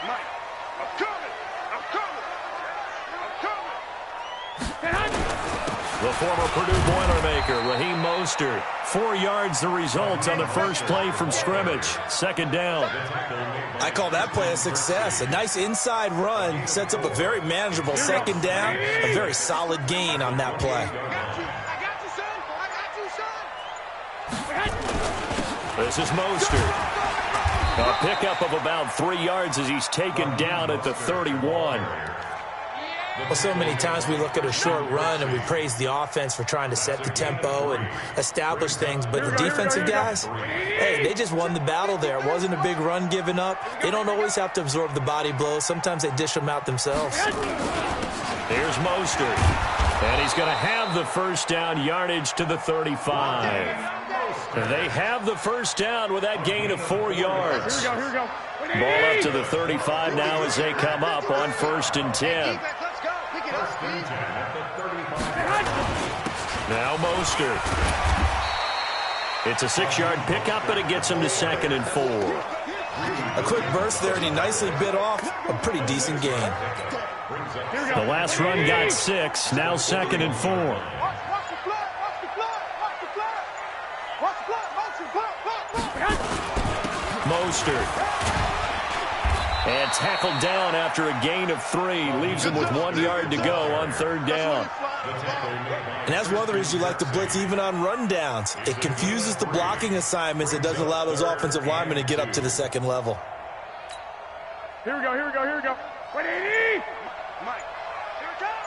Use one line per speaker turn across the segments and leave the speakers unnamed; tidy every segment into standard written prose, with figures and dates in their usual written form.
Mike, I'm coming. I'm coming. I'm coming.
The former Purdue Boilermaker, Raheem Mostert. 4 yards the result on the first play from scrimmage. Second down.
I call that play a success. A nice inside run sets up a very manageable second down. A very solid gain on that play.
This is Mostert. A pickup of about 3 yards as he's taken down at the 31.
Well, so many times we look at a short run and we praise the offense for trying to set the tempo and establish things, but the defensive guys, hey, they just won the battle there. It wasn't a big run given up. They don't always have to absorb the body blows. Sometimes they dish them out themselves.
Here's Mostert, and he's going to have the first down, yardage to the 35. They have the first down with that gain of 4 yards.
Here we go.
Ball up to the 35 now as they come up on 1st and 10. Now Mostert. It's a 6-yard pickup, but it gets him to 2nd and 4.
A quick burst there, and he nicely bit off a pretty decent gain.
The last run got 6, now 2nd and 4. Mostert. And tackled down after a gain of 3. Leaves him with 1 yard to go on 3rd down.
And that's one of the reasons you like to blitz even on rundowns. It confuses the blocking assignments. It doesn't allow those offensive linemen to get up to the second level.
Here we go. 180. Mike. Here it comes.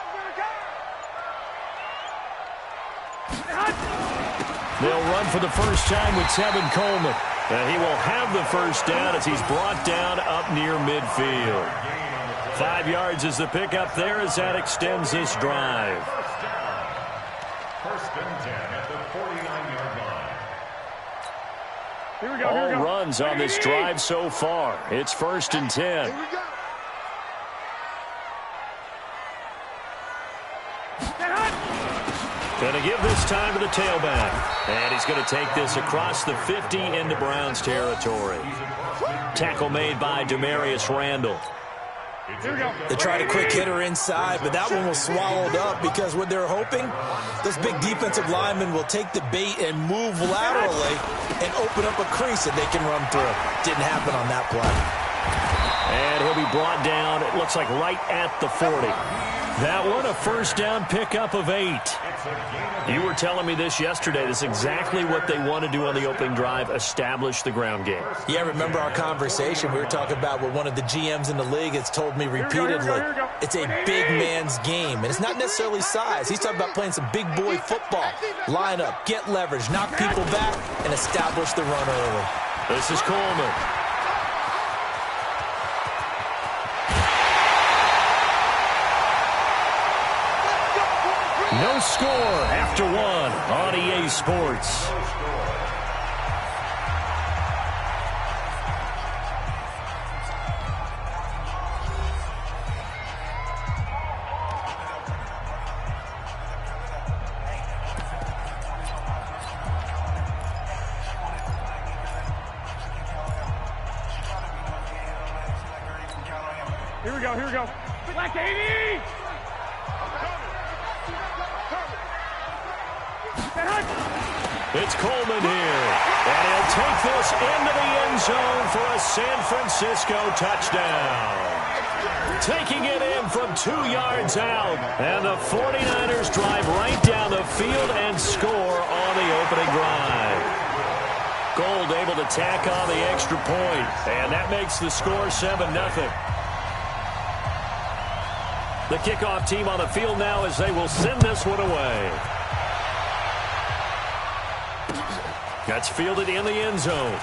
They'll run for the first time with Tevin Coleman. And he will have the first down as he's brought down up near midfield. 5 yards is the pickup there as that extends this drive.
First and 10 at the 49-yard line.
Here we go.
All runs on this drive so far. It's 1st and 10.
Here we go.
Going to give this time to the tailback. And he's going to take this across the 50 into Browns territory. Tackle made by Demarius Randall.
They tried a quick hitter inside, but that one was swallowed up because what they're hoping, those big defensive linemen will take the bait and move laterally and open up a crease that they can run through. Didn't happen on that play.
And he'll be brought down, it looks like right at the 40. That one, a first down pickup of 8. You were telling me this yesterday. This is exactly what they want to do on the opening drive, establish the ground game.
Yeah, remember our conversation. We were talking about what one of the GMs in the league has told me repeatedly. It's a big man's game, and it's not necessarily size. He's talking about playing some big boy football. Line up, get leverage, knock people back, and establish the run early.
This is Coleman. No score after 1 on EA Sports.
Here we go. Black 80.
It's Coleman here, and he'll take this into the end zone for a San Francisco touchdown. Taking it in from 2 yards out, and the 49ers drive right down the field and score on the opening drive. Gold able to tack on the extra point, and that makes the score 7-0. The kickoff team on the field now as they will send this one away. That's fielded in the end zone.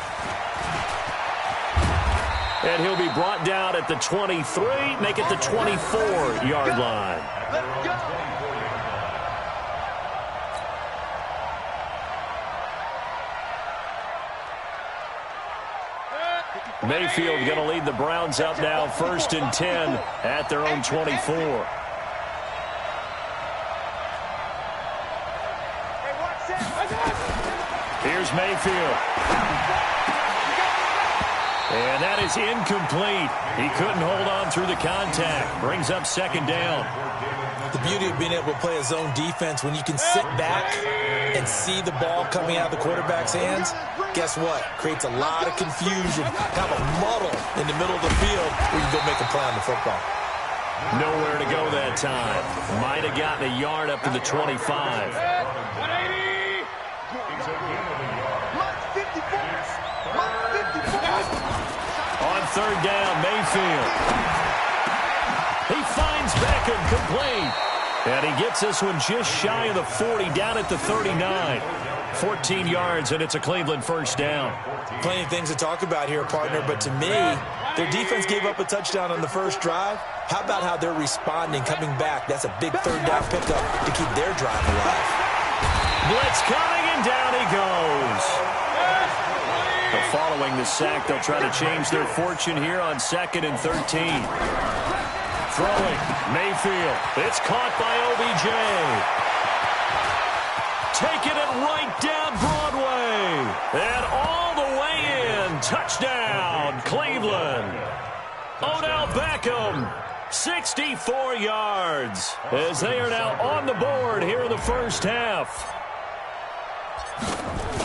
And he'll be brought down at the 23, make it the 24-yard line. Mayfield going to lead the Browns up now, 1st and 10 at their own 24. Here's Mayfield. And that is incomplete. He couldn't hold on through the contact. Brings up second down.
The beauty of being able to play a zone defense, when you can sit back and see the ball coming out of the quarterback's hands, guess what? Creates a lot of confusion, kind of a muddle in the middle of the field where you can go make a play on the football.
Nowhere to go that time. Might have gotten a yard up to the 25.
180!
On third down, Mayfield. He finds Beckham complete. And he gets this one just shy of the 40, down at the 39. 14 yards, and it's a Cleveland first down.
Plenty of things to talk about here, partner, but to me, their defense gave up a touchdown on the first drive. How about how they're responding, coming back? That's a big third down pickup to keep their drive alive.
Blitz coming, and down he goes. But following the sack, they'll try to change their fortune here on 2nd and 13. Throwing, Mayfield. It's caught by OBJ. Taking it right down Broadway. And all the way in. Touchdown, Cleveland. Odell Beckham, 64 yards. As they are now on the board here in the first half.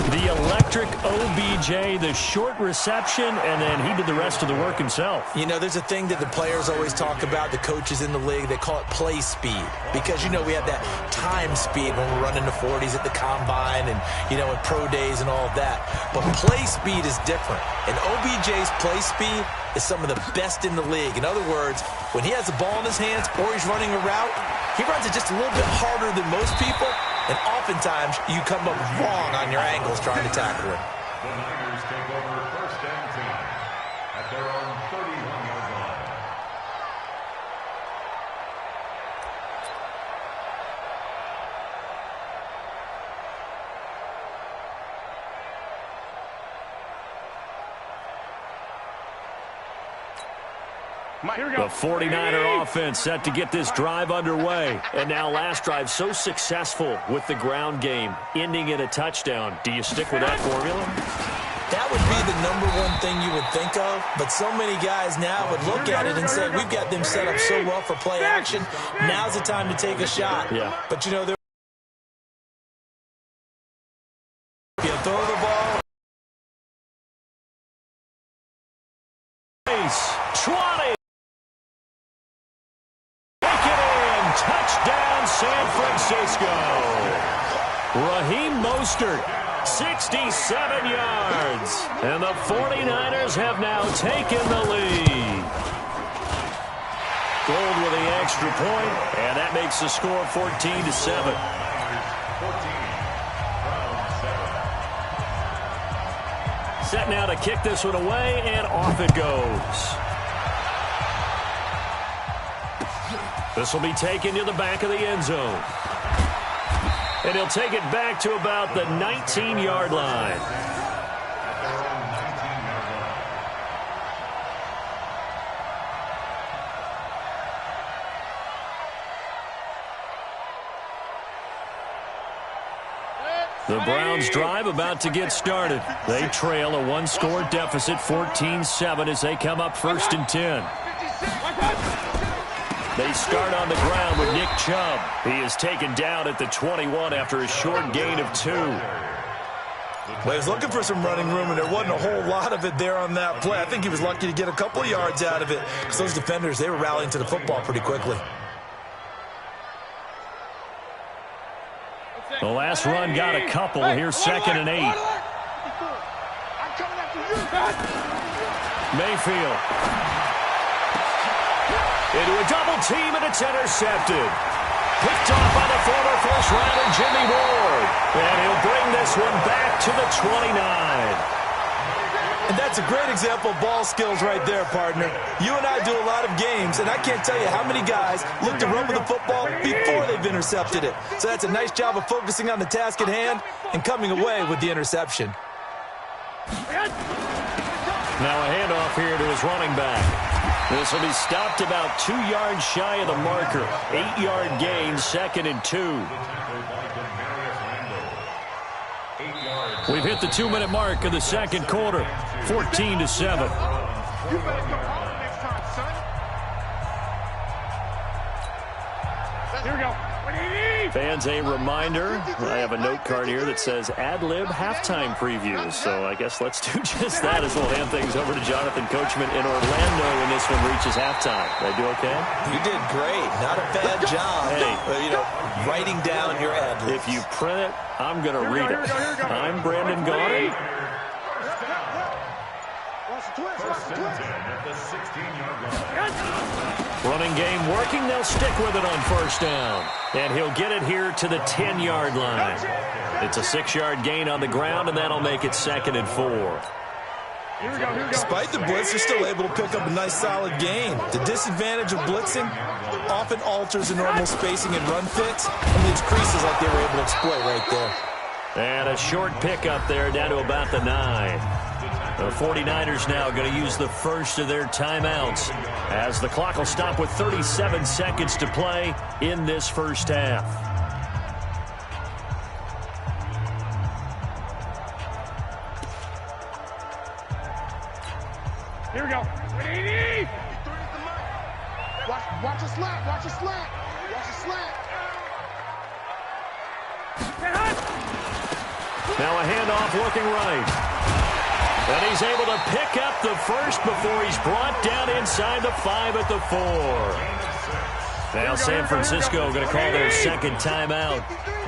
The electric OBJ, the short reception, and then he did the rest of the work himself.
You know, there's a thing that the players always talk about, the coaches in the league, they call it play speed. Because, you know, we have that time speed when we're running the 40s at the combine and, you know, in pro days and all of that. But play speed is different. And OBJ's play speed is some of the best in the league. In other words, when he has the ball in his hands or he's running a route, he runs it just a little bit harder than most people. And oftentimes, you come up wrong on your angles trying to tackle it.
The Niners take over 1st and 10 at their own 31-yard line.
The 49er offense set to get this drive underway. And now last drive so successful with the ground game, ending in a touchdown. Do you stick with that formula?
That would be the #1 thing you would think of, but so many guys now would look at it and say, we've got them set up so well for play action. Now's the time to take a shot.
Yeah.
But, you know, if you throw the ball.
20. Touchdown, San Francisco. Raheem Mostert, 67 yards. And the 49ers have now taken the lead. Gold with the extra point, and that makes the score 14-7. Set now to kick this one away, and off it goes. This will be taken to the back of the end zone. And he'll take it back to about the 19-yard line. The Browns drive about to get started. They trail a one-score deficit, 14-7, as they come up 1st and 10. They start on the ground with Nick Chubb. He is taken down at the 21 after a short gain of 2.
Well, he was looking for some running room, and there wasn't a whole lot of it there on that play. I think he was lucky to get a couple of yards out of it because those defenders, they were rallying to the football pretty quickly.
The last run got a couple. Here's 2nd and 8. Mayfield. Into a double team, and it's intercepted. Picked off by the former first-rounder Jimmy Ward. And he'll bring this one back to the 29.
And that's a great example of ball skills right there, partner. You and I do a lot of games, and I can't tell you how many guys look to run with the football before they've intercepted it. So that's a nice job of focusing on the task at hand and coming away with the interception.
Now a handoff here to his running back. This will be stopped about 2 yards shy of the marker. 8-yard gain, 2nd and 2. We've hit the 2-minute mark of the second quarter, 14-7.
You better come home next time, son. Here we go.
Fans, a reminder, I have a note card here that says ad-lib halftime previews. So I guess let's do just that as we'll hand things over to Jonathan Coachman in Orlando when this one reaches halftime. Did I do okay?
You did great. Not a bad job.
Hey.
Writing down your ad-libs.
If you print it, I'm going to read it. I'm Brandon Gaudin.
First and 10 at the 16-yard line.
Running game working. They'll stick with it on first down. And he'll get it here to the 10-yard line. It's a 6-yard gain on the ground, and that'll make it 2nd and 4.
Despite the blitz, they're still able to pick up a nice solid gain. The disadvantage of blitzing often alters the normal spacing and run fits, and leaves creases like they were able to exploit right there.
And a short pickup there down to about the 9. The 49ers now going to use the first of their timeouts as the clock will stop with 37 seconds to play in this first half.
Here we go. Watch a slant. Watch a slant. Watch a slant.
Now a handoff looking right. And he's able to pick up the first before he's brought down inside the 5 at the 4. Now San Francisco going to call their second timeout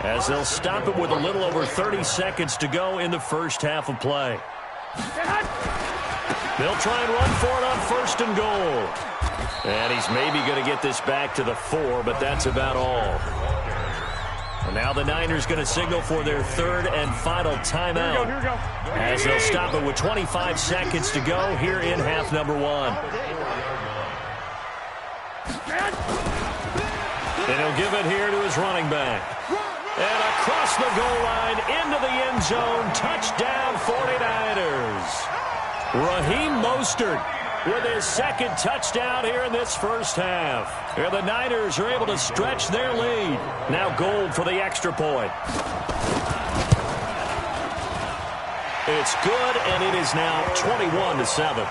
as they'll stop it with a little over 30 seconds to go in the first half of play. They'll try and run for it on first and goal. And he's maybe going to get this back to the 4, but that's about all. And now the Niners going to signal for their third and final timeout as they'll stop it with 25 seconds to go here in half number 1. And he'll give it here to his running back. And across the goal line into the end zone. Touchdown 49ers. Raheem Mostert with his second touchdown here in this first half. Here the Niners are able to stretch their lead. Now Gold for the extra point. It's good, and it is now 21-7.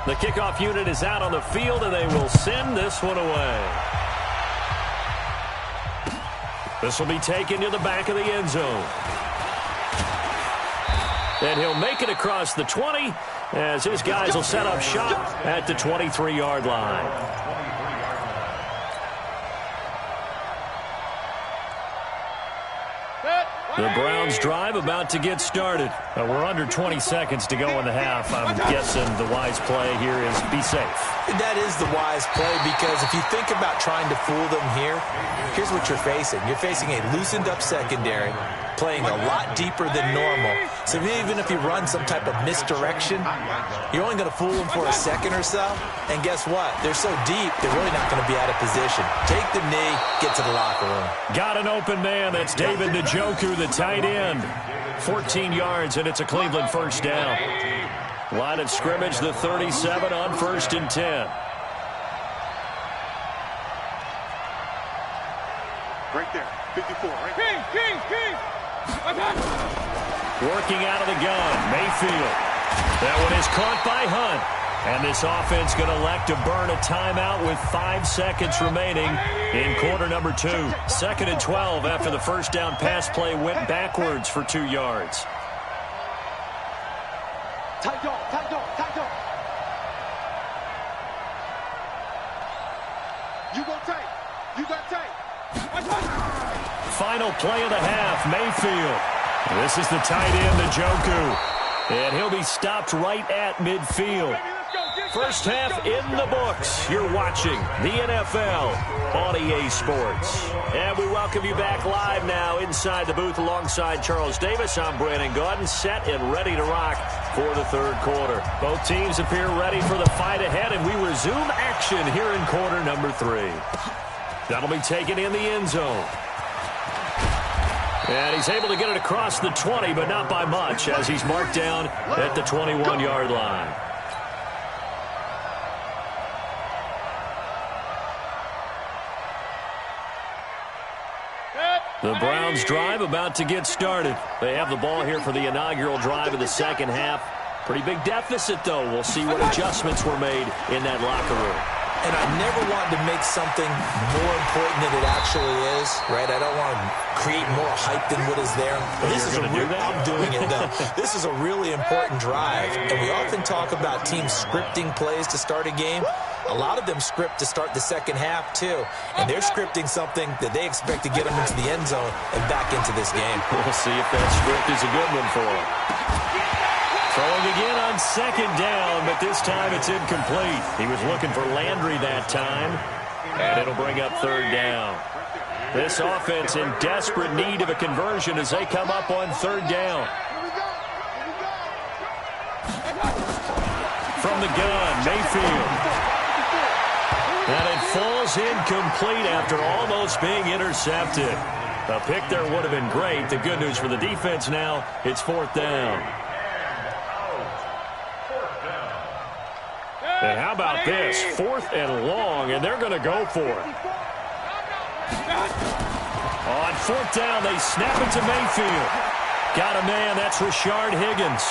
The kickoff unit is out on the field, and they will send this one away. This will be taken to the back of the end zone. And he'll make it across the 20 as his guys will set up shop at the 23-yard line. The Browns drive about to get started. We're under 20 seconds to go in the half. I'm guessing the wise play here is be safe.
That is the wise play, because if you think about trying to fool them here, here's what you're facing. You're facing a loosened up secondary, playing a lot deeper than normal. So even if you run some type of misdirection, you're only going to fool them for a second or so. And guess what? They're so deep, they're really not going to be out of position. Take the knee, get to the locker room.
Got an open man. That's David Njoku, the tight end. 14 yards, and it's a Cleveland first down. Line of scrimmage, the 37 on first and 10.
Right there, 54. Right there. King.
Working out of the gun, Mayfield. That one is caught by Hunt. And this offense going to elect to burn a timeout with 5 seconds remaining in quarter number 2. 2nd and 12 after the first down pass play went backwards for 2 yards.
Tight dog. You got tight.
Final play of the half, Mayfield. This is the tight end, Njoku. And he'll be stopped right at midfield. First half in the books. You're watching the NFL on EA Sports. And we welcome you back live now inside the booth alongside Charles Davis. I'm Brandon Gaudin, set and ready to rock for the third quarter. Both teams appear ready for the fight ahead, and we resume action here in quarter number 3. That'll be taken in the end zone. And he's able to get it across the 20, but not by much, as he's marked down at the 21-yard line. The Browns drive about to get started. They have the ball here for the inaugural drive of the second half. Pretty big deficit, though. We'll see what adjustments were made in that locker room.
And I never wanted to make something more important than it actually is, right? I don't want to create more hype than what is there. But this is I'm doing it, though. This is a really important drive. And we often talk about teams scripting plays to start a game. A lot of them script to start the second half, too. And they're scripting something that they expect to get them into the end zone and back into this game.
We'll see if that script is a good one for them. Throwing again on second down, but this time it's incomplete. He was looking for Landry that time, and it'll bring up third down. This offense in desperate need of a conversion as they come up on third down. From the gun, Mayfield. And it falls incomplete after almost being intercepted. A pick there would have been great. The good news for the defense now, it's fourth down. And how about this? Fourth and long, and they're going to go for it. On fourth down, they snap it to Mayfield. Got a man, that's Rashard Higgins.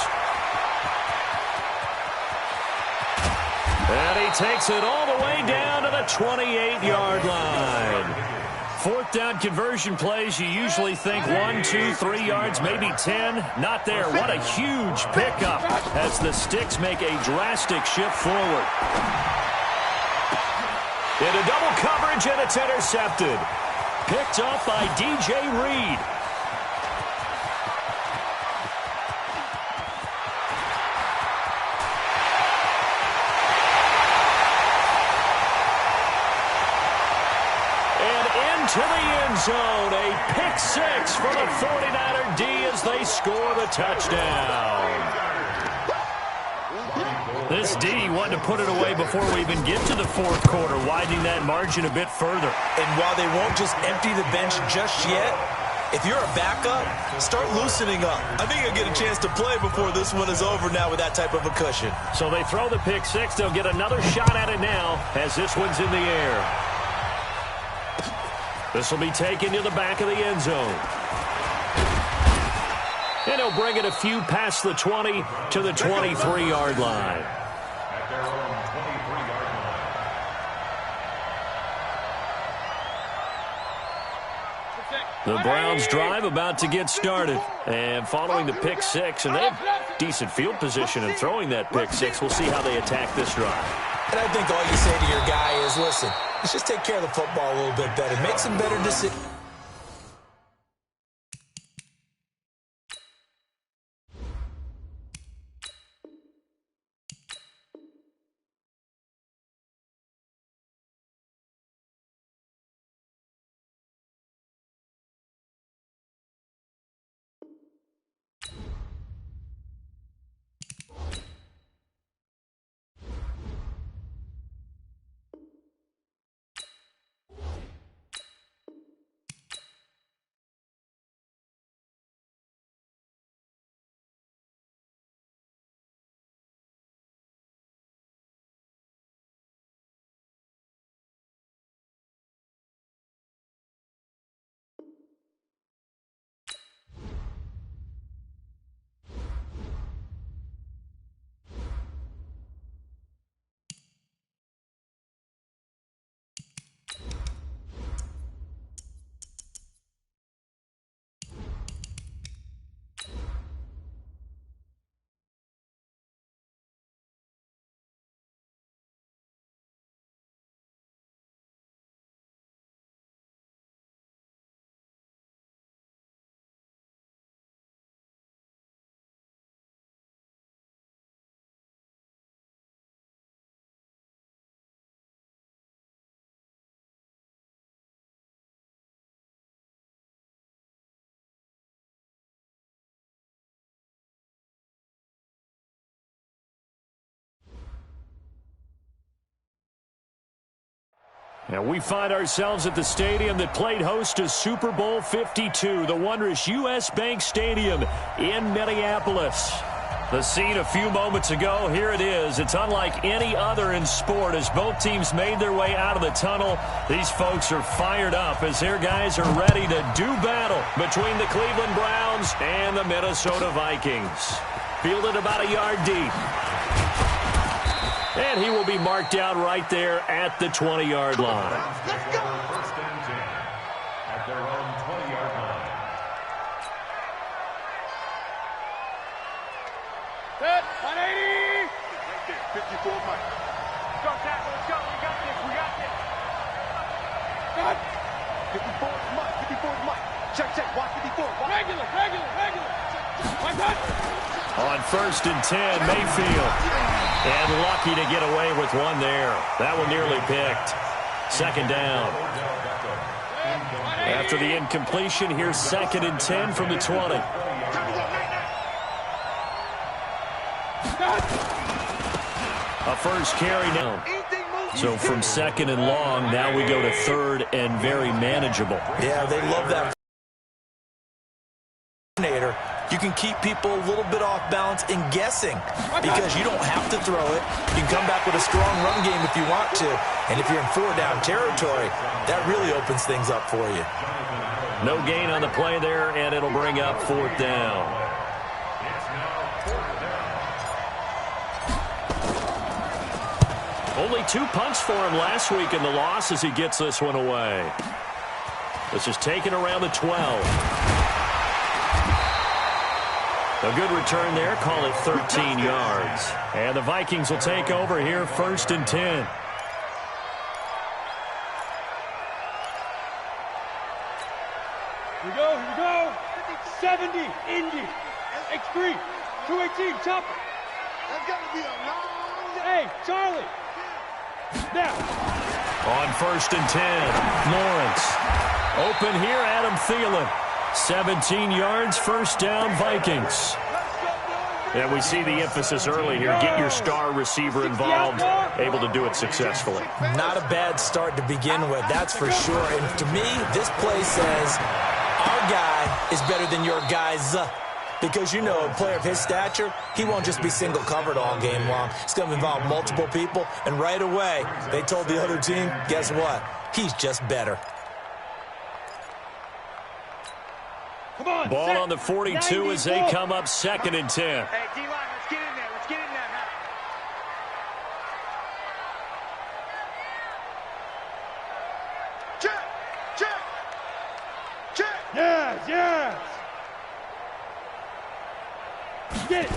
And he takes it all the way down to the 28-yard line. Fourth down conversion plays, you usually think 1, 2, 3 yards, maybe 10. Not there. What a huge pickup as the Sticks make a drastic shift forward. Into double coverage, and it's intercepted. Picked off by DJ Reed. To the end zone, a pick six for the 49er D as they score the touchdown. This D wanted to put it away before we even get to the fourth quarter, widening that margin a bit further.
And while they won't just empty the bench just yet, if you're a backup, start loosening up. I think you'll get a chance to play before this one is over now with that type of a cushion.
So they throw the pick six. They'll get another shot at it now as this one's in the air. This will be taken to the back of the end zone. And he'll bring it a few past the 20 to the 23-yard line.
At their own 23-yard line.
The Browns drive about to get started. And following the pick six, and they have decent field position in throwing that pick six. We'll see how they attack this drive.
And I think all you say to your guy is, listen, let's just take care of the football a little bit better. Make some better decisions.
And we find ourselves at the stadium that played host to Super Bowl 52, the wondrous U.S. Bank Stadium in Minneapolis. The scene a few moments ago, here it is. It's unlike any other in sport as both teams made their way out of the tunnel. These folks are fired up as their guys are ready to do battle between the Cleveland Browns and the Minnesota Vikings. Fielded about a yard deep. And he will be marked down right there at the 20-yard line.
Let's go. First and 10 at their own 20-yard line.
Set, 180. Right there, 54 Mike. Go, tackle, let's go. We got this, we got this. Cut. 54 Mike, 54 Mike. Check, watch 54. Watch. Regular. Mike, cut.
On first and 10, Mayfield. And lucky to get away with one there. That one nearly picked. Second down. After the incompletion, here's second and 10 from the 20. A first carry down. So from second and long, now we go to third and very manageable.
Yeah, they love that. You can keep people a little bit off balance in guessing because you don't have to throw it. You can come back with a strong run game if you want to. And if you're in four-down territory, that really opens things up for you.
No gain on the play there, and it'll bring up fourth down. Only 2 punts for him last week in the loss as he gets this one away. This is taken around the 12. A good return there, call it 13 yards. And the Vikings will take over here, first and 10.
Here we go. 70, Indy. X3, 218, chopper. That's got to be a long... Hey, Charlie. Now.
On first and 10, Lawrence. Open here, Adam Thielen. 17 yards, first down, Vikings. And we see the emphasis early here. Get your star receiver involved, able to do it successfully.
Not a bad start to begin with, that's for sure. And to me, this play says our guy is better than your guy's. Because, you know, a player of his stature, he won't just be single covered all game long. It's going to involve multiple people. And right away, they told the other team, guess what? He's just better.
Ball on the 42 as they come up second and 10.
Hey, D-line, let's get in there. Let's get in there, man. Check. Yes. Get it.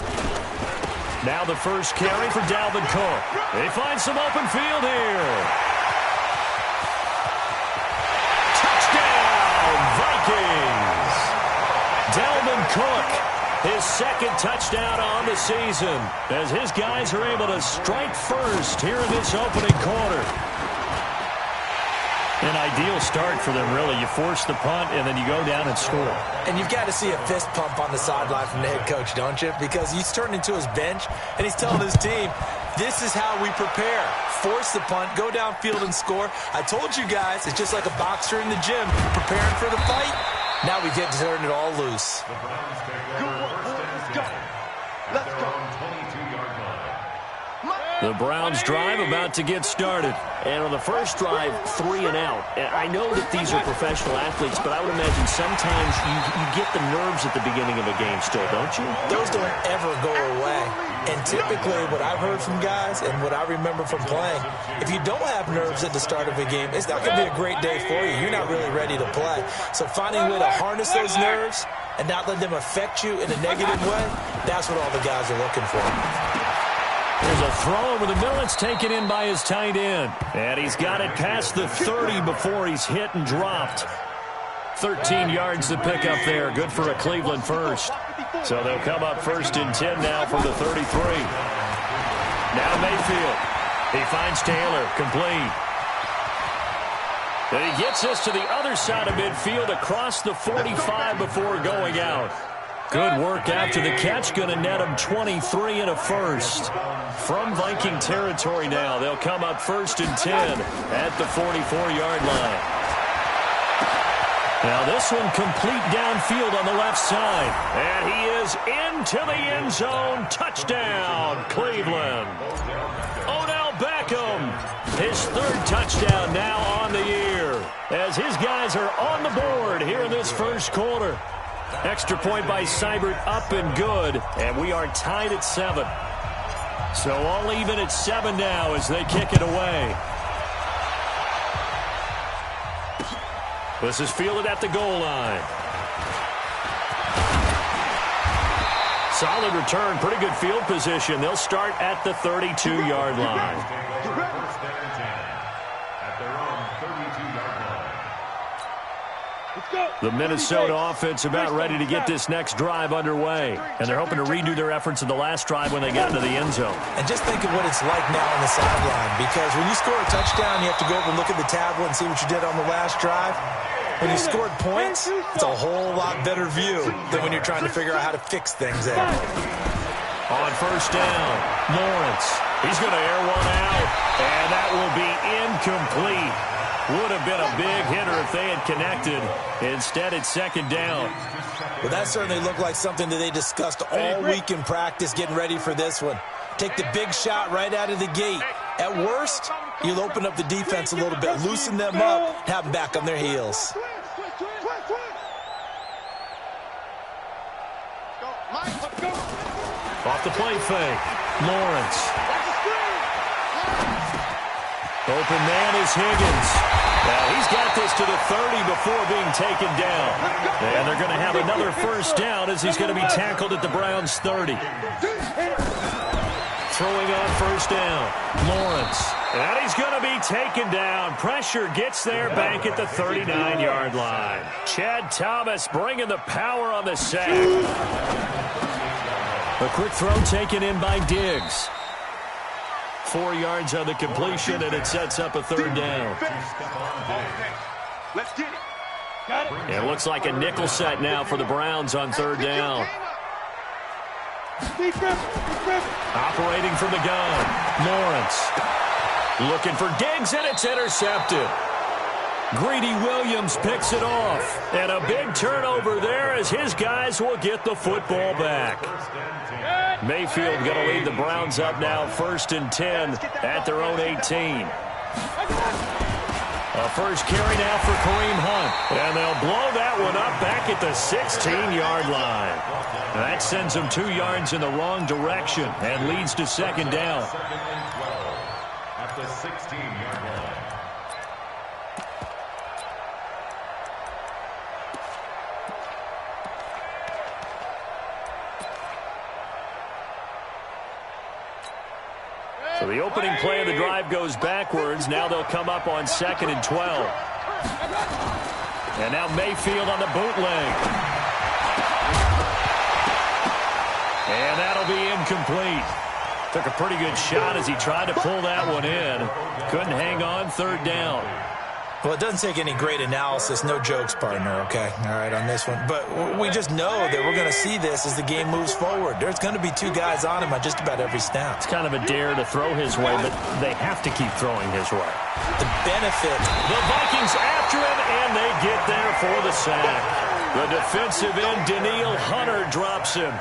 Now the first carry for Dalvin Cook. They find some open field here. Touchdown, Vikings. Dalvin Cook, his second touchdown on the season, as his guys are able to strike first here in this opening quarter. An ideal start for them, really. You force the punt, and then you go down and score.
And you've got to see a fist pump on the sideline from the head coach, don't you? Because he's turned into his bench, and he's telling his team, this is how we prepare. Force the punt, go downfield and score. I told you guys, it's just like a boxer in the gym preparing for the fight. Now we get to turn it all loose.
Let's go.
The Browns drive about to get started. And on the first drive, 3 and out. And I know that these are professional athletes, but I would imagine sometimes you get the nerves at the beginning of a game still, don't you?
Those don't ever go away. And typically what I've heard from guys and what I remember from playing, if you don't have nerves at the start of a game, it's not going to be a great day for you. You're not really ready to play. So finding a way to harness those nerves and not let them affect you in a negative way, that's what all the guys are looking for.
There's a throw over the middle. It's taken in by his tight end. And he's got it past the 30 before he's hit and dropped. 13 yards to pick up there. Good for a Cleveland first. So they'll come up first and 10 now from the 33. Now Mayfield. He finds Taylor. Complete. And he gets this to the other side of midfield across the 45 before going out. Good work after the catch. Going to net him 23 and a first. From Viking territory now, they'll come up first and 10 at the 44-yard line. Now this one complete downfield on the left side. And he is into the end zone. Touchdown, Cleveland. Odell Beckham, his third touchdown now on the year, as his guys are on the board here in this first quarter. Extra point by Seibert, up and good, and we are tied at 7. So all even at 7 now as they kick it away. This is fielded at the goal line. Solid return, pretty good field position. They'll start at the 32-yard line.
First down and 10 at their own 32-yard line.
The Minnesota offense about ready to get this next drive underway. And they're hoping to redo their efforts in the last drive when they got into the end zone.
And just think of what it's like now on the sideline, because when you score a touchdown, you have to go over and look at the tablet and see what you did on the last drive. When you scored points, it's a whole lot better view than when you're trying to figure out how to fix things there.
On first down, Lawrence. He's going to air one out, and that will be incomplete. Would have been a big hitter if they had connected. Instead, it's second down.
Well, that certainly looked like something that they discussed all week in practice getting ready for this one. Take the big shot right out of the gate. At worst, you'll open up the defense a little bit, loosen them up, have them back on their heels.
Off the play fake, Lawrence. Open man is Higgins. Now he's got this to the 30 before being taken down. And they're going to have another first down as he's going to be tackled at the Browns' 30. Throwing on first down, Lawrence. And he's going to be taken down. Pressure gets there back at the 39-yard line. Chad Thomas bringing the power on the sack. A quick throw taken in by Diggs. 4 yards on the completion, and it sets up a third down.
Let's get it. Got it.
It looks like a nickel set now for the Browns on third down. Operating from the gun, Lawrence. Looking for Diggs, and it's intercepted. Greedy Williams picks it off. And a big turnover there as his guys will get the football back. Mayfield going to lead the Browns up now, 1st and 10 at their own 18. A first carry now for Kareem Hunt. And they'll blow that one up back at the 16-yard line. And that sends them 2 yards in the wrong direction and leads to second down.
At the 16-yard line.
So the opening play of the drive goes backwards. Now they'll come up on 2nd and 12. And now Mayfield on the bootleg. And that'll be incomplete. Took a pretty good shot as he tried to pull that one in. Couldn't hang on, third down.
Well, it doesn't take any great analysis. No jokes, partner, okay? All right, on this one. But we just know that we're going to see this as the game moves forward. There's going to be 2 guys on him at just about every snap.
It's kind of a dare to throw his way, but they have to keep throwing his way.
The benefit.
The Vikings after him, and they get there for the sack. The defensive end, Danielle Hunter, drops him.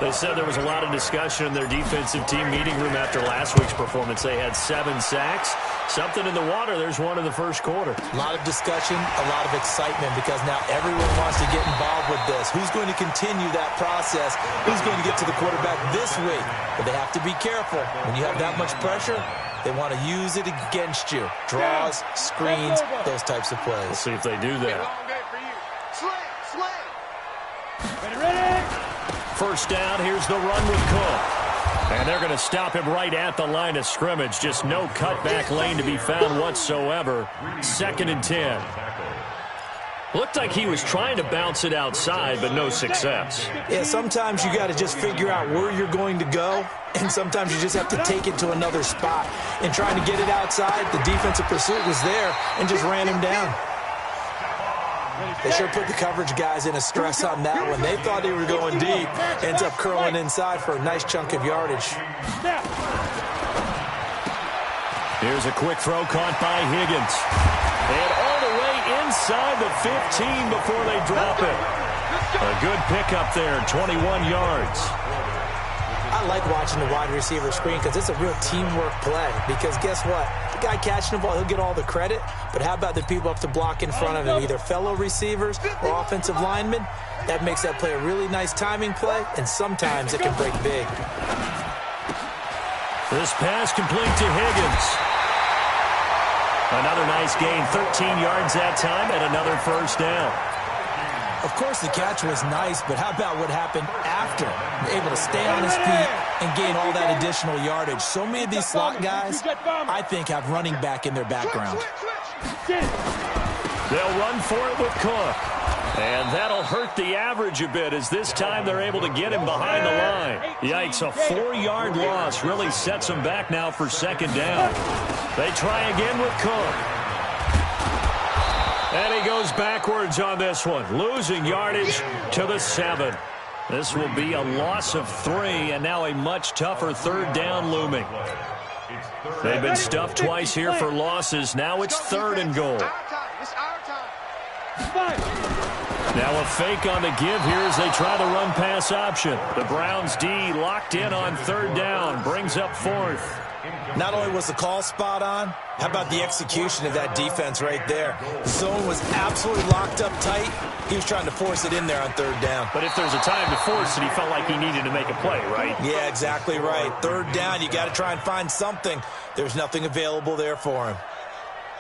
They said there was a lot of discussion in their defensive team meeting room after last week's performance. They had 7 sacks. Something in the water. There's one in the first quarter.
A lot of discussion, a lot of excitement, because now everyone wants to get involved with this. Who's going to continue that process? Who's going to get to the quarterback this week? But they have to be careful. When you have that much pressure, they want to use it against you. Draws, screens, those types of plays.
We'll see if they do that. First down, here's the run with Cook. And they're going to stop him right at the line of scrimmage. Just no cutback lane to be found whatsoever. 2nd and 10. Looked like he was trying to bounce it outside, but no success.
Yeah, sometimes you got to just figure out where you're going to go, and sometimes you just have to take it to another spot. And trying to get it outside, the defensive pursuit was there and just ran him down. They sure put the coverage guys in a stress on that one. They thought they were going deep. Ends up curling inside for a nice chunk of yardage.
Here's a quick throw caught by Higgins. And all the way inside the 15 before they drop it. A good pickup there, 21 yards.
I like watching the wide receiver screen because it's a real teamwork play. Because guess what? The guy catching the ball, he'll get all the credit. But how about the people up to block in front of him, either fellow receivers or offensive linemen? That makes that play a really nice timing play, and sometimes it can break big.
This pass complete to Higgins. Another nice gain, 13 yards that time, and another first down.
Of course, the catch was nice, but how about what happened after? Able to stay on his feet and gain all that additional yardage. So many of these slot guys, I think, have running back in their background.
They'll run for it with Cook. And that'll hurt the average a bit as this time they're able to get him behind the line. Yikes, a 4-yard loss really sets them back now for second down. They try again with Cook. And he goes backwards on this one, losing yardage to the 7. This will be a loss of 3, and now a much tougher third down looming. They've been stuffed twice here for losses. Now it's 3rd and goal. Now a fake on the give here as they try the run-pass option. The Browns' D locked in on 3rd down, brings up 4th.
Not only was the call spot on, how about the execution of that defense right there? The zone was absolutely locked up tight. He was trying to force it in there on 3rd down.
But if there's a time to force it, he felt like he needed to make a play, right?
Yeah, exactly right. 3rd down, you got to try and find something. There's nothing available there for him.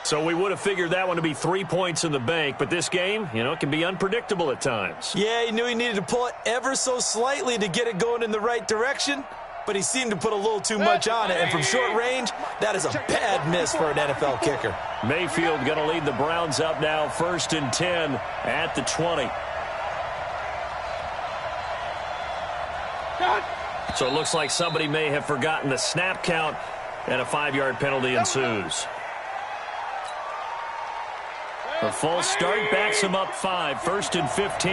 So we would have figured that one to be 3 points in the bank, but this game, it can be unpredictable at times.
Yeah, he knew he needed to pull it ever so slightly to get it going in the right direction, but he seemed to put a little too much on it, and from short range, that is a bad miss for an NFL kicker.
Mayfield going to lead the Browns up now, 1st and 10 at the 20. So it looks like somebody may have forgotten the snap count, and a 5-yard penalty ensues. A false start backs him up 5, 1st and 15.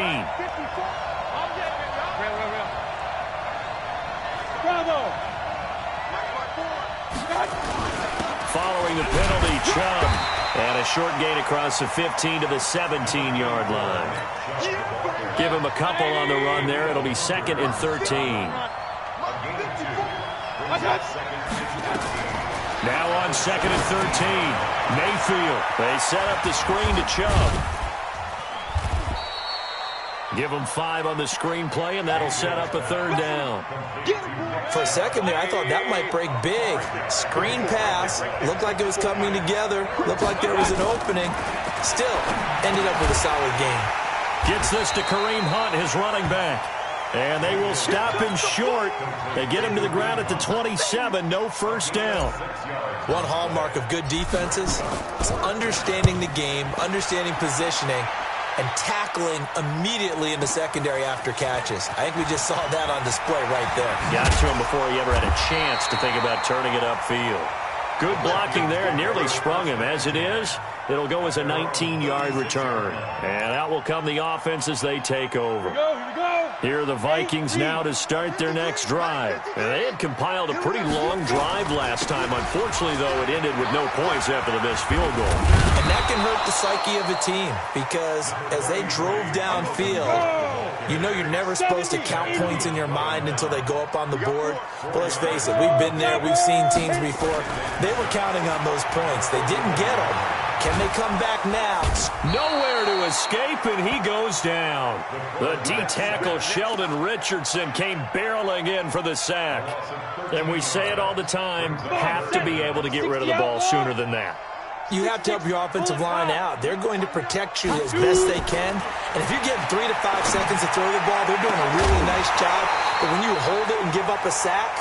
Following the penalty, Chubb. And a short gain across the 15 to the 17-yard line. Give him a couple on the run there. It'll be 2nd and 13. Now on 2nd and 13. Mayfield. They set up the screen to Chubb. Give him 5 on the screen play, and that'll set up a 3rd down.
For a second there, I thought that might break big. Screen pass. Looked like it was coming together. Looked like there was an opening. Still, ended up with a solid game.
Gets this to Kareem Hunt, his running back. And they will stop him short. They get him to the ground at the 27. No first down.
One hallmark of good defenses is understanding the game, understanding positioning, and tackling immediately in the secondary after catches. I think we just saw that on display right there.
Got to him before he ever had a chance to think about turning it upfield. Good blocking there, nearly sprung him. As it is, it'll go as a 19-yard return. And out will come the offense as they take over. Here are the Vikings now to start their next drive. And they had compiled a pretty long drive last time. Unfortunately, though, it ended with no points after the missed field goal.
And that can hurt the psyche of a team because as they drove downfield, you know you're never supposed to count points in your mind until they go up on the board. But let's face it, we've been there. We've seen teams before. They were counting on those points. They didn't get them. Can they come back now?
Nowhere to escape, and he goes down. The D-tackle Sheldon Richardson came barreling in for the sack. And we say it all the time, have to be able to get rid of the ball sooner than that.
You have to help your offensive line out. They're going to protect you as best they can. And if you're getting 3 to 5 seconds to throw the ball, they're doing a really nice job. But when you hold it and give up a sack,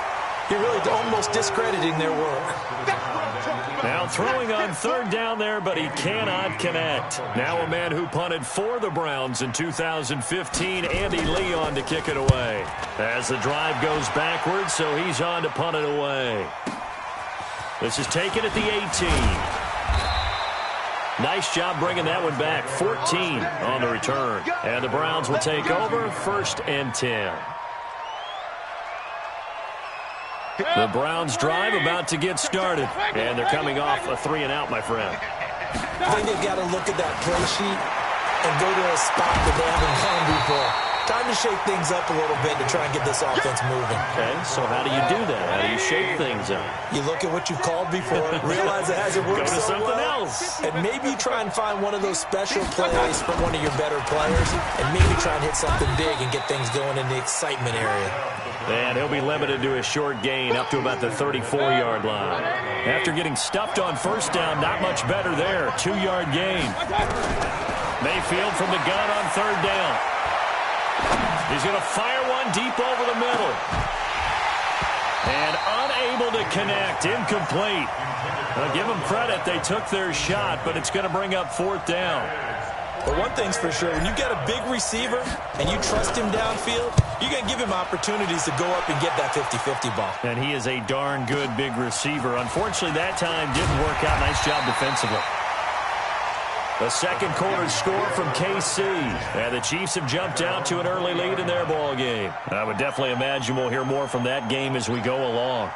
you're really almost discrediting their work.
Now throwing on 3rd down there, but he cannot connect. Now a man who punted for the Browns in 2015, Andy Leon, to kick it away. As the drive goes backwards, so he's on to punt it away. This is taken at the 18. Nice job bringing that one back. 14 on the return. And the Browns will take over, 1st and 10. The Browns drive about to get started. And they're coming off a 3-and-out, my friend.
I think they've got to look at that play sheet and go to a spot that they haven't gone before. Time to shake things up a little bit to try and get this offense moving.
Okay, so how do you do that? How do you shake things up?
You look at what you've called before, realize it hasn't worked
Go to
so
something
well,
else.
and maybe try and find one of those special plays from one of your better players, and maybe try and hit something big and get things going in the excitement area.
And he'll be limited to a short gain up to about the 34-yard line. After getting stuffed on first down, not much better there. 2-yard gain. Mayfield from the gun on third down. He's going to fire one deep over the middle. And unable to connect. Incomplete. I'll give them credit. They took their shot, but it's going to bring up fourth down.
But one thing's for sure, when you've got a big receiver and you trust him downfield, you're going to give him opportunities to go up and get that 50-50 ball.
And he is a darn good big receiver. Unfortunately, that time didn't work out. Nice job defensively. The second quarter score from KC. And the Chiefs have jumped out to an early lead in their ball game. I would definitely imagine we'll hear more from that game as we go along.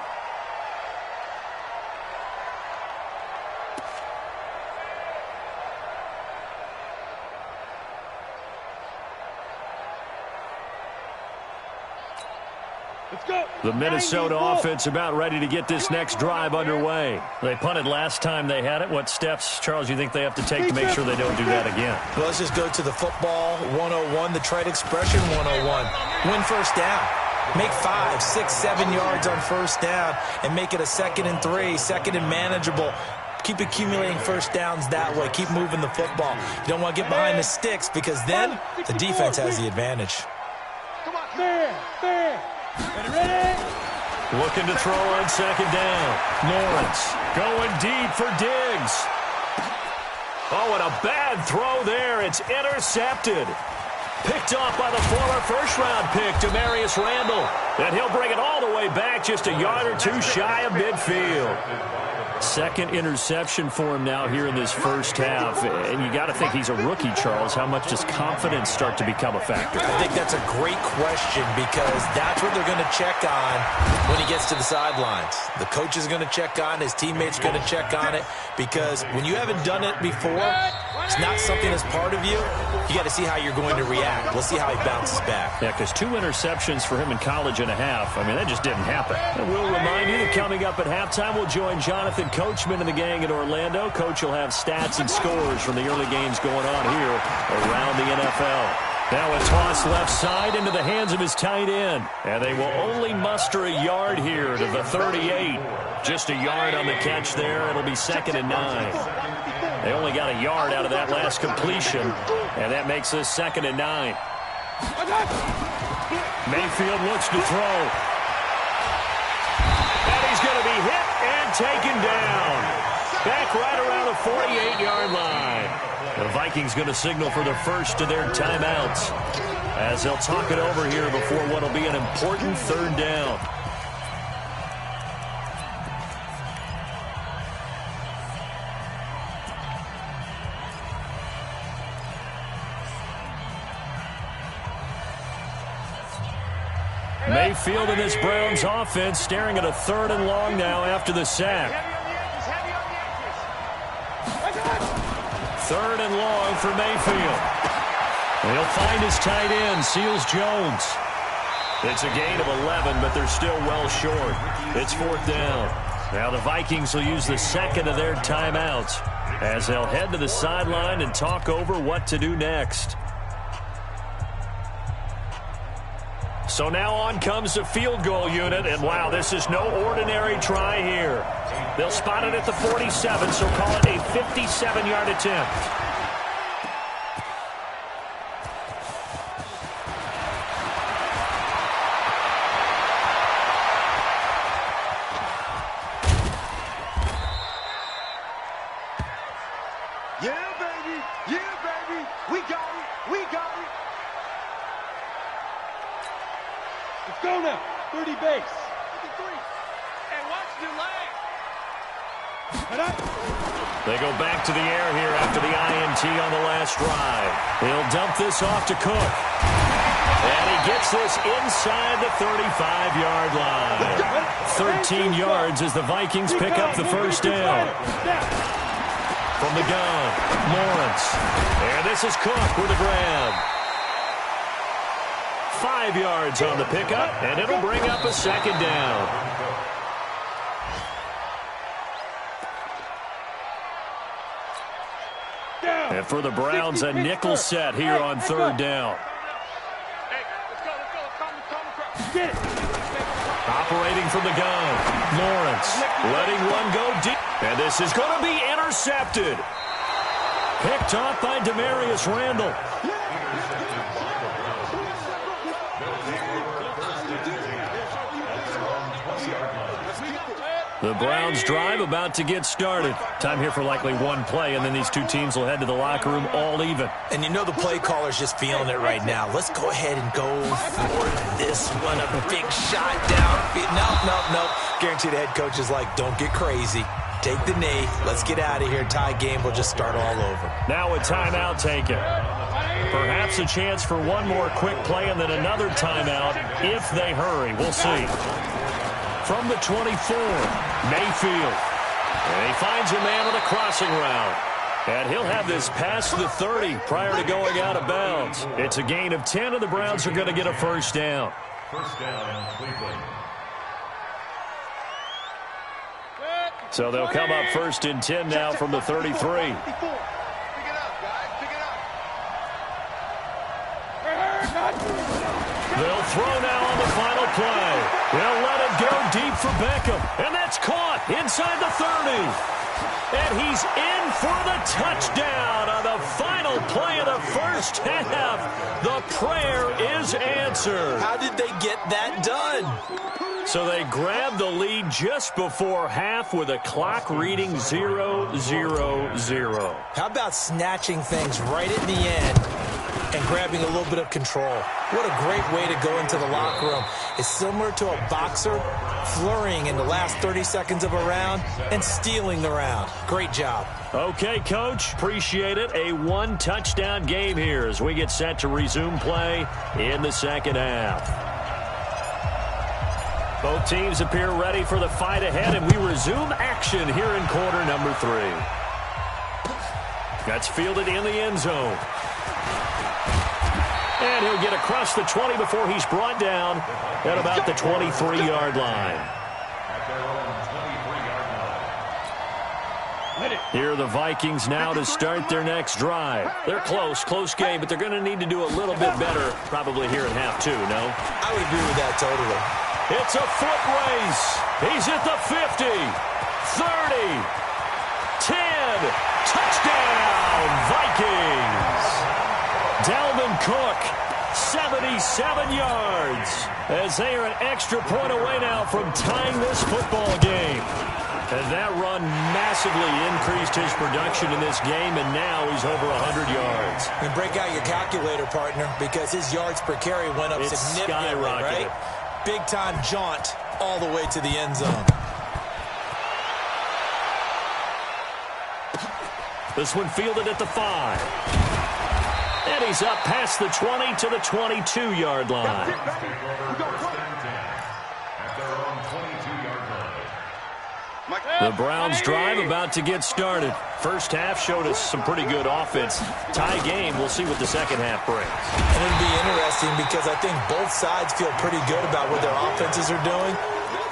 The Minnesota offense about ready to get this next drive underway. They punted last time they had it. What steps, Charles, you think they have to take to make sure they don't do that again?
Well, let's just go to the football 101, the trade expression 101. Win first down. Make 5, 6, 7 yards on first down and make it a 2nd and 3, 2nd and manageable. Keep accumulating first downs that way. Keep moving the football. You don't want to get behind the sticks because then the defense has the advantage.
Come on, fair. Ready?
Looking to throw on second down. Lawrence going deep for Diggs. Oh, and a bad throw there. It's intercepted. Picked off by the former first-round pick, Demarius Randall. And he'll bring it all the way back just a yard or two shy of midfield. Second interception for him now here in this first half. And you got to think he's a rookie, Charles. How much does confidence start to become a factor?
I think that's a great question because that's what they're going to check on when he gets to the sidelines. The coach is going to check on, his teammates are going to check on it because when you haven't done it before, it's not something that's part of you. You got to see how you're going to react. We'll see how he bounces back.
Yeah, because 2 interceptions for him in college and a half. I mean, that just didn't happen. And we'll remind you that coming up at halftime, we'll join Jonathan Coachman and the gang in Orlando. Coach will have stats and scores from the early games going on here around the NFL. Now a toss left side into the hands of his tight end. And they will only muster a yard here to the 38. Just a yard on the catch there. It'll be 2nd and 9. They only got a yard out of that last completion, and that makes this 2nd and 9. Mayfield looks to throw. And he's going to be hit and taken down. Back right around the 48-yard line. The Vikings going to signal for the first of their timeouts as they'll talk it over here before what will be an important 3rd down. Mayfield in this Browns offense staring at a 3rd and long now after the sack. 3rd and long for Mayfield. He'll find his tight end, Seals Jones. It's a gain of 11, but they're still well short. It's 4th down. Now the Vikings will use the 2nd of their timeouts as they'll head to the sideline and talk over what to do next. So now on comes the field goal unit, and wow, this is no ordinary try here. They'll spot it at the 47, so call it a 57-yard attempt.
Yeah, baby, we got it. Let's go now. 30 base. 53. And watch the leg.
They go back to the air here after the INT on the last drive. He'll dump this off to Cook. And he gets this inside the 35-yard line. 13 yards as the Vikings pick up the first down. from the gun. Lawrence. And this is Cook with a grab. 5 yards on the pickup, and it'll bring up a second down. And for the Browns, a nickel set here on third down. Operating from the gun. Lawrence letting one go deep. And this is going to be intercepted. Picked off by Demarius Randall. The Browns drive about to get started. Time here for likely one play, and then these two teams will head to the locker room all even.
And you know the play caller's just feeling it right now. Let's go ahead and go for this one. A big shot down. Nope. Guaranteed the head coach is like, don't get crazy. Take the knee. Let's get out of here. Tie game. We'll just start all over.
Now a timeout taken. Perhaps a chance for one more quick play and then another timeout if they hurry. We'll see. From the 24, Mayfield. And he finds a man on the crossing route. And he'll have this past the 30 prior to going out of bounds. It's a gain of 10, and the Browns are going to get a first down.
First down, Cleveland.
So they'll come up first and 10 now from the 33.
Pick it up, guys. Pick it up.
They'll throw now on the final play. They'll let it go deep for Beckham. And that's caught inside the 30. And he's in for the touchdown on the final play of the first half. The prayer is answered.
How did they get that done?
So they grabbed the lead just before half with a clock reading 0-0-0.
How about snatching things right at the end and grabbing a little bit of control? What a great way to go into the locker room. It's similar to a boxer flurrying in the last 30 seconds of a round and stealing the round. Great job.
Okay, Coach. Appreciate it. A one-touchdown game here as we get set to resume play in the second half. Both teams appear ready for the fight ahead, and we resume action here in quarter number 3. That's fielded in the end zone. And he'll get across the 20 before he's brought down at about the 23-yard line. Here are the Vikings now to start their next drive. They're close game, but they're going to need to do a little bit better probably here in half 2, no?
I would agree with that totally.
It's a foot race. He's at the 50, 30, 10. Touchdown, Vikings. Dalvin Cook, 77 yards, as they are an extra point away now from tying this football game. And that run massively increased his production in this game, and now he's over 100 yards.
And break out your calculator, partner, because his yards per carry went up significantly,
skyrocketed.
right? Big-time jaunt all the way to the end zone.
This one fielded at the 5. And he's up past the 20 to the 22-yard line. The Browns drive about to get started. First half showed us some pretty good offense. Tie game, we'll see what the second half brings.
And it'll be interesting because I think both sides feel pretty good about what their offenses are doing.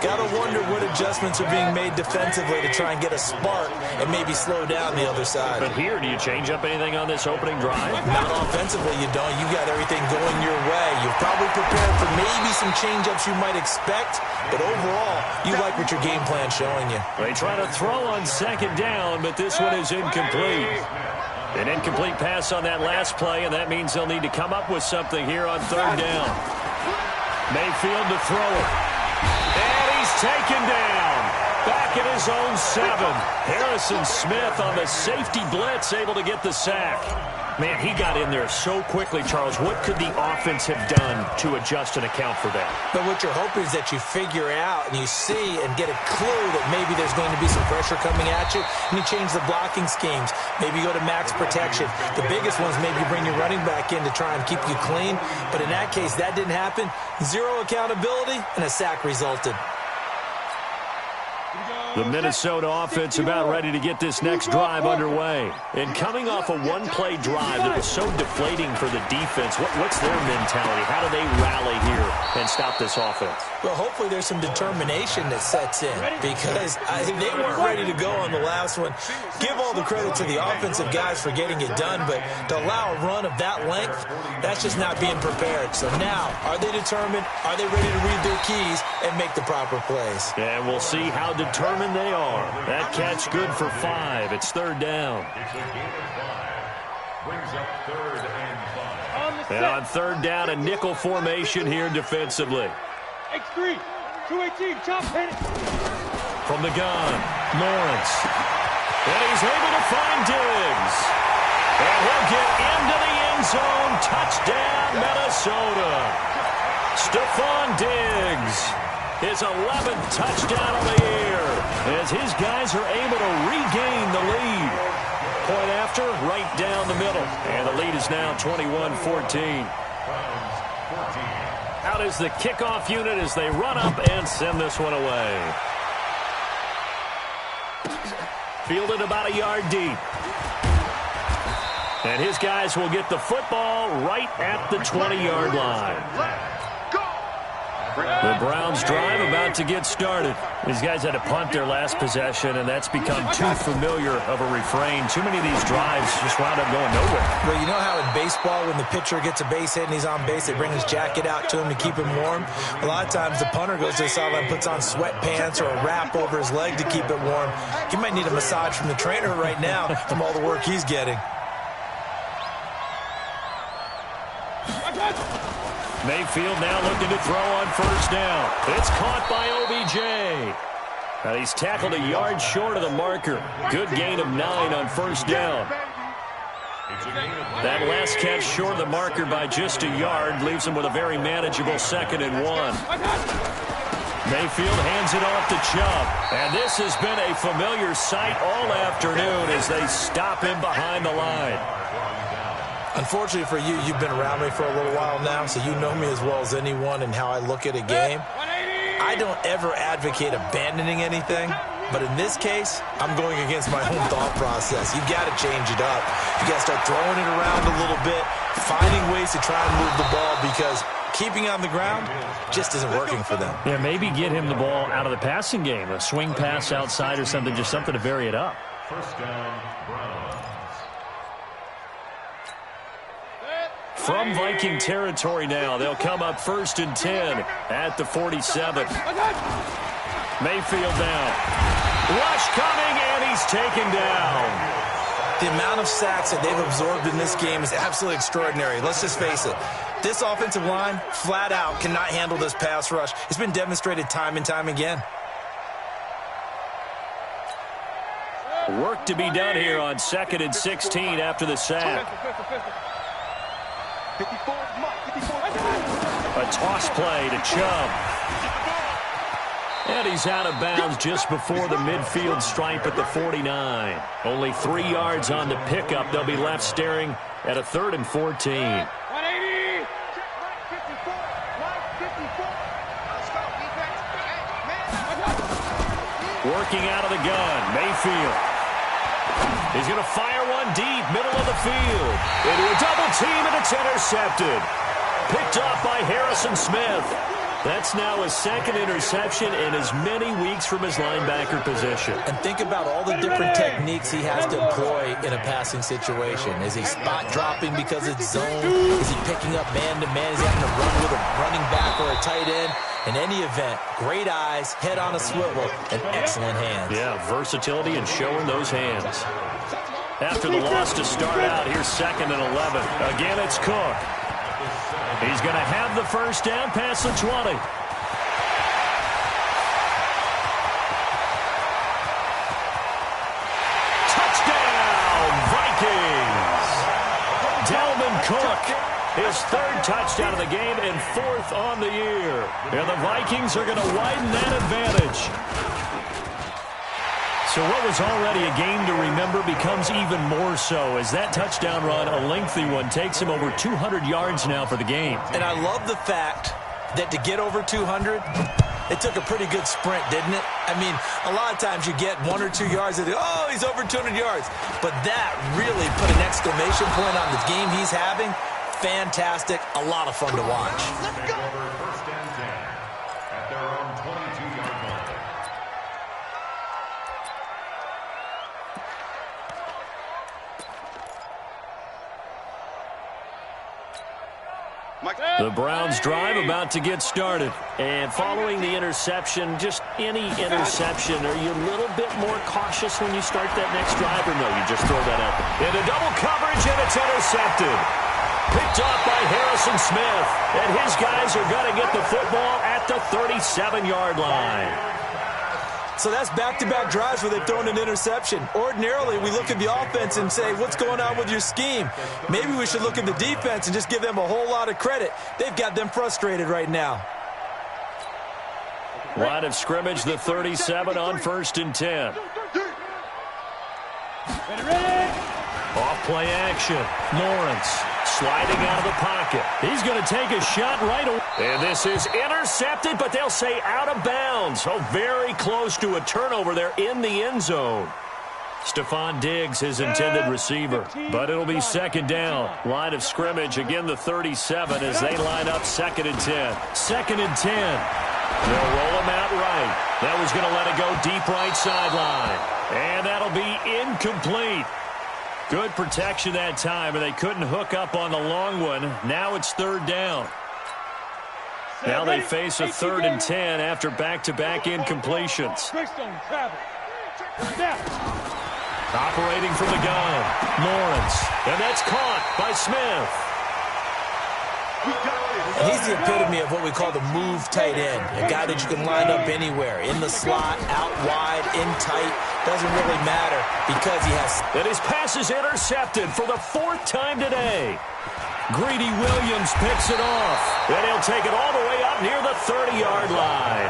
Gotta wonder what adjustments are being made defensively to try and get a spark and maybe slow down the other side.
But here, do you change up anything on this opening drive?
Not offensively, you don't. You got everything going your way. You've probably prepared for maybe some change-ups you might expect, but overall, you like what your game plan's showing you.
They try to throw on second down, but this one is incomplete. An incomplete pass on that last play, and that means they'll need to come up with something here on third down. Mayfield to throw it. And he's taken down. Back at his own 7. Harrison Smith on the safety blitz, able to get the sack. Man, he got in there so quickly, Charles. What could the offense have done to adjust and account for that?
But what you're hoping is that you figure out and you see and get a clue that maybe there's going to be some pressure coming at you, and you change the blocking schemes. Maybe you go to max protection. The biggest ones maybe bring your running back in to try and keep you clean. But in that case, that didn't happen. Zero accountability, and a sack resulted.
The Minnesota offense about ready to get this next drive underway. And coming off a one-play drive that was so deflating for the defense, what's their mentality? How do they rally here and stop this offense?
Well, hopefully there's some determination that sets in because they weren't ready to go on the last one. Give all the credit to the offensive guys for getting it done, but to allow a run of that length, that's just not being prepared. So now, are they determined? Are they ready to read their keys and make the proper plays?
And we'll see how determined they are. That catch good for 5. It's third down.
It's a gain of 5. Brings up 3rd and 5.
And on third down, a nickel formation here defensively.
X3, 218, chop, hit it.
From the gun, Lawrence. And he's able to find Diggs. And he'll get into the end zone. Touchdown, Minnesota. Stephon Diggs. His 11th touchdown of the year as his guys are able to regain the lead. Point after, right down the middle. And the lead is now 21-14. Out is the kickoff unit as they run up and send this one away. Fielded about a yard deep. And his guys will get the football right at the 20-yard line. The Browns drive about to get started. These guys had to punt their last possession, and that's become too familiar of a refrain. Too many of these drives just wound up going nowhere.
Well, you know how in baseball when the pitcher gets a base hit and he's on base, they bring his jacket out to him to keep him warm? A lot of times the punter goes to the sideline, puts on sweatpants or a wrap over his leg to keep it warm. He might need a massage from the trainer right now from all the work he's getting.
Mayfield now looking to throw on first down. It's caught by OBJ. And he's tackled a yard short of the marker. Good gain of 9 on first down. That last catch short of the marker by just a yard leaves him with a very manageable 2nd and 1. Mayfield hands it off to Chubb. And this has been a familiar sight all afternoon as they stop him behind the line.
Unfortunately for you, you've been around me for a little while now, so you know me as well as anyone and how I look at a game. I don't ever advocate abandoning anything, but in this case, I'm going against my own thought process. You've got to change it up. You got to start throwing it around a little bit, finding ways to try and move the ball because keeping on the ground just isn't working for them.
Yeah, maybe get him the ball out of the passing game, a swing pass outside or something, just something to vary it up.
First down, Browns.
From Viking territory now, they'll come up 1st and 10 at the 47. Mayfield now. Rush coming, and he's taken down.
The amount of sacks that they've absorbed in this game is absolutely extraordinary. Let's just face it. This offensive line, flat out, cannot handle this pass rush. It's been demonstrated time and time again.
Work to be done here on 2nd and 16 after the sack. A toss play to Chubb. And he's out of bounds just before the midfield stripe at the 49. Only 3 yards on the pickup. They'll be left staring at a 3rd and 14.
180.
Working out of the gun, Mayfield. He's going to fire one deep, middle of the field. Into a double team, and it's intercepted. Picked off by Harrison Smith. That's now his 2nd interception in as many weeks from his linebacker position.
And think about all the different techniques he has to employ in a passing situation. Is he spot dropping because it's zone? Is he picking up man-to-man? Is he having to run with a running back or a tight end? In any event, great eyes, head on a swivel, and excellent hands.
Yeah, versatility and showing those hands. After the loss to start out, here's 2nd and 11. Again, it's Cook. He's going to have the first down past the 20. Touchdown, Vikings! Dalvin Cook, his 3rd touchdown of the game and 4th on the year. And the Vikings are going to widen that advantage. So what was already a game to remember becomes even more so as that touchdown run, a lengthy one, takes him over 200 yards now for the game.
And I love the fact that to get over 200, It took a pretty good sprint, didn't it? I mean, a lot of times you get 1 or 2 yards and oh, he's over 200 yards. But that really put an exclamation point on the game he's having. Fantastic. A lot of fun to watch.
Let's go. First and 10 at their own 22-yard line.
The Browns drive about to get started. And following the interception, just any interception, are you a little bit more cautious when you start that next drive, or no, you just throw that out there? Into double coverage, and it's intercepted. Picked off by Harrison Smith. And his guys are going to get the football at the 37-yard line.
So that's back-to-back drives where they've thrown an interception. Ordinarily, we look at the offense and say, what's going on with your scheme? Maybe we should look at the defense and just give them a whole lot of credit. They've got them frustrated right now.
Line of scrimmage, the 37 on 1st and 10. Off play action. Lawrence sliding out of the pocket. He's going to take a shot right away. And this is intercepted, but they'll say out of bounds. Oh, very close to a turnover there in the end zone. Stephon Diggs, his intended receiver. But it'll be 2nd down. Line of scrimmage, again the 37 as they line up 2nd and 10. 2nd and 10. They'll roll him out right. That was going to let it go deep right sideline. And that'll be incomplete. Good protection that time, and they couldn't hook up on the long one. Now it's 3rd down. Now they face a 3rd and 10 after back-to-back incompletions. Operating from the gun, Lawrence, and that's caught by Smith.
And he's the epitome of what we call the move tight end, a guy that you can line up anywhere, in the slot, out wide, in tight, doesn't really matter because he has...
And his pass is intercepted for the 4th time today. Greedy Williams picks it off, and he'll take it all the way up near the 30-yard line.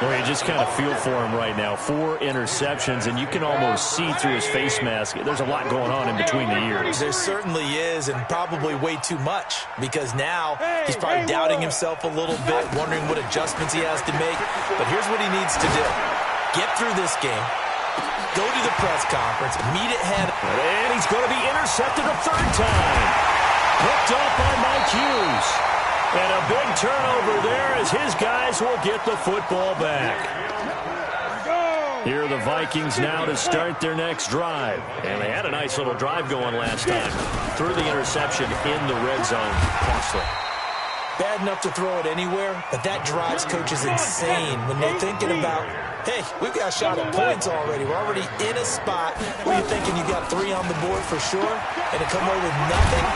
Well, you just kind of feel for him right now. 4 interceptions, and you can almost see through his face mask. There's a lot going on in between the ears.
There certainly is, and probably way too much, because now he's probably doubting himself a little bit, wondering what adjustments he has to make. But here's what he needs to do. Get through this game, go to the press conference, meet at head.
And he's going to be intercepted a 3rd time. Picked off by Mike Hughes. And a big turnover there as his guys will get the football back. Here are the Vikings now to start their next drive. And they had a nice little drive going last time. Threw the interception in the red zone. Costly.
Bad enough to throw it anywhere, but that drives coaches insane when they're thinking about, hey, we've got a shot at points already. We're already in a spot where you're thinking you got 3 on the board for sure, and to come away with nothing,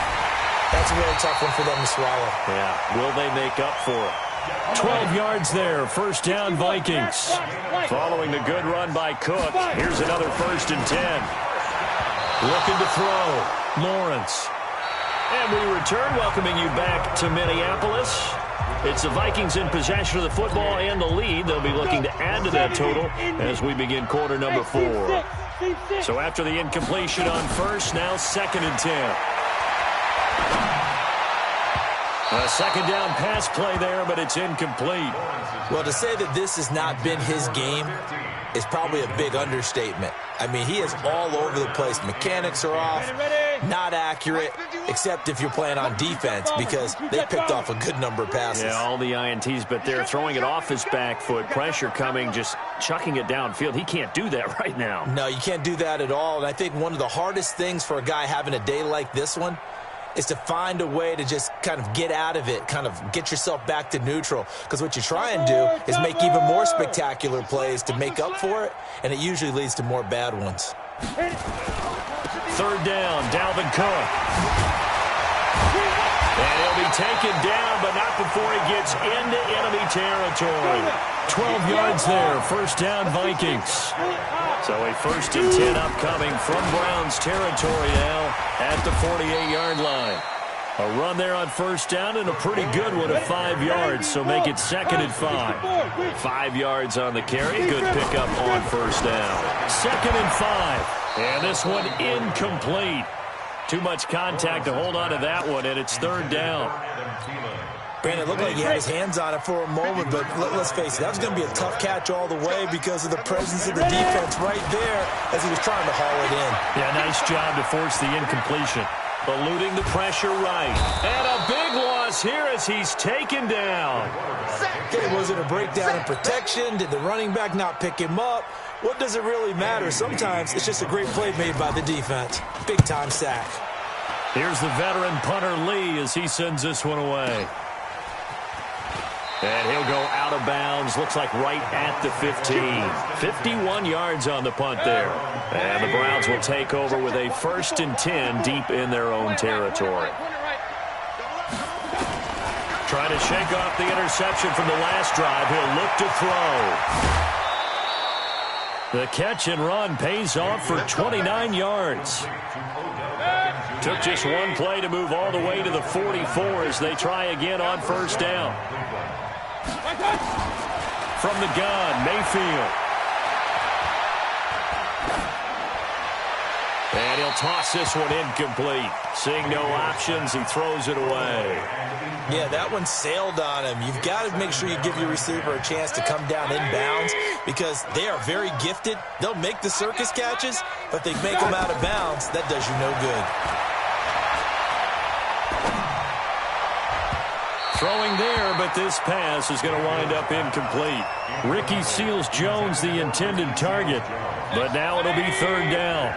that's a really tough one for them to swallow.
Yeah, will they make up for it? 12 yards there, 1st down Vikings. Following the good run by Cook, here's another 1st and 10. Looking to throw, Lawrence. And we return, welcoming you back to Minneapolis. It's the Vikings in possession of the football and the lead. They'll be looking to add to that total as we begin quarter number 4. So after the incompletion on 1st, now 2nd and 10. A 2nd down pass play there, but it's incomplete.
Well, to say that this has not been his game is probably a big understatement. I mean, he is all over the place. Mechanics are off, not accurate, except if you're playing on defense, because they picked off a good number of passes.
Yeah, all the INTs, but they're throwing it off his back foot. Pressure coming, just chucking it downfield. He can't do that right now.
No, you can't do that at all. And I think one of the hardest things for a guy having a day like this one is to find a way to just kind of get out of it, kind of get yourself back to neutral. Because what you try and do is make even more spectacular plays to make up for it, and it usually leads to more bad ones.
3rd down, Dalvin Cook. And he'll be taken down, but not before he gets into enemy territory. 12 yards there, 1st down Vikings. So a 1st and 10 upcoming from Browns territory now at the 48-yard line. A run there on 1st down and a pretty good one of 5 yards, so make it 2nd and 5. 5 yards on the carry, good pickup on 1st down. 2nd and 5, and this one incomplete. Too much contact to hold on to that one, and it's 3rd down.
Brandon, it looked like he had his hands on it for a moment, but let's face it, that was going to be a tough catch all the way because of the presence of the defense right there as he was trying to haul it in.
Yeah, nice job to force the incompletion. Eluding the pressure right. And a big loss here as he's taken down.
Okay, was it a breakdown in protection? Did the running back not pick him up? What does it really matter? Sometimes it's just a great play made by the defense. Big-time sack.
Here's the veteran punter Lee as he sends this one away. And he'll go out of bounds, looks like right at the 15. 51 yards on the punt there. And the Browns will take over with a 1st and 10 deep in their own territory. Trying to shake off the interception from the last drive. He'll look to throw. The catch and run pays off for 29 yards. Took just one play to move all the way to the 44 as they try again on 1st down. From the gun, Mayfield. And he'll toss this one incomplete. Seeing no options, he throws it away.
Yeah, that one sailed on him. You've got to make sure you give your receiver a chance to come down inbounds because they are very gifted. They'll make the circus catches, but they make them out of bounds. That does you no good.
Throwing there, but this pass is going to wind up incomplete. Ricky Seals-Jones, the intended target, but now it'll be 3rd down.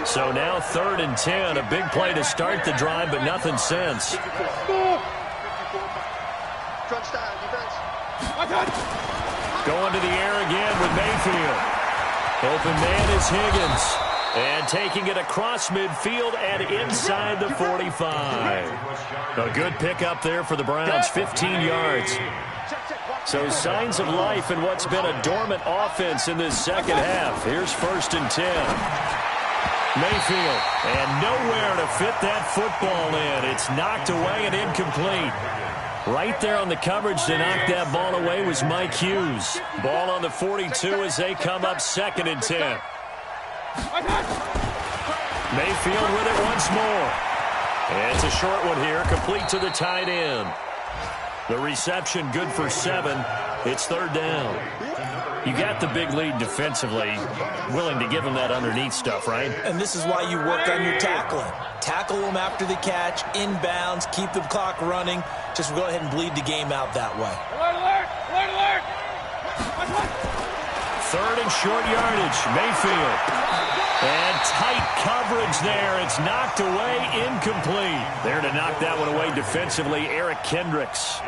So now 3rd and 10, a big play to start the drive, but nothing since. Going to the air again with Mayfield. Open man is Higgins. And taking it across midfield and inside the 45. A good pickup there for the Browns, 15 yards. So signs of life in what's been a dormant offense in this second half. Here's 1st and 10. Mayfield, and nowhere to fit that football in. It's knocked away and incomplete. Right there on the coverage to knock that ball away was Mike Hughes. Ball on the 42 as they come up 2nd and 10. Mayfield with it once more. And it's a short one here, complete to the tight end. The reception good for 7. It's 3rd down. You got the big lead defensively, willing to give them that underneath stuff, right?
And this is why you work on your tackling. Tackle them after the catch, inbounds, keep the clock running. Just go ahead and bleed the game out that way.
Alert, alert, alert, alert.
3rd and short yardage, Mayfield. And tight coverage there. It's knocked away, incomplete. There to knock that one away defensively, Eric Kendricks.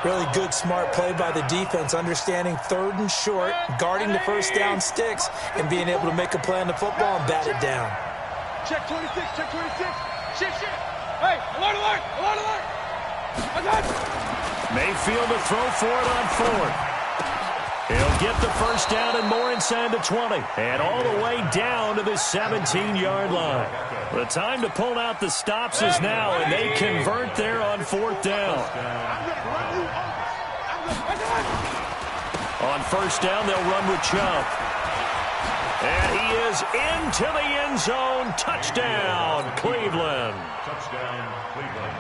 Really good, smart play by the defense, understanding 3rd and short, guarding the 1st down sticks, and being able to make a play on the football and bat it down.
Check 26, check 26. Shit, shit. Hey, alert, alert, alert, alert.
Mayfield to throw for it on 4th. He'll get the 1st down and more inside the 20. And all the way down to the 17-yard line. The time to pull out the stops is now, and they convert there on 4th down. On 1st down, they'll run with Chubb. And he is into the end zone. Touchdown, Cleveland.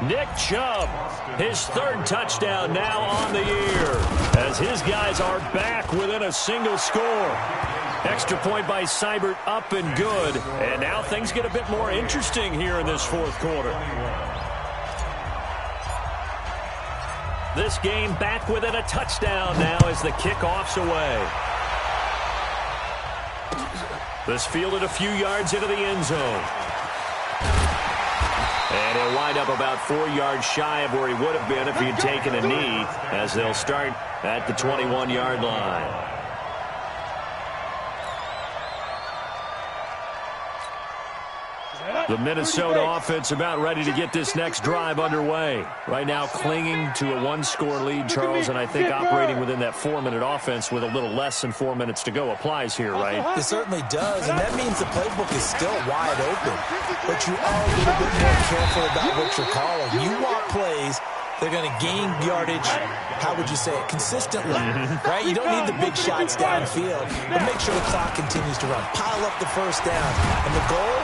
Nick Chubb, his 3rd touchdown now on the year, as his guys are back within a single score. Extra point by Seibert, up and good. And now things get a bit more interesting here in this 4th quarter. This game back within a touchdown now as the kickoff's away. This fielded a few yards into the end zone. And he'll wind up about 4 yards shy of where he would have been if he had taken a knee, as they'll start at the 21-yard line. The Minnesota offense about ready to get this next drive underway. Right now clinging to a 1-score lead, Charles, and I think operating within that 4-minute offense with a little less than 4 minutes to go applies here, right?
It certainly does, and that means the playbook is still wide open. But you are a little bit more careful about what you're calling. You want plays they're going to gain yardage, how would you say it, consistently, right? You don't need the big shots downfield, but make sure the clock continues to run. Pile up the 1st down, and the goal,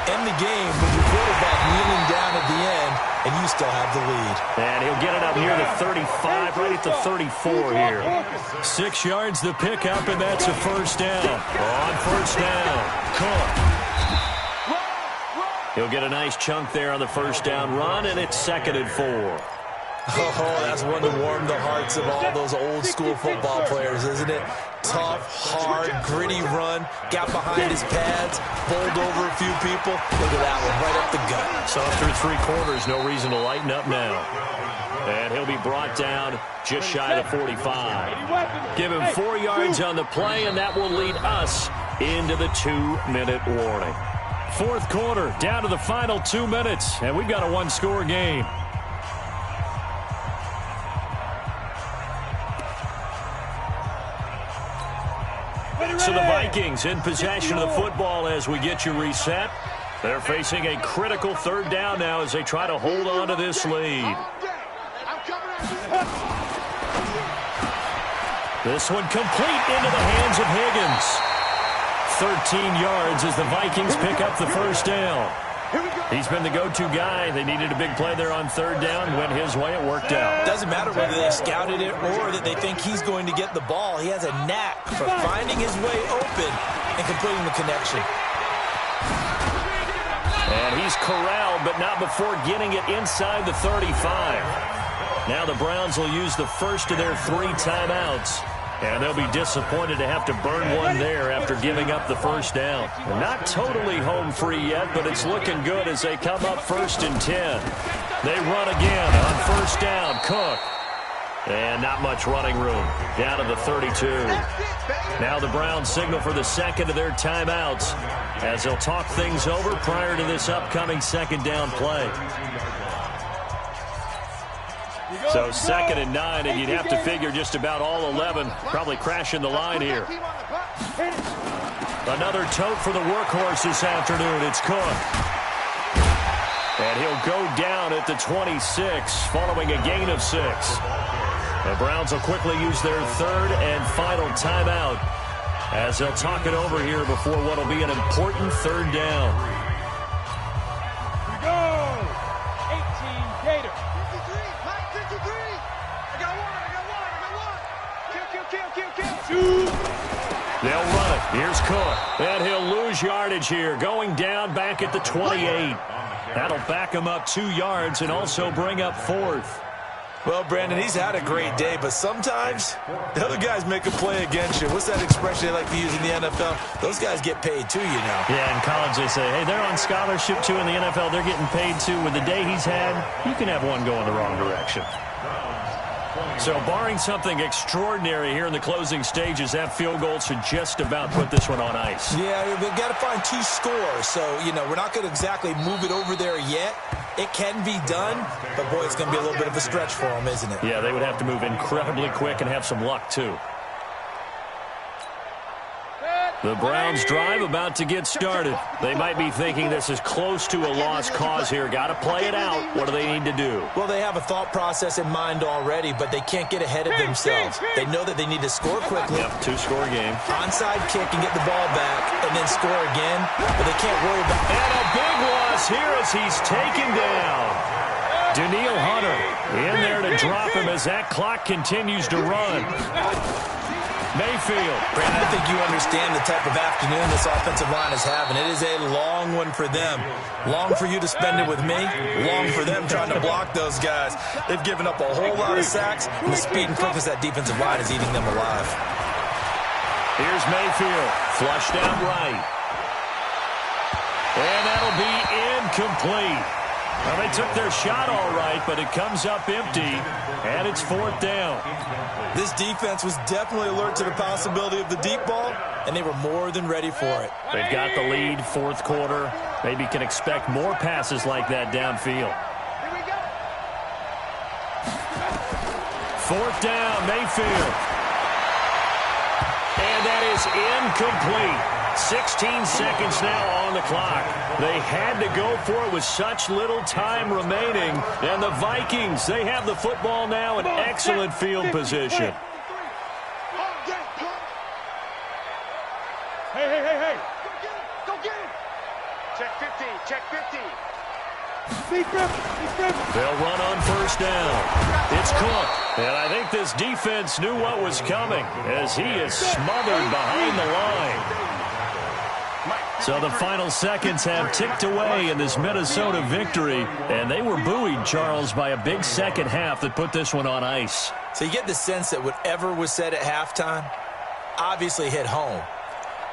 end the game with your quarterback kneeling down at the end, and you still have the lead.
And he'll get it up near the 35, right at the 34 here. 6 yards the pickup, and that's a first down. On first down, Cook. He'll get a nice chunk there on the first down run, and it's 2nd and 4.
Oh, that's one to warm the hearts of all those old-school football players, isn't it? Tough, hard, gritty run, got behind his pads, bowled over a few people. Look at that one, right up the gut.
So through 3 quarters, no reason to lighten up now. And he'll be brought down just shy of the 45. Give him 4 yards on the play, and that will lead us into the 2-minute warning. 4th quarter, down to the final 2 minutes, and we've got a 1-score game. So the Vikings in possession of the football as we get you reset. They're facing a critical 3rd down now as they try to hold on to this lead. This one complete into the hands of Higgins. 13 yards as the Vikings pick up the first down. He's been the go-to guy. They needed a big play there on 3rd down. Went his way. It worked out.
Doesn't matter whether they scouted it or that they think he's going to get the ball. He has a knack for finding his way open and completing the connection.
And he's corralled, but not before getting it inside the 35. Now the Browns will use the first of their 3 timeouts. And they'll be disappointed to have to burn one there after giving up the first down. They're not totally home free yet, but it's looking good as they come up 1st and 10. They run again on 1st down. Cook. And not much running room. Down to the 32. Now the Browns signal for the 2nd of their timeouts as they'll talk things over prior to this upcoming 2nd down play. So 2nd and 9, and you'd have to figure just about all 11 probably crashing the line here. Another tote for the workhorse this afternoon. It's Cook. And he'll go down at the 26 following a gain of 6. The Browns will quickly use their 3rd and final timeout as they'll talk it over here before what will be an important 3rd down.
Here we go. 18 Gator.
They'll run it. Here's Cook. And he'll lose yardage here. Going down back at the 28. That'll back him up 2 yards and also bring up 4th.
Well, Brandon, he's had a great day, but sometimes the other guys make a play against you. What's that expression they like to use in the NFL? Those guys get paid too, you know.
Yeah, in college they say, hey, they're on scholarship too. In the NFL, they're getting paid too. With the day he's had, you can have one going the wrong direction. So barring something extraordinary here in the closing stages, that field goal should just about put this one on ice.
Yeah, we've got to find 2 scores. So, you know, we're not going to exactly move it over there yet. It can be done, but, boy, it's going to be a little bit of a stretch for them, isn't it?
Yeah, they would have to move incredibly quick and have some luck, too. The Browns drive about to get started. They might be thinking this is close to a lost cause here. Got to play it out. What do they need to do?
Well, they have a thought process in mind already, but they can't get ahead of themselves. They know that they need to score quickly.
Yep, 2-score game.
Onside kick and get the ball back and then score again, but they can't worry about it.
And a big loss here as he's taken down. Daniil Hunter in there to drop him as that clock continues to run. Mayfield.
Brandon, I think you understand the type of afternoon this offensive line is having. It is a long one for them. Long for you to spend it with me. Long for them trying to block those guys. They've given up a whole lot of sacks, and the speed and quickness of that defensive line is eating them alive.
Here's Mayfield. Flushed out right. And that'll be incomplete. Well, they took their shot all right, but it comes up empty, and it's 4th down.
This defense was definitely alert to the possibility of the deep ball, and they were more than ready for it.
They've got the lead, 4th quarter. Maybe can expect more passes like that downfield. 4th down, Mayfield. And that is incomplete. 16 seconds now on the clock. They had to go for it with such little time remaining. And the Vikings, they have the football now in excellent field position.
Hey. Go get it. Check 15, check 15.
They'll run on first down. It's Cook. And I think this defense knew what was coming as he is smothered behind the line. So the final seconds have ticked away in this Minnesota victory, and they were buoyed, Charles, by a big second half that put this one on ice.
So you get the sense that whatever was said at halftime obviously hit home.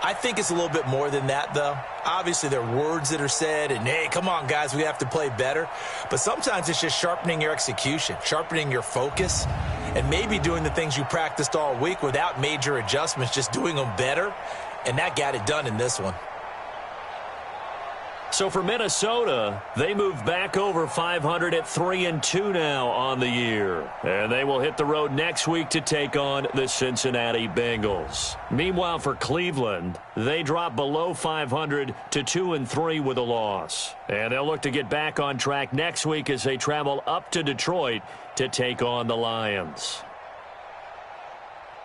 I think it's a little bit more than that, though. Obviously, there are words that are said, and, hey, come on, guys, we have to play better. But sometimes it's just sharpening your execution, sharpening your focus, and maybe doing the things you practiced all week without major adjustments, just doing them better, and that got it done in this one.
So for Minnesota, they move back over 500 at 3-2 now on the year. And they will hit the road next week to take on the Cincinnati Bengals. Meanwhile, for Cleveland, they drop below 500 to 2-3 with a loss. And they'll look to get back on track next week as they travel up to Detroit to take on the Lions.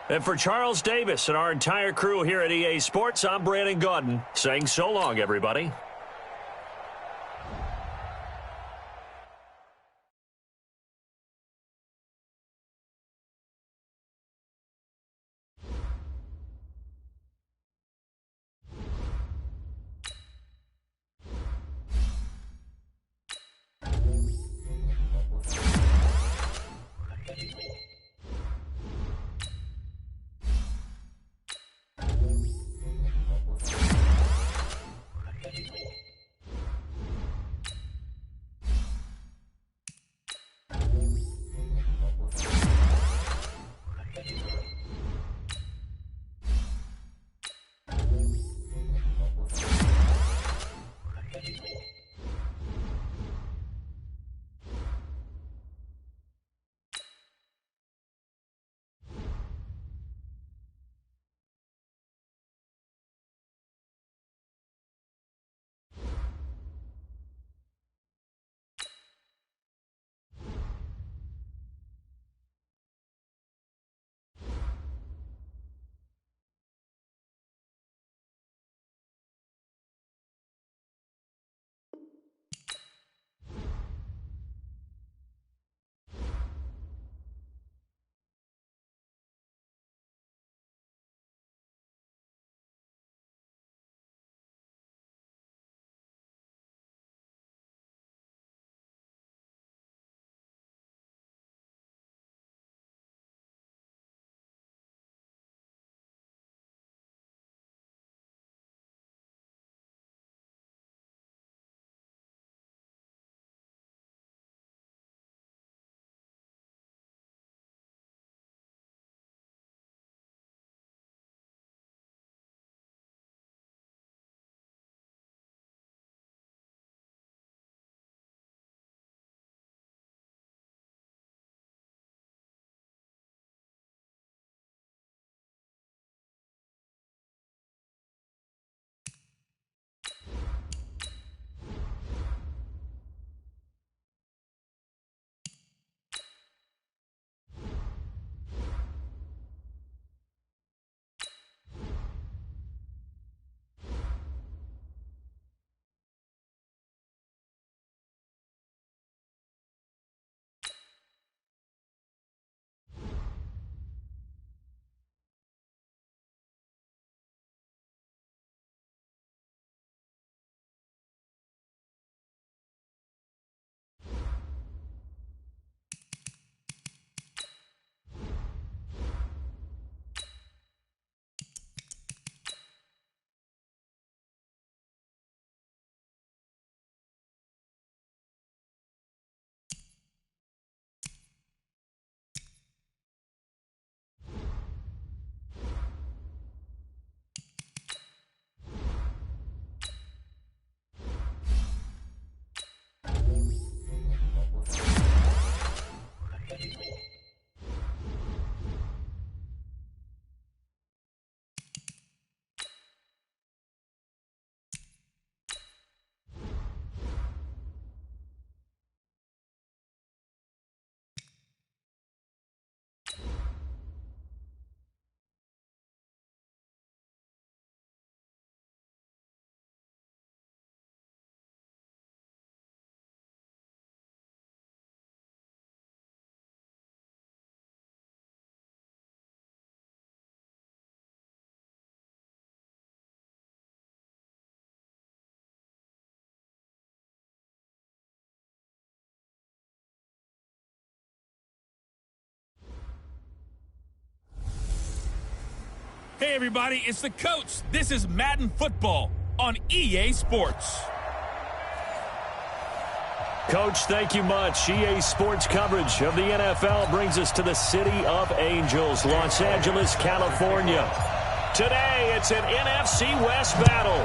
And for Charles Davis and our entire crew here at EA Sports, I'm Brandon Gaudin saying so long, everybody.
Hey, everybody, it's the coach. This is Madden Football on EA Sports.
Coach, thank you much. EA Sports coverage of the NFL brings us to the City of Angels, Los Angeles, California. Today, it's an NFC West battle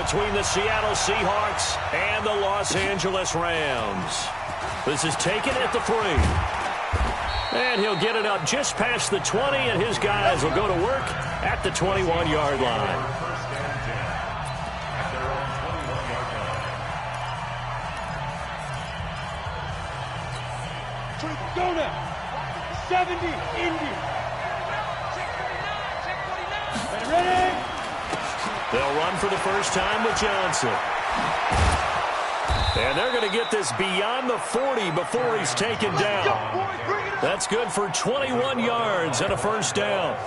between the Seattle Seahawks and the Los Angeles Rams. This is taken at the 3. And he'll get it up just past the 20, and his guys will go to work at the 21-yard line.
Go now. 70, Indy. Ready?
They'll run for the first time with Johnson. And they're going to get this beyond the 40 before he's taken down. That's good for 21 yards and a first down.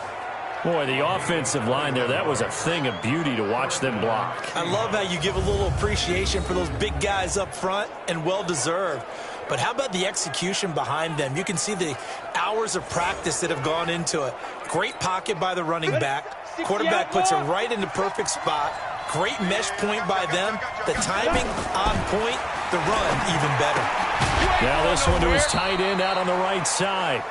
Boy, the offensive line there, that was a thing of beauty to watch them block.
I love how you give a little appreciation for those big guys up front, and well-deserved. But how about the execution behind them? You can see the hours of practice that have gone into it. Great pocket by the running back. Quarterback puts it right in the perfect spot. Great mesh point by them. The timing on point. The run even better.
Now this one to his tight end out on the right side.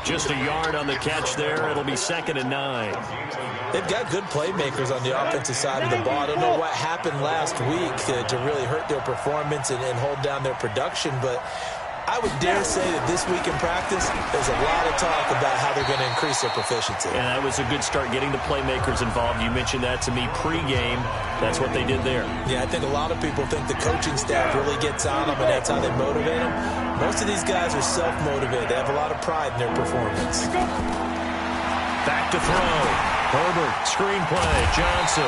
Just a yard on the catch there. It'll be 2nd and 9.
They've got good playmakers on the offensive side of the ball. I don't know what happened last week to really hurt their performance and hold down their production, but I would dare say that this week in practice, there's a lot of talk about how they're going to increase their proficiency.
And that was a good start, getting the playmakers involved. You mentioned that to me pregame. That's what they did there.
Yeah, I think a lot of people think the coaching staff really gets on them, and that's how they motivate them. Most of these guys are self-motivated. They have a lot of pride in their performance.
Back to throw. Herbert, screen play, Johnson.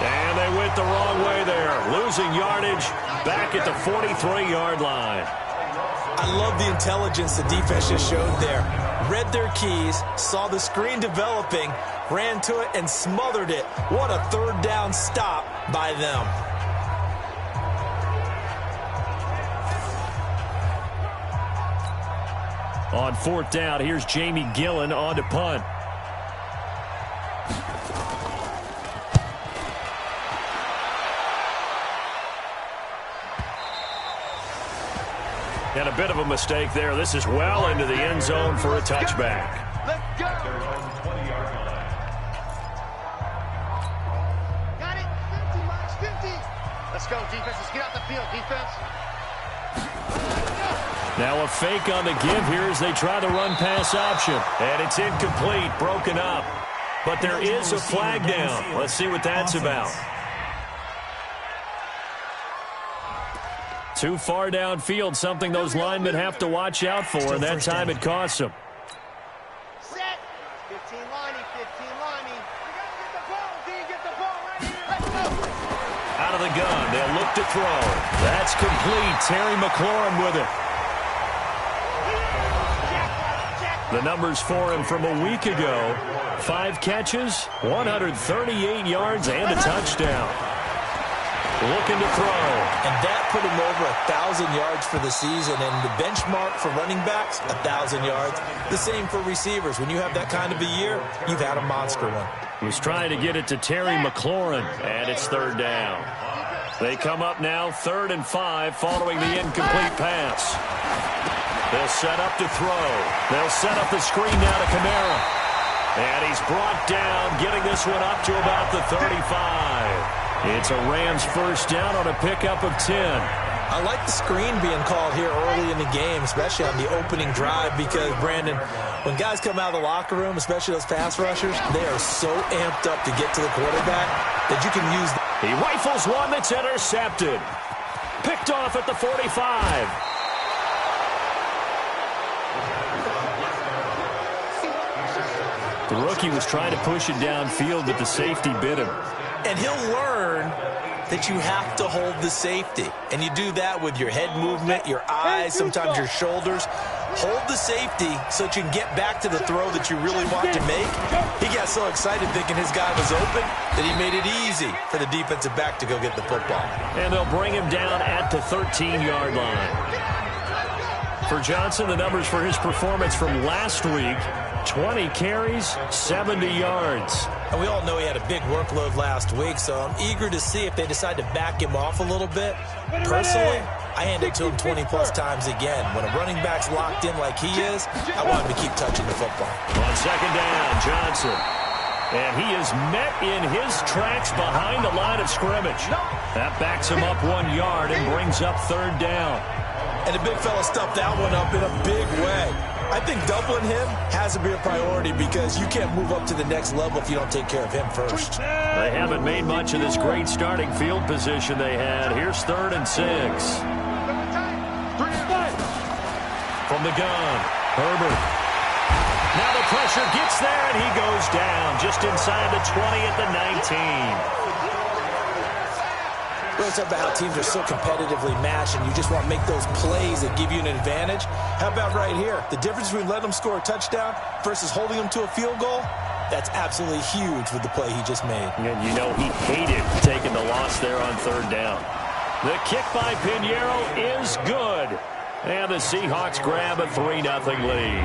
And they went the wrong way there, losing yardage back at the 43-yard line.
I love the intelligence the defense just showed there. Read their keys, saw the screen developing, ran to it, and smothered it. What a third down stop by them.
On 4th down, here's Jamie Gillen on to punt. And a bit of a mistake there. This is well into the end zone for a touchback.
Let's go. Got it. 50, Max, 50. Let's go, defense. Let's get out the field, defense.
Now a fake on the give here as they try the run-pass option. And it's incomplete, broken up. But there is a flag down. Let's see what that's about. Too far downfield, something those linemen have to watch out for, and that time it costs them.
Set. 15 liney, 15 liney. You got to get the ball, D. Get the ball right here. Let's go.
Out of the gun, they'll look to throw. That's complete. Terry McLaurin with it. The numbers for him from a week ago. 5 catches, 138 yards, and a touchdown. Looking to throw.
And that put him over 1,000 yards for the season. And the benchmark for running backs, 1,000 yards. The same for receivers. When you have that kind of a year, you've had a monster one.
He was trying to get it to Terry McLaurin, and it's 3rd down. They come up now 3rd and 5 following the incomplete pass. They'll set up to throw. They'll set up the screen now to Kamara. And he's brought down, getting this one up to about the 35. It's a Rams first down on a pickup of 10.
I like the screen being called here early in the game, especially on the opening drive, because, Brandon, when guys come out of the locker room, especially those pass rushers, they are so amped up to get to the quarterback that you can use them.
He rifles one that's intercepted. Picked off at the 45. The rookie was trying to push it downfield, but the safety bit him.
And he'll learn that you have to hold the safety. And you do that with your head movement, your eyes, sometimes your shoulders. Hold the safety so that you can get back to the throw that you really want to make. He got so excited thinking his guy was open that he made it easy for the defensive back to go get the football.
And they'll bring him down at the 13-yard line. For Johnson, the numbers for his performance from last week, 20 carries, 70 yards.
And we all know he had a big workload last week, so I'm eager to see if they decide to back him off a little bit. Personally, I hand it to him 20-plus times again. When a running back's locked in like he is, I want him to keep touching the football.
On second down, Johnson. And he is met in his tracks behind the line of scrimmage. That backs him up 1 yard and brings up third down.
And the big fella stuffed that one up in a big way. I think doubling him has to be a priority because you can't move up to the next level if you don't take care of him first.
They haven't made much of this great starting field position they had. Here's 3rd and 6. From the gun, Herbert. Now the pressure gets there, and he goes down just inside the 20 at the 19.
We always talk about how teams are so competitively matched, and you just want to make those plays that give you an advantage. How about right here? The difference between letting them score a touchdown versus holding them to a field goal, that's absolutely huge with the play he just made.
And you know he hated taking the loss there on 3rd down. The kick by Pinheiro is good. And the Seahawks grab a 3-0 lead.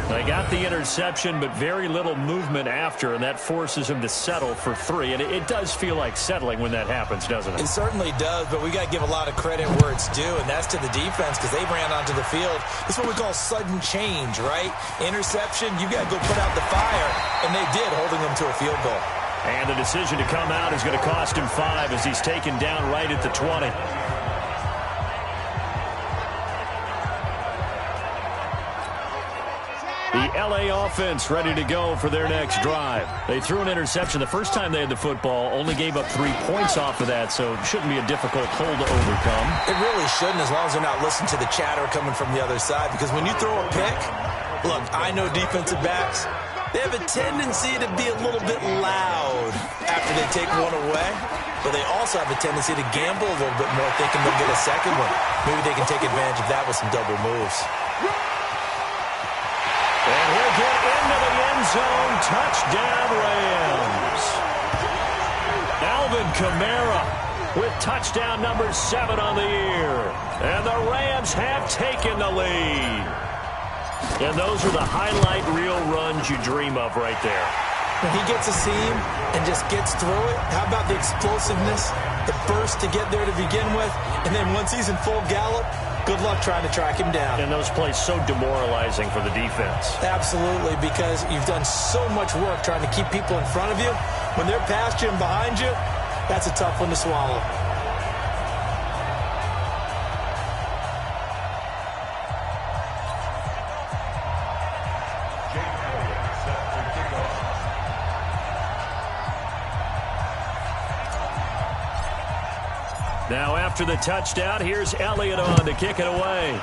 They got the interception, but very little movement after, and that forces him to settle for 3. And it does feel like settling when that happens, doesn't it?
It certainly does, but we got to give a lot of credit where it's due, and that's to the defense because they ran onto the field. This is what we call sudden change, right? Interception, you got to go put out the fire, and they did, holding them to a field goal.
And the decision to come out is going to cost him 5 as he's taken down right at the 20. The L.A. offense ready to go for their next drive. They threw an interception the first time they had the football, only gave up 3 points off of that, so it shouldn't be a difficult hole to overcome.
It really shouldn't, as long as they're not listening to the chatter coming from the other side, because when you throw a pick, look, I know defensive backs, they have a tendency to be a little bit loud after they take one away, but they also have a tendency to gamble a little bit more, thinking they'll get a second one. Maybe they can take advantage of that with some double moves.
And he'll get into the end zone. Touchdown, Rams. Alvin Kamara with touchdown number 7 on the year. And the Rams have taken the lead. And those are the highlight reel runs you dream of right there.
When he gets a seam and just gets through it, how about the explosiveness, the burst to get there to begin with, and then once he's in full gallop, good luck trying to track him down.
And those plays so demoralizing for the defense.
Absolutely, because you've done so much work trying to keep people in front of you. When they're past you and behind you, that's a tough one to swallow.
Now after the touchdown, here's Elliott on to kick it away.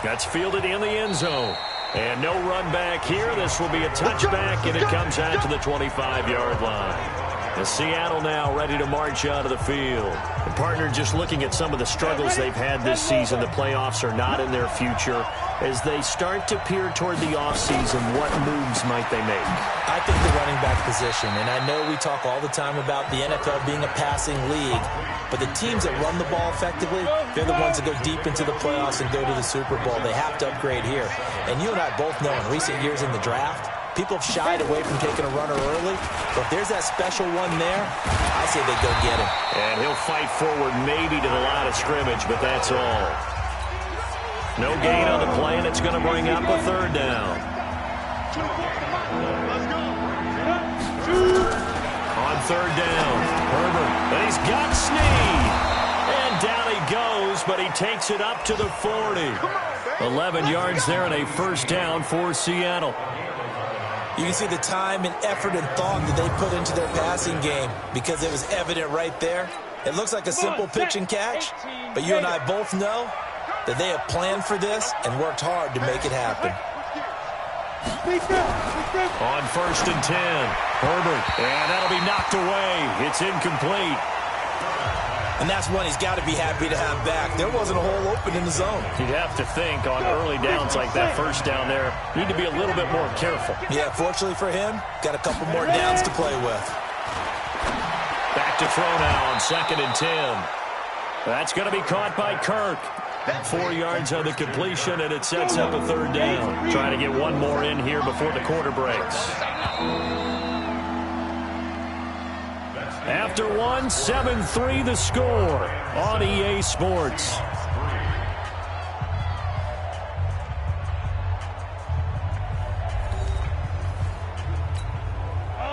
That's fielded in the end zone. And no run back here. This will be a touchback, and it comes out to the 25-yard line. And Seattle now ready to march out of the field. The partner, just looking at some of the struggles they've had this season, the playoffs are not in their future. As they start to peer toward the offseason, what moves might they make?
I think the running back position, and I know we talk all the time about the NFL being a passing league, but the teams that run the ball effectively, they're the ones that go deep into the playoffs and go to the Super Bowl. They have to upgrade here. And you and I both know in recent years in the draft, people have shied away from taking a runner early, but if there's that special one there, I say they go get him.
And he'll fight forward maybe to the line of scrimmage, but that's all. No gain on the play, and it's going to bring up a 3rd down. On 3rd down, Herbert, and he's got Snead. And down he goes, but he takes it up to the 40. 11 yards there and a 1st down for Seattle.
You can see the time and effort and thought that they put into their passing game because it was evident right there. It looks like a simple pitch and catch, but you and I both know that they have planned for this and worked hard to make it happen.
On 1st and 10, Herbert, and that'll be knocked away. It's incomplete.
And that's one he's got to be happy to have back. There wasn't a hole open in the zone.
You'd have to think on early downs like that 1st down there, need to be a little bit more careful.
Yeah, fortunately for him, got a couple more downs to play with.
Back to throw now on 2nd and 10. That's going to be caught by Kirk. 4 yards on the completion, and it sets up a third down. Trying to get one more in here before the quarter breaks. After one, 7-3 the score on EA Sports.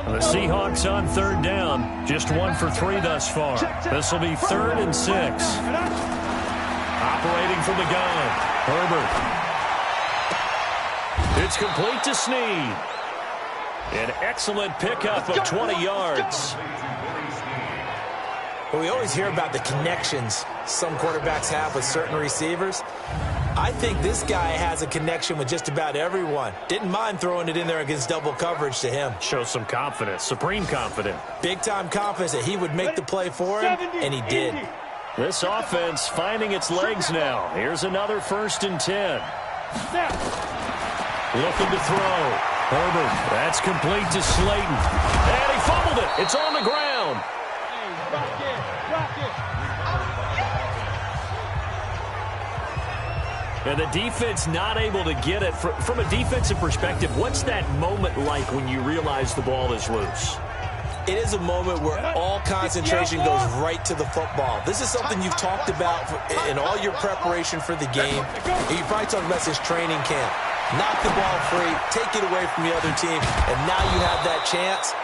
The Seahawks on third down. Just 1 for 3 thus far. This will be 3rd and 6. Operating from the gun, Herbert. It's complete to Snead. An excellent pickup of 20 yards.
Well, we always hear about the connections some quarterbacks have with certain receivers. I think this guy has a connection with just about everyone. Didn't mind throwing it in there against double coverage to him.
Shows some confidence, supreme confidence.
Big-time confidence that he would make the play for him, and he did.
This offense finding its legs now. Here's another 1st and 10. Looking to throw. Herbert, that's complete to Slayton. And he fumbled it. It's on the ground. And the defense not able to get it. From a defensive perspective, what's that moment like when you realize the ball is loose?
It is a moment where all concentration goes right to the football. This is something you've talked about in all your preparation for the game. You probably talked about since training camp. Knock the ball free, take it away from the other team, and now you have that chance.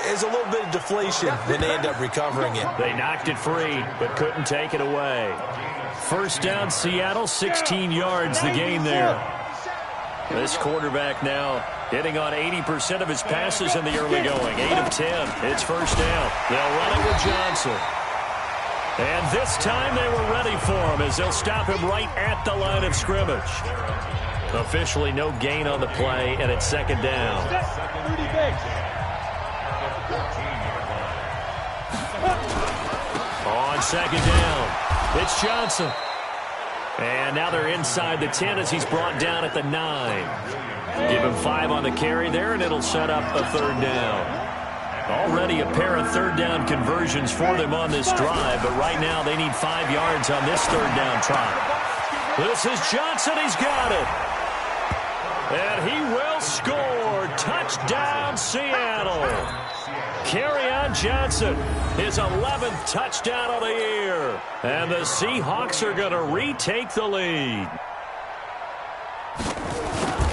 There's a little bit of deflation when they end up recovering it.
They knocked it free, but couldn't take it away. 1st down, Seattle, 16 yards the gain there. This quarterback now hitting on 80% of his passes in the early going. 8 of 10. It's 1st down. They'll run it with Johnson. And this time they were ready for him as they'll stop him right at the line of scrimmage. Officially no gain on the play, and it's 2nd down. On 2nd down, it's Johnson. And now they're inside the 10 as he's brought down at the 9. Give him 5 on the carry there, and it'll set up a 3rd down. Already a pair of 3rd down conversions for them on this drive, but right now they need 5 yards on this 3rd down try. This is Johnson. He's got it. And he will score. Touchdown, Seattle. Kerryon Johnson, his 11th touchdown of the year. And the Seahawks are going to retake the lead.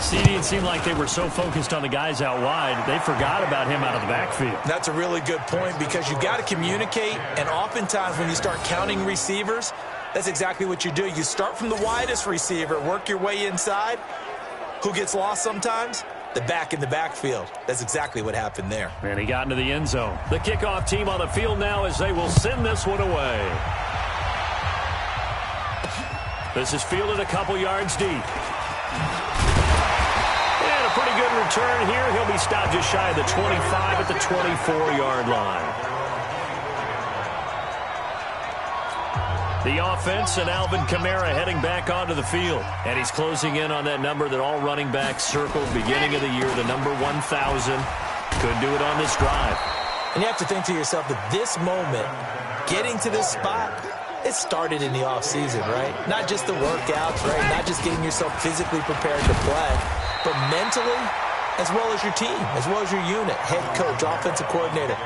See, it didn't seem like they were so focused on the guys out wide, they forgot about him out of the backfield.
That's a really good point because you've got to communicate, and oftentimes when you start counting receivers, that's exactly what you do. You start from the widest receiver, work your way inside. Who gets lost sometimes? The back in the backfield. That's exactly what happened there.
And he got into the end zone. The kickoff team on the field now as they will send this one away. This is fielded a couple yards deep. And a pretty good return here. He'll be stopped just shy of the 25 at the 24-yard line. The offense and Alvin Kamara heading back onto the field. And he's closing in on that number that all running backs circled beginning of the year, the number 1,000. Couldn't do it on this drive.
And you have to think to yourself that this moment, getting to this spot, it started in the offseason, right? Not just the workouts, right? Not just getting yourself physically prepared to play, but mentally, as well as your team, as well as your unit, head coach, offensive coordinator.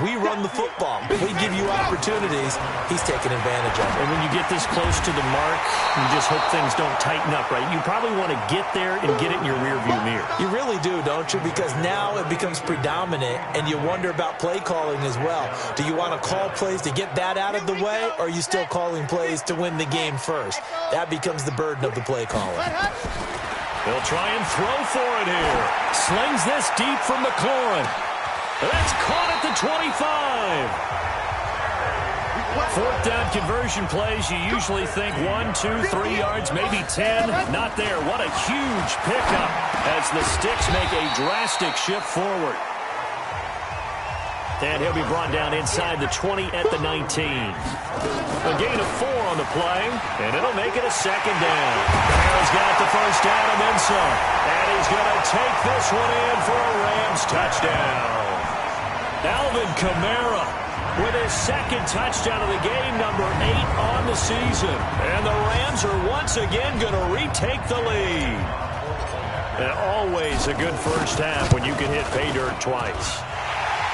We run the football. We give you opportunities. He's taking advantage of it.
And when you get this close to the mark, you just hope things don't tighten up, right? You probably want to get there and get it in your rearview mirror.
You really do, don't you? Because now it becomes predominant, and you wonder about play calling as well. Do you want to call plays to get that out of the way, or are you still calling plays to win the game first? That becomes the burden of the play caller.
He'll try and throw for it here. Slings this deep from McLaurin. That's caught at the 25. 4th down conversion plays, you usually think 1, 2, 3 yards, maybe 10. Not there. What a huge pickup as the Sticks make a drastic shift forward. And he'll be brought down inside the 20 at the 19. A gain of 4 on the play, and it'll make it a 2nd down. Kamara's got the 1st down and then some. And he's going to take this one in for a Rams touchdown. Alvin Kamara with his second touchdown of the game, number 8 on the season. And the Rams are once again going to retake the lead. And always a good first half when you can hit pay dirt twice.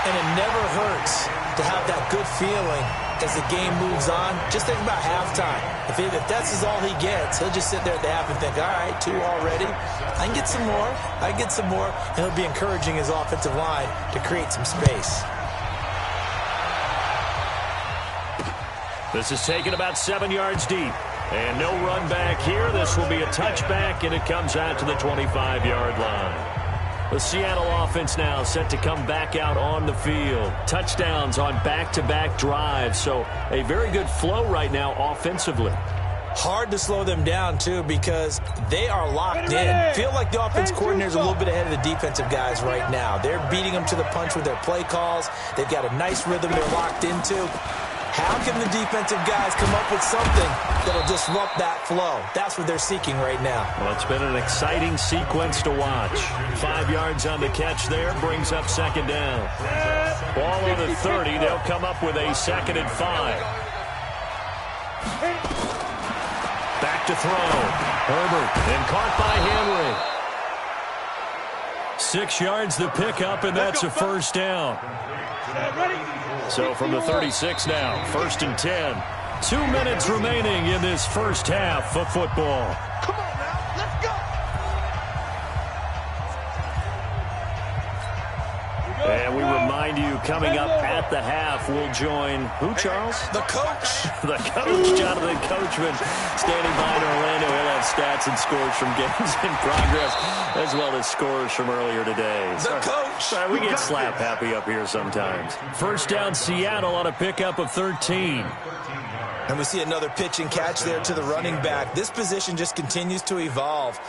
And it never hurts to have that good feeling as the game moves on. Just think about halftime. If that's all he gets, he'll just sit there at the half and think, all right, 2 already. I can get some more. I can get some more. And he'll be encouraging his offensive line to create some space.
This is taken about 7 yards deep. And no run back here. This will be a touchback, and it comes out to the 25-yard line. The Seattle offense now set to come back out on the field. Touchdowns on back-to-back drives. So a very good flow right now offensively.
Hard to slow them down, too, because they are locked in. Feel like the offense coordinator is a little bit ahead of the defensive guys right now. They're beating them to the punch with their play calls. They've got a nice rhythm they're locked into. How can the defensive guys come up with something that'll disrupt that flow? That's what they're seeking right now.
Well, it's been an exciting sequence to watch. 5 yards on the catch there, brings up second down. Ball on the 30, they'll come up with a 2nd and 5. Back to throw. Herbert, and caught by Henry. 6 yards the pickup, and that's a first down. So from the 36 now, 1st and 10. 2 minutes remaining in this first half of football.
Come on now, let's go.
And we remind you, coming up at the half, we'll join who, Charles?
The coach.
The coach, Jonathan Coachman, standing by in Orlando. He'll have stats and scores from games in progress, as well as scores from earlier today.
The coach.
Sorry, we get slap happy up here sometimes. First down, Seattle on a pickup of 13.
And we see another pitch and catch there to the running back. This position just continues to evolve.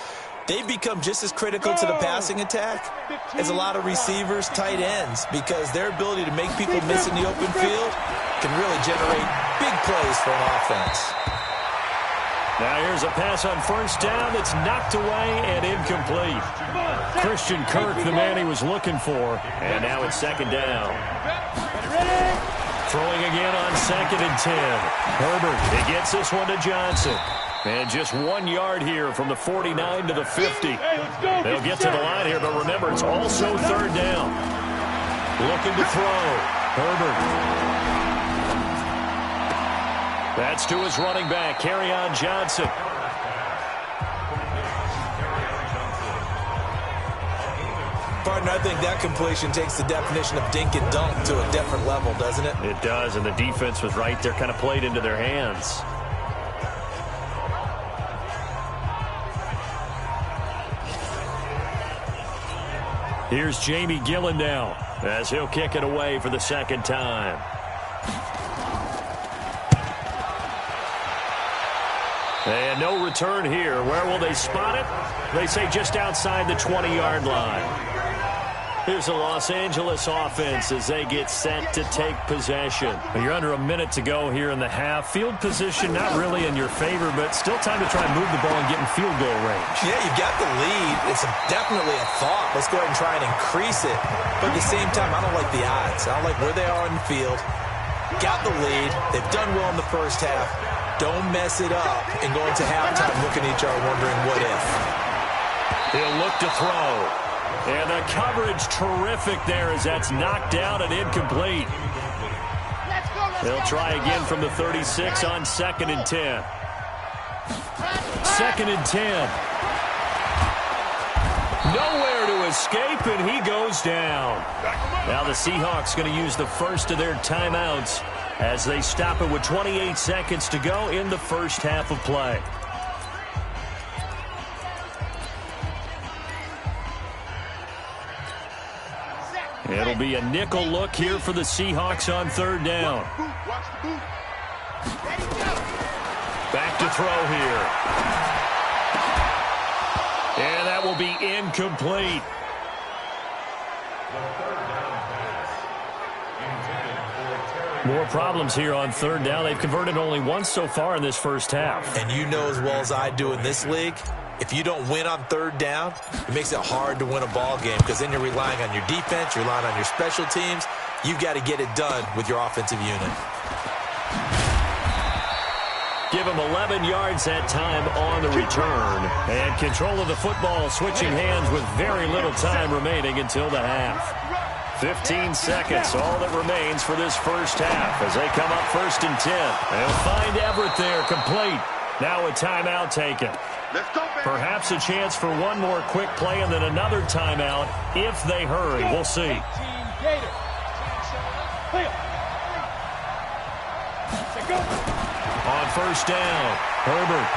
They become just as critical to the passing attack as a lot of receivers, tight ends, because their ability to make people miss in the open field can really generate big plays for an offense.
Now here's a pass on first down that's knocked away and incomplete. Christian Kirk, the man he was looking for, and now it's second down. Throwing again on 2nd and 10. Herbert, he gets this one to Johnson. And just 1 yard here from the 49 to the 50. They'll get to the line here, but remember, it's also 3rd down. Looking to throw. Herbert. That's to his running back, Kerryon Johnson.
Partner, I think that completion takes the definition of dink and dunk to a different level, doesn't it?
It does, and the defense was right there, kind of played into their hands. Here's Jamie Gillen now, as he'll kick it away for the 2nd time. And no return here. Where will they spot it? They say just outside the 20-yard line. Here's the Los Angeles offense as they get set to take possession. You're under a minute to go here in the half. Field position not really in your favor, but still time to try and move the ball and get in field goal range.
Yeah, you've got the lead. It's definitely a thought. Let's go ahead and try and increase it. But at the same time, I don't like the odds. I don't like where they are in the field. Got the lead. They've done well in the first half. Don't mess it up and go into halftime looking at each other wondering what if.
He'll look to throw. And the coverage terrific there as that's knocked down and incomplete. They'll try again from the 36 on 2nd and 10. 2nd and 10. Nowhere to escape, and he goes down. Now the Seahawks going to use the first of their timeouts as they stop it with 28 seconds to go in the first half of play. It'll be a nickel look here for the Seahawks on 3rd down. Back to throw here. And that will be incomplete. More problems here on 3rd down. They've converted only once so far in this first half.
And you know as well as I do in this league, If you don't win on third down, it makes it hard to win a ball game because then you're relying on your defense, you're relying on your special teams. You've got to get it done with your offensive unit.
Give him 11 yards that time on the return. And control of the football switching hands with very little time remaining until the half. 15 seconds, all that remains for this first half as they come up 1st and 10. They'll find Everett there, complete. Now a timeout taken. Perhaps a chance for one more quick play and then another timeout if they hurry. We'll see. On 1st down, Herbert.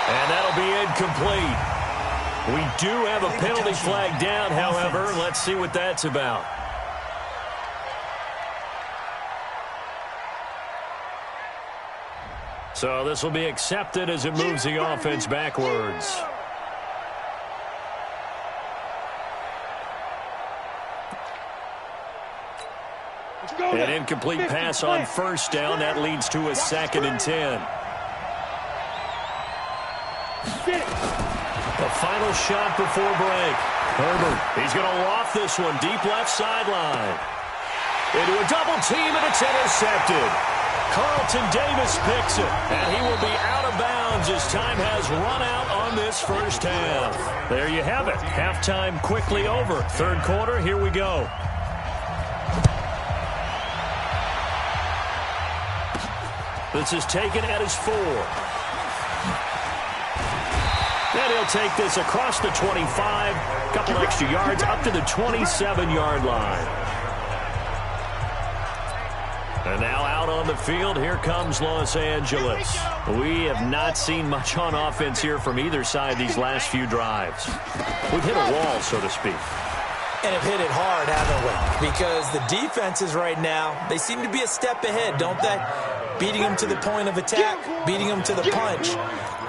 And that'll be incomplete. We do have a penalty flag down, however. Let's see what that's about. So this will be accepted as it moves the offense backwards. An incomplete pass on 1st down. That leads to a 2nd and 10. The final shot before break. Herbert, he's going to loft this one deep left sideline. Into a double team, and it's intercepted. Carlton Davis picks it, and he will be out of bounds as time has run out on this first half. There you have it. Halftime quickly over. 3rd quarter, here we go. This is taken at his 4. And he'll take this across the 25. A couple extra yards up to the 27-yard line. And now out on the field, here comes Los Angeles. We have not seen much on offense here from either side these last few drives. We've hit a wall, so to speak.
And have hit it hard, haven't we? Because the defenses right now, they seem to be a step ahead, don't they? Beating them to the point of attack, beating them to the punch.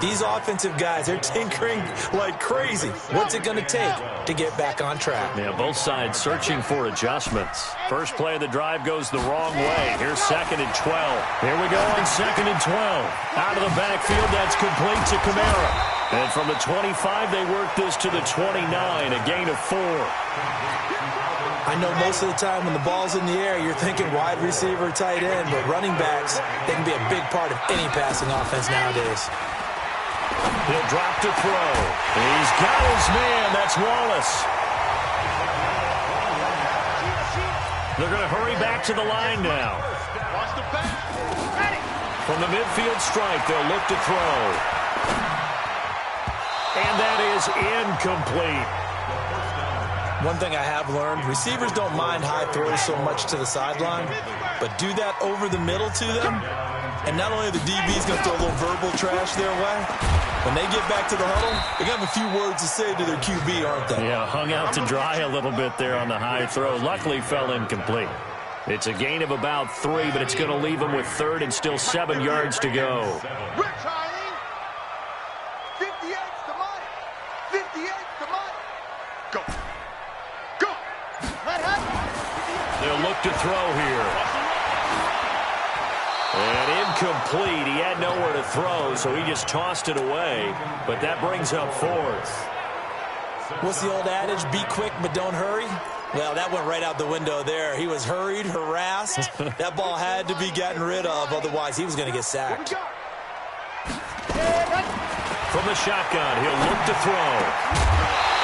These offensive guys, they're tinkering like crazy. What's it going to take to get back on track?
Yeah, both sides searching for adjustments. First play of the drive goes the wrong way. Here's 2nd and 12. Here we go on 2nd and 12. Out of the backfield, that's complete to Kamara. And from the 25, they work this to the 29, a gain of 4.
I know most of the time when the ball's in the air, you're thinking wide receiver, tight end, but running backs, they can be a big part of any passing offense nowadays.
He'll drop to throw. He's got his man. That's Wallace. They're going to hurry back to the line now. From the midfield strike, they'll look to throw. And that is incomplete.
One thing I have learned, receivers don't mind high throws so much to the sideline, but do that over the middle to them, and not only are the DBs going to throw a little verbal trash their way, when they get back to the huddle, they're going to have a few words to say to their QB, aren't they?
Yeah, hung out to dry a little bit there on the high throw. Luckily fell incomplete. It's a gain of about 3, but it's going to leave them with 3rd and still 7 yards to go. They'll look to throw here. And incomplete. He had nowhere to throw, so he just tossed it away. But that brings up 4th.
What's the old adage? Be quick, but don't hurry? Well, that went right out the window there. He was hurried, harassed. That ball had to be gotten rid of, otherwise he was going to get sacked.
From the shotgun, he'll look to throw.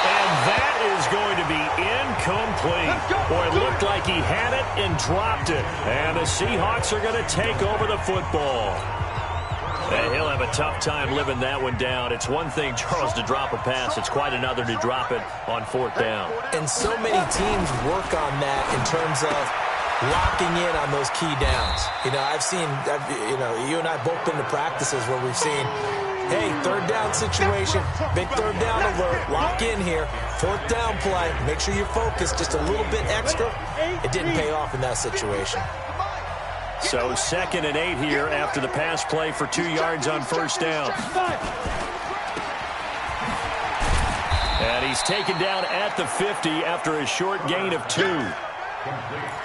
And that is going to be incomplete. Boy, it looked like he had it and dropped it. And the Seahawks are going to take over the football. And he'll have a tough time living that one down. It's one thing, Charles, to drop a pass. It's quite another to drop it on 4th down.
And so many teams work on that in terms of locking in on those key downs. You know, you and I both been to practices where we've seen, hey, 3rd down situation, big 3rd down alert, lock in here, 4th down play, make sure you focus just a little bit extra. It didn't pay off in that situation.
So 2nd and 8 here after the pass play for 2 yards on 1st down. And he's taken down at the 50 after a short gain of 2.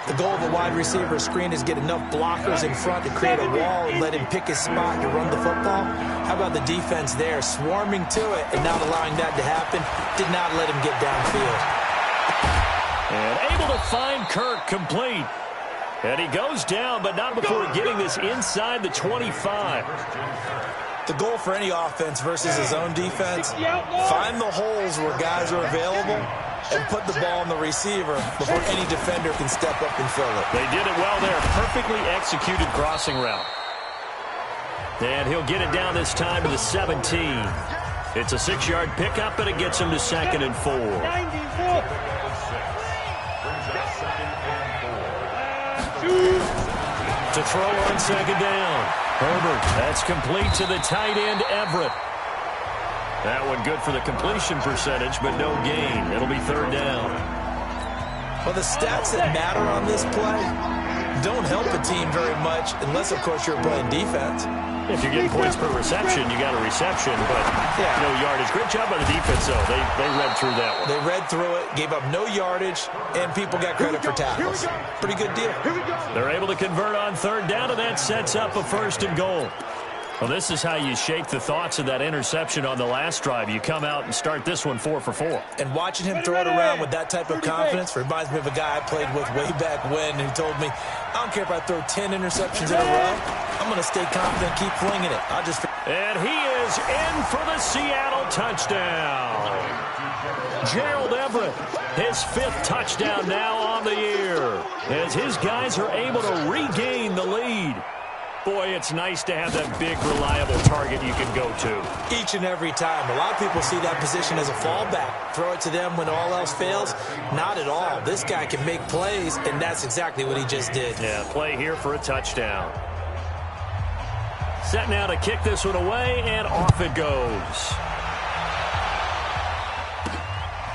The goal of a wide receiver screen is get enough blockers in front to create a wall and let him pick his spot to run the football. How about the defense there, swarming to it and not allowing that to happen? Did not let him get downfield.
And able to find Kirk complete. And he goes down, but not before getting this inside the 25.
The goal for any offense versus his own defense, find the holes where guys are available and put the ball on the receiver before any defender can step up and fill it.
They did it well there. Perfectly executed crossing route. And he'll get it down this time to the 17. It's a 6-yard pickup, and it gets him to 2nd and 4. To throw on 2nd down. Herbert, that's complete to the tight end, Everett. That one good for the completion percentage, but no gain. It'll be 3rd down.
Well, the stats that matter on this play don't help a team very much unless, of course, you're playing defense.
If you're getting points per reception, you got a reception, but no yardage. Great job by the defense, though. They read through that one.
They read through it, gave up no yardage, and people got credit for tackles. Pretty good deal.
They're able to convert on 3rd down, and that sets up a 1st and goal. Well, this is how you shake the thoughts of that interception on the last drive. You come out and start this one 4 for 4.
And watching him throw it around with that type of confidence reminds me of a guy I played with way back when who told me, I don't care if I throw 10 interceptions in a row. I'm going to stay confident, keep flinging it.
And he is in for the Seattle touchdown. Gerald Everett, his 5th touchdown now on the year, as his guys are able to regain the lead. Boy, it's nice to have that big, reliable target you can go to.
Each and every time. A lot of people see that position as a fallback. Throw it to them when all else fails. Not at all. This guy can make plays, and that's exactly what he just did.
Yeah, play here for a touchdown. Set now to kick this one away, and off it goes.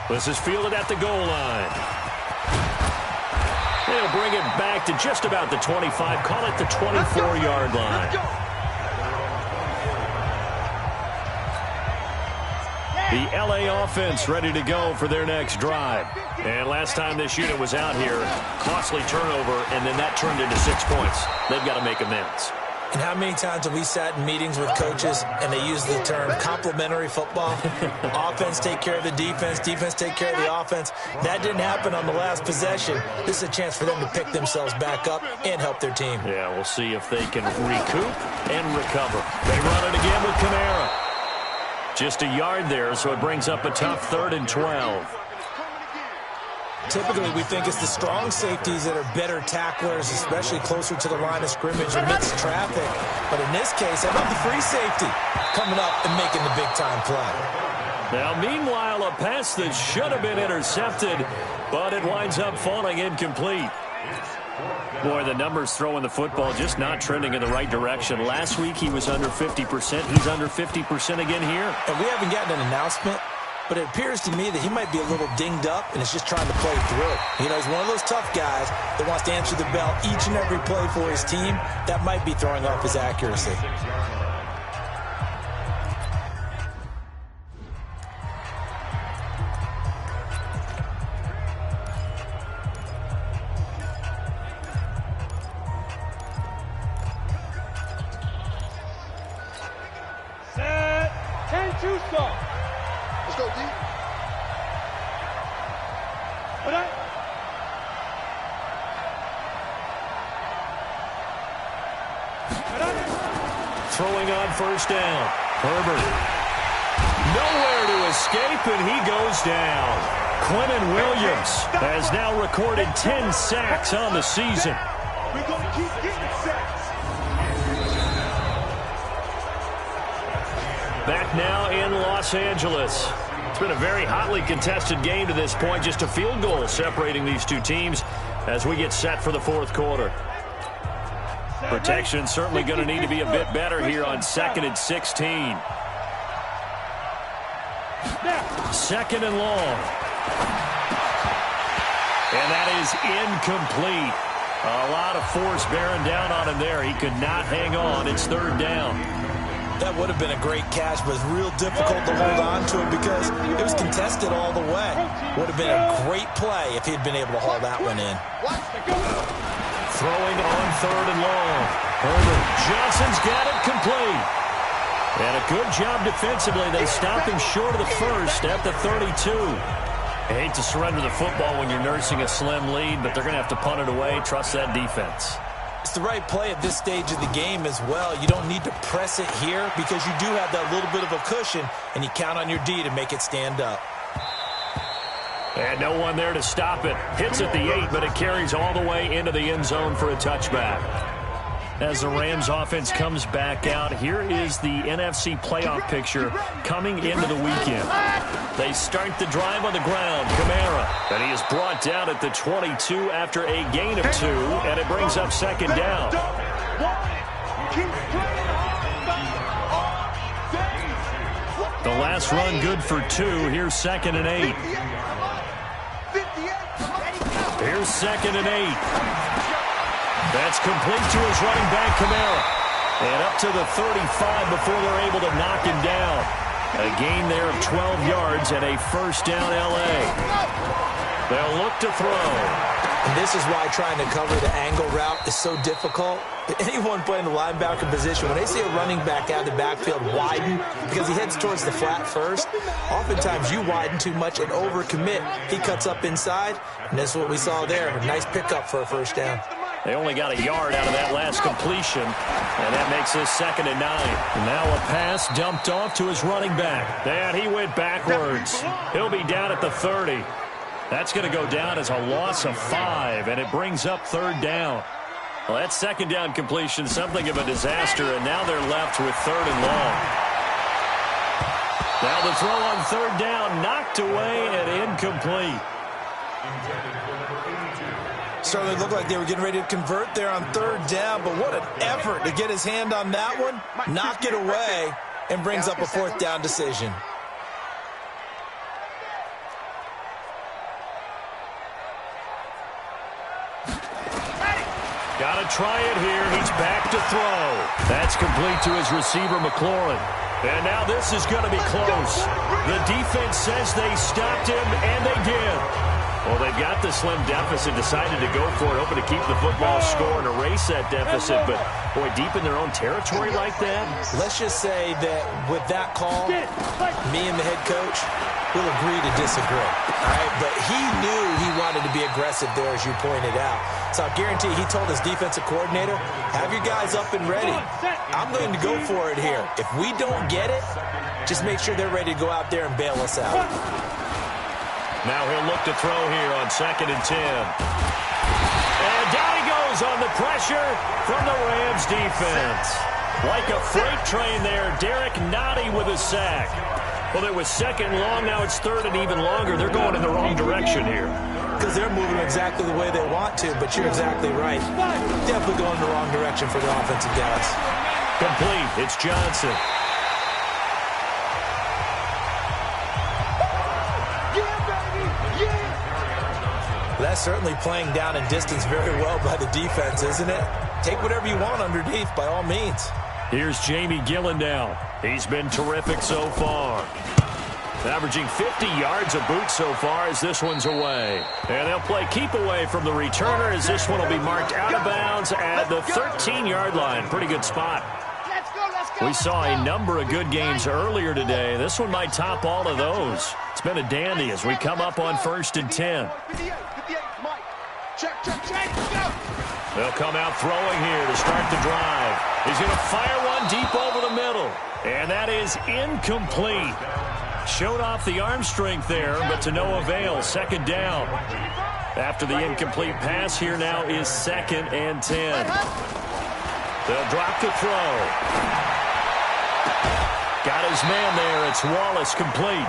This is fielded at the goal line. They'll bring it back to just about the 25. Call it the 24-yard line. The LA offense ready to go for their next drive. And last time this unit was out here, costly turnover, and then that turned into 6 points. They've got to make amends.
And how many times have we sat in meetings with coaches and they use the term complementary football? Offense take care of the defense, defense take care of the offense. That didn't happen on the last possession. This is a chance for them to pick themselves back up and help their team.
Yeah, we'll see if they can recoup and recover. They run it again with Kamara. Just a yard there, so it brings up a tough 3rd and 12.
Typically, we think it's the strong safeties that are better tacklers, especially closer to the line of scrimmage amidst traffic. But in this case, how about the free safety coming up and making the big-time play?
Now, meanwhile, a pass that should have been intercepted, but it winds up falling incomplete. Boy, the numbers throwing the football just not trending in the right direction. Last week, he was under 50%. He's under 50% again here.
And we haven't gotten an announcement, but it appears to me that he might be a little dinged up and is just trying to play through. You know, he's one of those tough guys that wants to answer the bell each and every play for his team. That might be throwing off his accuracy.
Set. 10-2 start. Let's go, D. Put up.
Throwing on 1st down. Herbert. Nowhere to escape, and he goes down. Quentin Williams has now recorded 10 sacks on the season.
We're going to keep getting sacks.
Back now in Los Angeles. It's been a very hotly contested game to this point. Just a field goal separating these two teams as we get set for the 4th quarter. Protection certainly going to need to be a bit better here on 2nd and 16. 2nd and long. And that is incomplete. A lot of force bearing down on him there. He could not hang on. It's 3rd down.
That would have been a great catch, but it's real difficult to hold on to it because it was contested all the way. Would have been a great play if he had been able to haul that one in.
Throwing on 3rd and long. Herbert. Johnson's got it complete. And a good job defensively. They stopped him short of the first at the 32. I hate to surrender the football when you're nursing a slim lead, but they're going to have to punt it away. Trust that defense.
It's the right play at this stage of the game as well. You don't need to press it here because you do have that little bit of a cushion, and you count on your D to make it stand up.
And no one there to stop it. Hits at the 8, but it carries all the way into the end zone for a touchback. As the Rams offense comes back out, here is the NFC playoff picture coming into the weekend. They start the drive on the ground. Kamara. And he is brought down at the 22 after a gain of 2, and it brings up 2nd down. The last run good for 2. Here's 2nd and 8. Here's 2nd and 8. That's complete to his running back, Kamara. And up to the 35 before they're able to knock him down. A gain there of 12 yards and a 1st down L.A. They'll look to throw.
And this is why trying to cover the angle route is so difficult. Anyone playing the linebacker position, when they see a running back out of the backfield widen because he heads towards the flat first, oftentimes you widen too much and overcommit. He cuts up inside, and that's what we saw there. A nice pickup for a 1st down.
They only got a yard out of that last completion, and that makes this 2nd and 9. Now a pass dumped off to his running back. And he went backwards. He'll be down at the 30. That's going to go down as a loss of 5, and it brings up 3rd down. Well, that 2nd down completion, something of a disaster, and now they're left with 3rd and long. Now the throw on 3rd down, knocked away and incomplete.
Certainly looked like they were getting ready to convert there on 3rd down, but what an effort to get his hand on that one, knock it away, and brings up a 4th down decision.
Got to try it here. He's back to throw. That's complete to his receiver, McLaurin. And now this is going to be close. The defense says they stopped him, and they did. Well, they've got the slim deficit, decided to go for it, hoping to keep the football score and erase that deficit. But, boy, deep in their own territory like that.
Let's just say that with that call, me and the head coach will agree to disagree. All right, but he knew he wanted to be aggressive there, as you pointed out. So I guarantee he told his defensive coordinator, have your guys up and ready. I'm going to go for it here. If we don't get it, just make sure they're ready to go out there and bail us out.
Now he'll look to throw here on 2nd and 10. And down he goes on the pressure from the Rams defense. Like a freight train there, Derek Nottie with a sack. Well, it was 2nd long, now it's 3rd and even longer. They're going in the wrong direction here.
Because they're moving exactly the way they want to, but you're exactly right. Definitely going in the wrong direction for the offensive guys.
Complete, it's Johnson.
That's certainly playing down in distance very well by the defense, isn't it? Take whatever you want underneath, by all means.
Here's Jamie Gillen now. He's been terrific so far. Averaging 50 yards a boot so far as this one's away. And they'll play keep away from the returner as this one will be marked out of bounds at the 13-yard line. Pretty good spot. We saw a number of good games earlier today. This one might top all of those. It's been a dandy as we come up on 1st and 10. They'll come out throwing here to start the drive. He's going to fire one deep over the middle. And that is incomplete. Showed off the arm strength there, but to no avail. 2nd down. After the incomplete pass, here now is 2nd and 10. They'll drop to throw. Got his man there. It's Wallace, complete.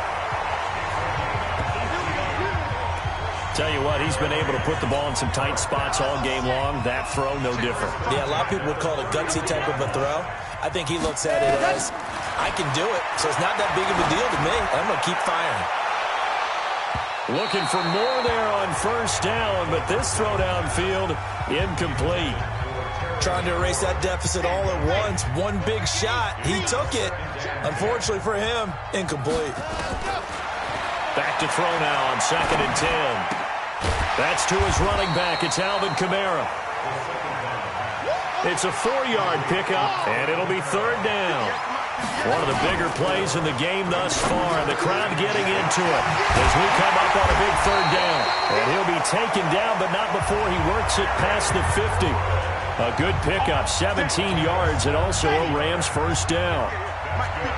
Tell you what, he's been able to put the ball in some tight spots all game long. That throw, no different.
Yeah, a lot of people would call it a gutsy type of a throw. I think he looks at it as, I can do it, so it's not that big of a deal to me. I'm going to keep firing.
Looking for more there on 1st down, but this throw downfield, incomplete.
trying to erase that deficit all at once. One big shot. He took it. Unfortunately for him, incomplete.
Back to throw now on 2nd and 10. That's to his running back. It's Alvin Kamara. It's a 4-yard pickup, and it'll be 3rd down. One of the bigger plays in the game thus far, and the crowd getting into it as we come up on a big 3rd down. And he'll be taken down, but not before he works it past the 50. A good pickup, 17 yards, and also a Rams 1st down.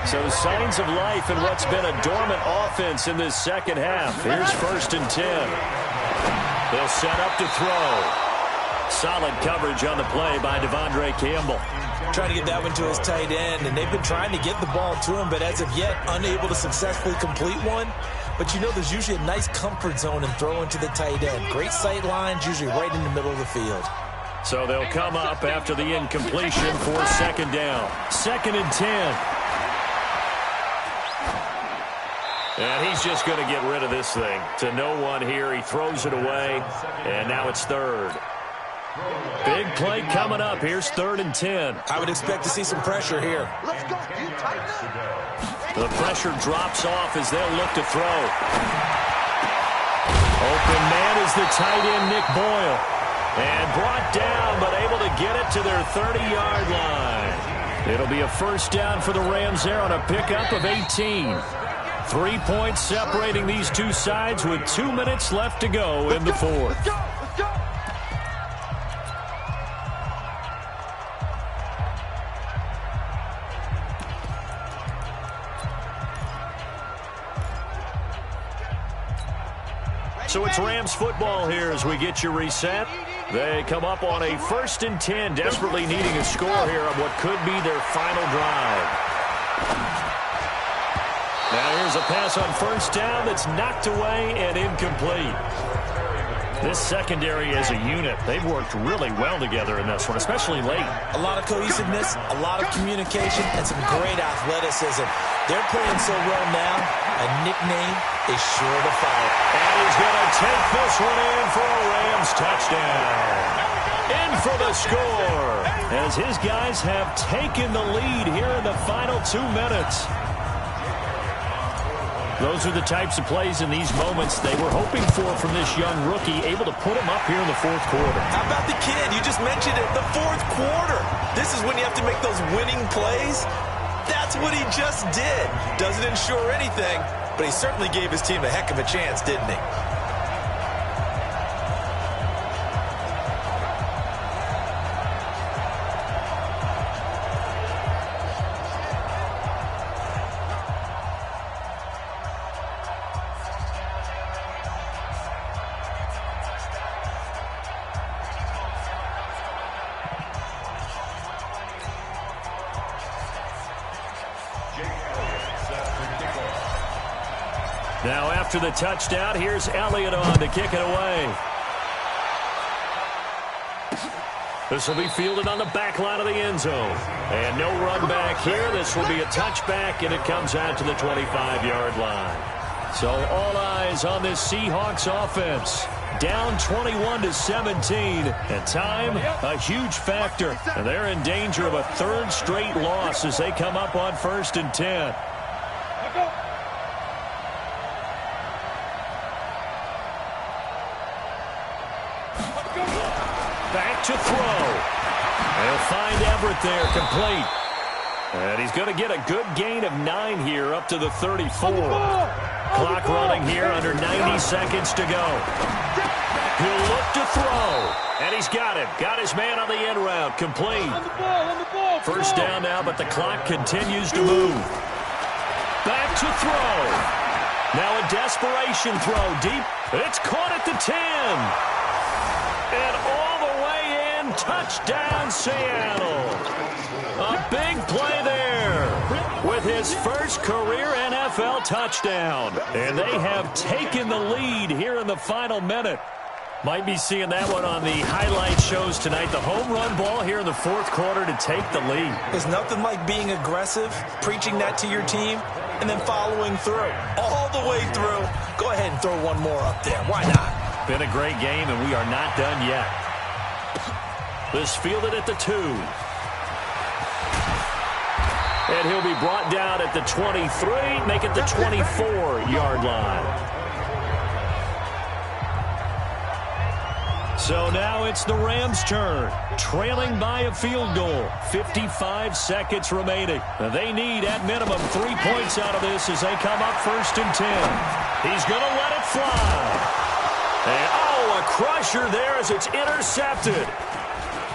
So signs of life in what's been a dormant offense in this second half. Here's 1st and 10. They'll set up to throw. Solid coverage on the play by Devondre Campbell.
Trying to get that one to his tight end, and they've been trying to get the ball to him, but as of yet, unable to successfully complete one. But you know there's usually a nice comfort zone in throwing to the tight end. Great sight lines, usually right in the middle of the field.
So they'll come up after the incompletion for 2nd down. 2nd and 10. And he's just going to get rid of this thing. To no one here. He throws it away, and now it's 3rd. Big play coming up. Here's 3rd and 10.
I would expect to see some pressure here.
The pressure drops off as they'll look to throw. Open man is the tight end, Nick Boyle. And brought down, but able to get it to their 30-yard line. It'll be a 1st down for the Rams there on a pickup of 18. 3 points separating these two sides with 2 minutes left to go in the 4th. So it's Rams football here as we get you reset. They come up on a 1st and 10, desperately needing a score here on what could be their final drive. Now here's a pass on 1st down that's knocked away and incomplete. This secondary as a unit, they've worked really well together in this one, especially late.
A lot of cohesiveness, a lot of communication, and some great athleticism. They're playing so well now, a nickname is sure to follow.
And he's going to take this one in for a Rams touchdown. In for the score, as his guys have taken the lead here in the final 2 minutes. Those are the types of plays in these moments they were hoping for from this young rookie, able to put him up here in the 4th quarter.
How about the kid? You just mentioned it, the 4th quarter. This is when you have to make those winning plays. That's what he just did. Doesn't ensure anything, but he certainly gave his team a heck of a chance, didn't he?
Now after the touchdown, here's Elliott on to kick it away. This will be fielded on the back line of the end zone. And no run back here. This will be a touchback, and it comes out to the 25-yard line. So all eyes on this Seahawks offense. Down 21-17, and time, a huge factor. And they're in danger of a 3rd straight loss as they come up on 1st and 10. Back to throw. They'll find Everett there, complete. And he's going to get a good gain of 9 here up to the 34. Clock running here under 90 seconds to go. He'll look to throw. And he's got it. Got his man on the end route, complete. 1st down now, but the clock continues to move. Back to throw. Now a desperation throw deep. It's caught at the 10. And all the way in, touchdown Seattle. A big play there with his first career NFL touchdown. And they have taken the lead here in the final minute. Might be seeing that one on the highlight shows tonight. The home run ball here in the 4th quarter to take the lead.
There's nothing like being aggressive, preaching that to your team, and then following through. All the way through. Go ahead and throw one more up there. Why not?
Been a great game, and we are not done yet. This fielded at the 2. And he'll be brought down at the 23, make it the 24-yard line. So now it's the Rams' turn, trailing by a field goal. 55 seconds remaining. They need, at minimum, 3 points out of this as they come up 1st and 10. He's going to let it fly. And, oh, a crusher there as it's intercepted.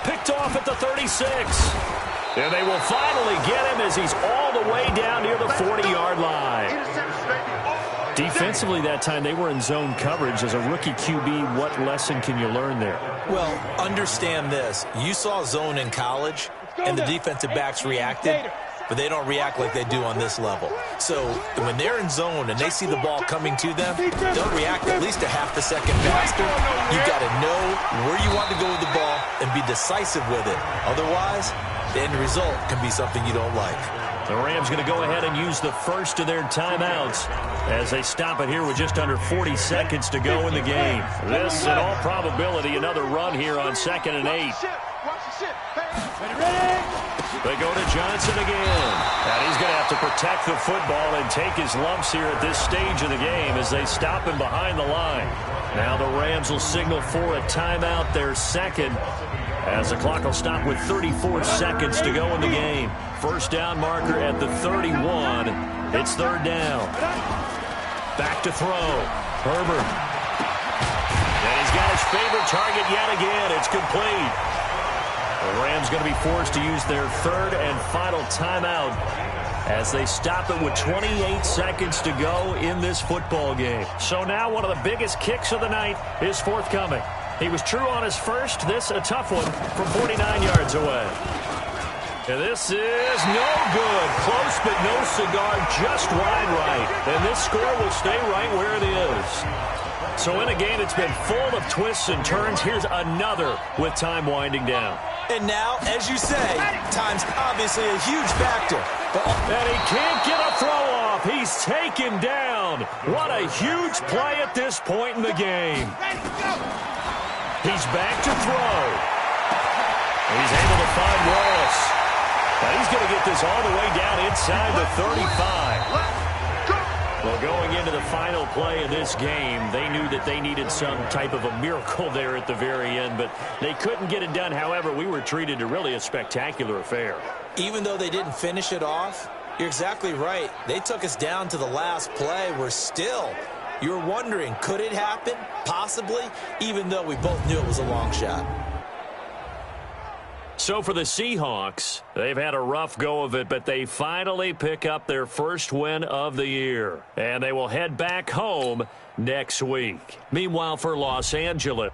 Picked off at the 36. And they will finally get him as he's all the way down near the 40-yard line. Defensively that time, they were in zone coverage. As a rookie QB, what lesson can you learn there?
Well, understand this. You saw zone in college, and the defensive backs reacted, but they don't react like they do on this level. So when they're in zone and they see the ball coming to them, they'll react at least a half a second faster. You've got to know where you want to go with the ball and be decisive with it. Otherwise, the end result can be something you don't like.
The Rams going to go ahead and use the first of their timeouts as they stop it here with just under 40 seconds to go in the game. This, in all probability, another run here on 2nd and 8. They go to Johnson again. And he's going to have to protect the football and take his lumps here at this stage of the game as they stop him behind the line. Now the Rams will signal for a timeout, their second, as the clock will stop with 34 seconds to go in the game. First down marker at the 31. It's 3rd down. Back to throw. Herbert. And he's got his favorite target yet again. It's complete. The Rams going to be forced to use their 3rd and final timeout as they stop it with 28 seconds to go in this football game. So now one of the biggest kicks of the night is forthcoming. He was true on his first. This a tough one from 49 yards away. And this is no good. Close but no cigar, just wide right. And this score will stay right where it is. So in a game that's been full of twists and turns, here's another with time winding down.
And now, as you say, time's obviously a huge factor.
And he can't get a throw off. He's taken down. What a huge play at this point in the game. He's back to throw. He's able to find Wallace. Now he's going to get this all the way down inside the 35. Well, going into the final play of this game, they knew that they needed some type of a miracle there at the very end, but they couldn't get it done. However, we were treated to really a spectacular affair.
Even though they didn't finish it off, you're exactly right. They took us down to the last play. We're still, you're wondering, could it happen? Possibly, even though we both knew it was a long shot.
So for the Seahawks, they've had a rough go of it, but they finally pick up their first win of the year. And they will head back home next week. Meanwhile, for Los Angeles,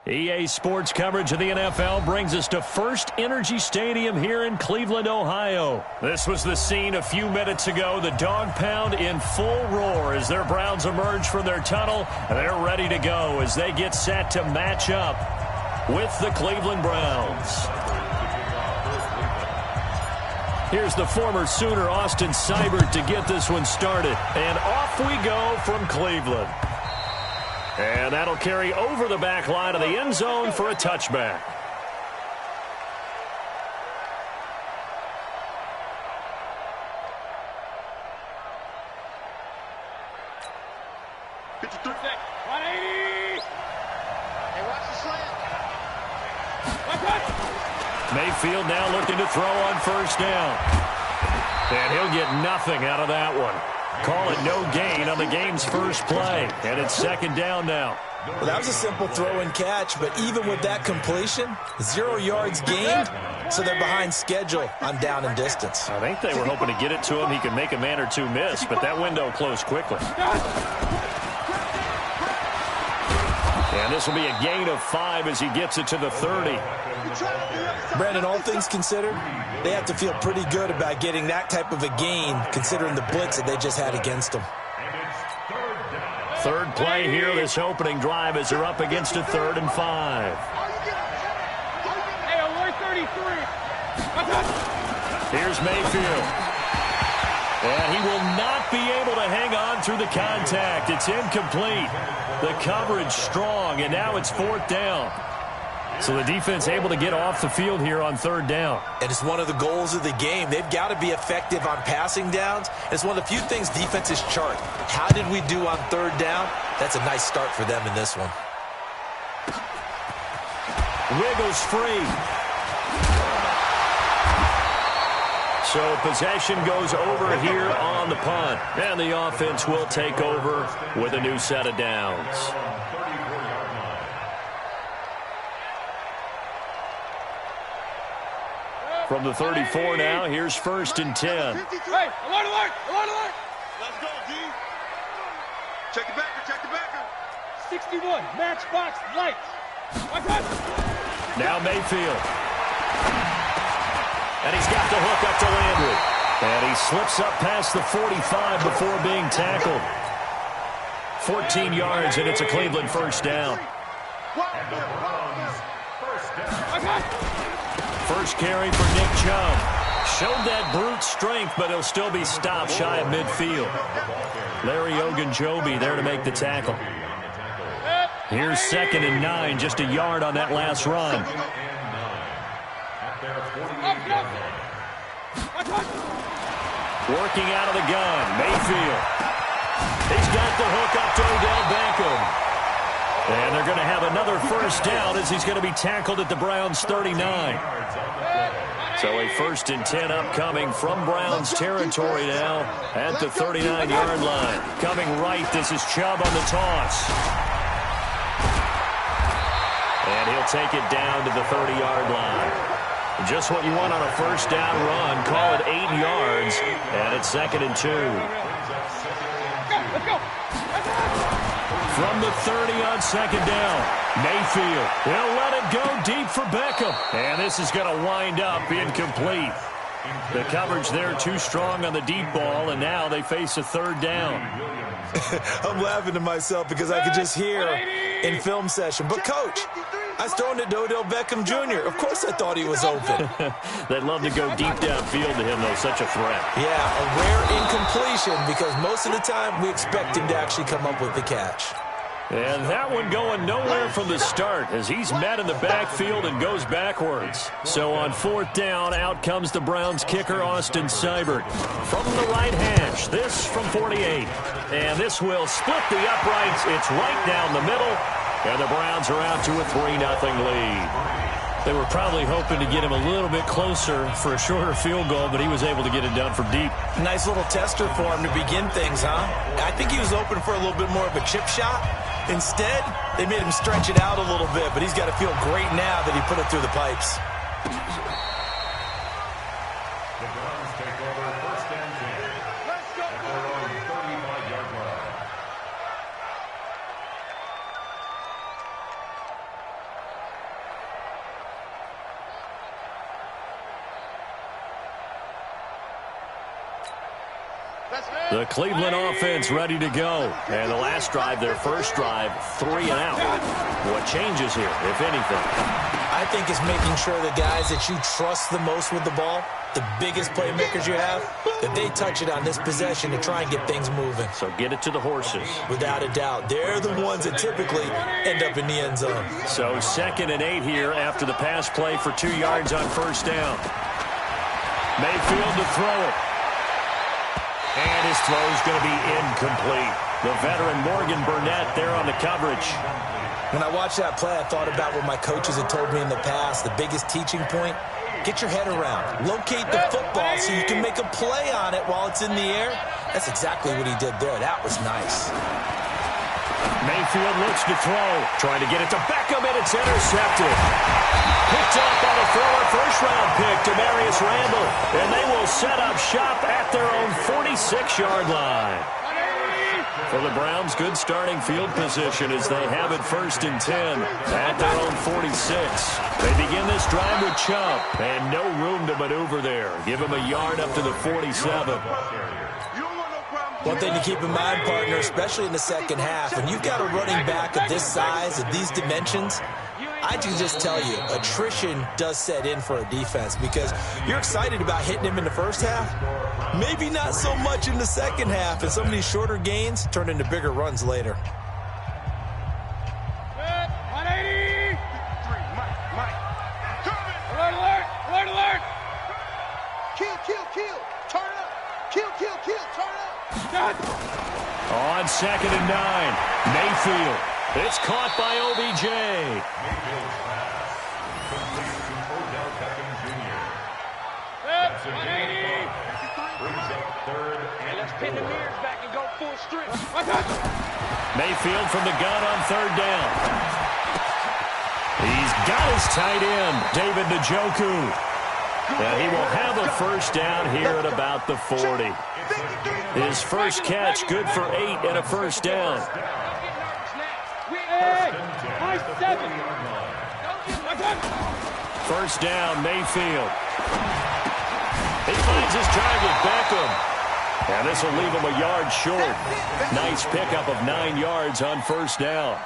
EA Sports coverage of the NFL brings us to First Energy Stadium here in Cleveland, Ohio. This was the scene a few minutes ago. The dog pound in full roar as their Browns emerge from their tunnel. They're ready to go as they get set to match up with the Cleveland Browns. Here's the former Sooner, Austin Seibert, to get this one started. And off we go from Cleveland. And that'll carry over the back line of the end zone for a touchback. Mayfield now looking to throw on first down. And he'll get nothing out of that one. Call it no gain on the game's first play. And it's second down now.
Well, that was a simple throw and catch, but even with that completion, 0 yards gained, so they're behind schedule on down and distance.
I think they were hoping to get it to him. He could make a man or two miss, but that window closed quickly. And this will be a gain of 5 as he gets it to the 30.
Brandon, all things considered, they have to feel pretty good about getting that type of a gain, considering the blitz that they just had against them.
Third play here, this opening drive, as they're up against a 3rd and 5. Here's Mayfield. And he will not be able to hang on through the contact. It's incomplete. The coverage strong, and now it's 4th down. So the defense able to get off the field here on 3rd down.
And it's one of the goals of the game. They've got to be effective on passing downs. It's one of the few things defenses chart. How did we do on 3rd down? That's a nice start for them in this one.
Wiggles free. So possession goes over here on the punt. And the offense will take over with a new set of downs. From the 34 now, here's 1st and 10.
Hey, alert, alert, alert, alert. Let's go, D. Check the backer.
61, matchbox lights.
Now Mayfield. And he's got the hook up to Landry. And he slips up past the 45 before being tackled. 14 yards, and it's a Cleveland first down. First carry for Nick Chubb. Showed that brute strength, but he'll still be stopped shy of midfield. Larry Ogunjobi there to make the tackle. Here's 2nd and 9, just a yard on that last run. Working out of the gun, Mayfield. He's got the hook up to Odell Beckham. And they're going to have another first down as he's going to be tackled at the Browns' 39. So a 1st and 10 upcoming from Browns territory now at the 39-yard line. Coming right, this is Chubb on the toss. And he'll take it down to the 30-yard line. Just what you want on a first down run. Call it 8 yards, and it's 2nd and 2.
Let's go.
From the 30 on 2nd down, Mayfield. He'll let it go deep for Beckham. And this is going to wind up incomplete. The coverage there too strong on the deep ball, and now they face a 3rd down.
I'm laughing to myself because I could just hear in film session. But, Coach, I was throwing it to Odell Beckham Jr. Of course I thought he was open.
They'd love to go deep downfield to him, though. Such a threat.
Yeah, a rare incompletion because most of the time we expect him to actually come up with the catch.
And that one going nowhere from the start as he's met in the backfield and goes backwards. So on 4th down, out comes the Browns kicker, Austin Seibert. From the right hash, this from 48. And this will split the uprights. It's right down the middle. And the Browns are out to a 3-0 lead. They were probably hoping to get him a little bit closer for a shorter field goal, but he was able to get it done from deep.
Nice little tester for him to begin things, huh? I think he was open for a little bit more of a chip shot. Instead, they made him stretch it out a little bit, but he's got to feel great now that he put it through the pipes.
The Browns take over 1st and 10. Let's go. At their own 35-yard line.
The Cleveland offense ready to go. And the last drive, their first drive, 3 and out. What changes here, if anything?
I think it's making sure the guys that you trust the most with the ball, the biggest playmakers you have, that they touch it on this possession to try and get things moving.
So get it to the horses.
Without a doubt. They're the ones that typically end up in the end zone.
So 2nd and 8 here after the pass play for 2 yards on first down. Mayfield to throw it. And his throw is going to be incomplete. The veteran Morgan Burnett there on the coverage.
When I watched that play, I thought about what my coaches had told me in the past. The biggest teaching point, get your head around. Locate the football so you can make a play on it while it's in the air. That's exactly what he did there. That was nice.
Mayfield looks to throw. Trying to get it to Beckham, and it's intercepted. Picked up on a former first-round pick, Demarius Randall. And they will set up shop at their own 46-yard line. For the Browns, good starting field position as they have it 1st and 10 at their own 46. They begin this drive with Chubb, and no room to maneuver there. Give him a yard up to the 47.
One thing to keep in mind, partner, especially in the second half, when you've got a running back of this size, of these dimensions, I can just tell you, attrition does set in for a defense because you're excited about hitting him in the first half. Maybe not so much in the second half, and some of these shorter gains turn into bigger runs later.
180. Mike. Alert. Kill. Turn up. Kill. Turn up.
On 2nd and 9, Mayfield. It's caught by OBJ.
Let's pin the mirrors back and go full strip.
Mayfield from the gun on 3rd down. He's got his tight end, David Njoku. And he will have a first down here at about the 40. His first catch, good for 8 and a first down. First down, Mayfield. He finds his target, Beckham. And this will leave him a yard short. Nice pickup of 9 yards on first down.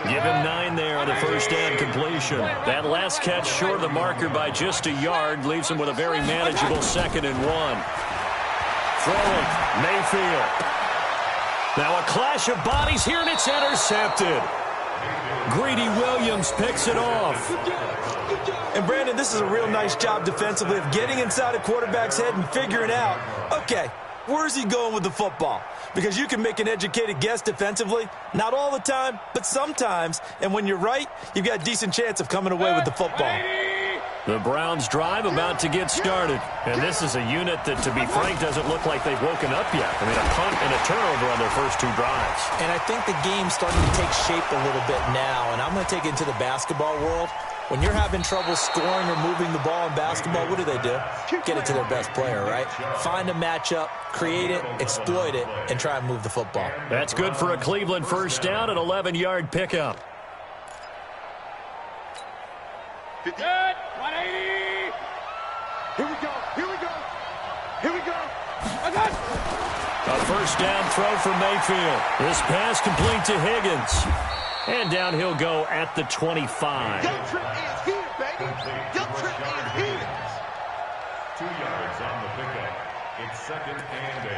Give him 9 there on the first down completion. That last catch short of the marker by just a yard leaves him with a very manageable 2nd and 1. Throwing, Mayfield. Now a clash of bodies here, and it's intercepted. Greedy Williams picks it off.
And, Brandon, this is a real nice job defensively of getting inside a quarterback's head and figuring out, okay, where's he going with the football? Because you can make an educated guess defensively. Not all the time, but sometimes. And when you're right, you've got a decent chance of coming away with the football.
The Browns drive about to get started. And this is a unit that, to be frank, doesn't look like they've woken up yet. I mean, a punt and a turnover on their first 2 drives.
And I think the game's starting to take shape a little bit now. And I'm going to take it into the basketball world. When you're having trouble scoring or moving the ball in basketball, what do? Get it to their best player, right? Find a matchup, create it, exploit it, and try and move the football.
That's good for a Cleveland first down, an 11-yard pickup.
Good. 180. Here we go.
A first down throw for Mayfield. This pass complete to Higgins. And down he'll go at the 25.
Young Trip is here, baby. Young Trip is here.
2 yards on the pickup. It's 2nd and 8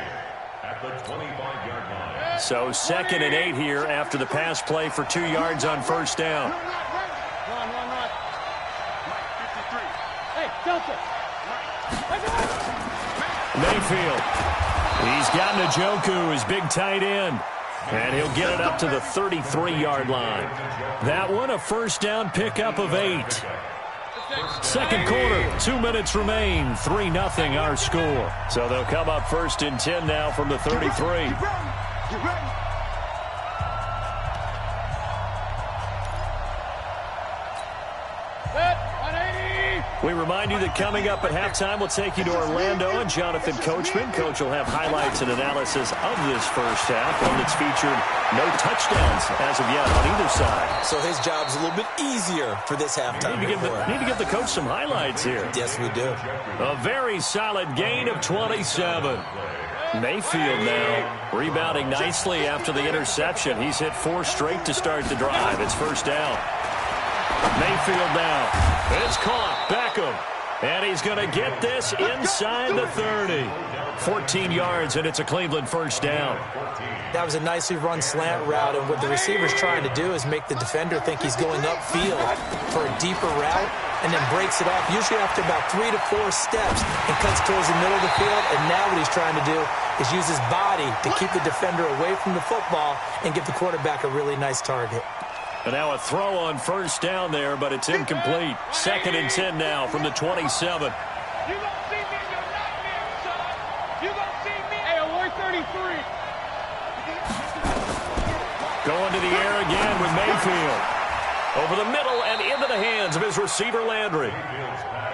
at the 25-yard line.
So 2nd and 8 here after the pass play for 2 yards on first down.
Run. Hey, Delta.
Mayfield. He's got Njoku, his big tight end. And he'll get it up to the 33-yard line. That one, a first down pickup of 8. Second quarter, 2 minutes remain. 3-0 our score. So they'll come up 1st and 10 now from the 33.
Get ready.
We remind you that coming up at halftime, we'll take you to Orlando and Jonathan Coachman. Coach will have highlights and analysis of this first half, one that's featured no touchdowns as of yet on either side.
So his job's a little bit easier for this halftime.
Need to give the coach some highlights here.
Yes, we do.
A very solid gain of 27. Mayfield now rebounding nicely after the interception. He's hit 4 straight to start the drive. It's first down. Mayfield now. It's caught. Beckham. And he's going to get this inside the 30. 14 yards, and it's a Cleveland first down.
That was a nicely run slant route, and what the receiver's trying to do is make the defender think he's going upfield for a deeper route, and then breaks it off, usually after about 3 to 4 steps, and cuts towards the middle of the field. And now what he's trying to do is use his body to keep the defender away from the football and give the quarterback a really nice target.
And now a throw on first down there, but it's incomplete. 2nd and 10 now from the 27.
You gonna see me in your nightmare, son. You gonna see me. Hey, we're 33.
Going to the air again with Mayfield. Over the middle and into the hands of his receiver, Landry.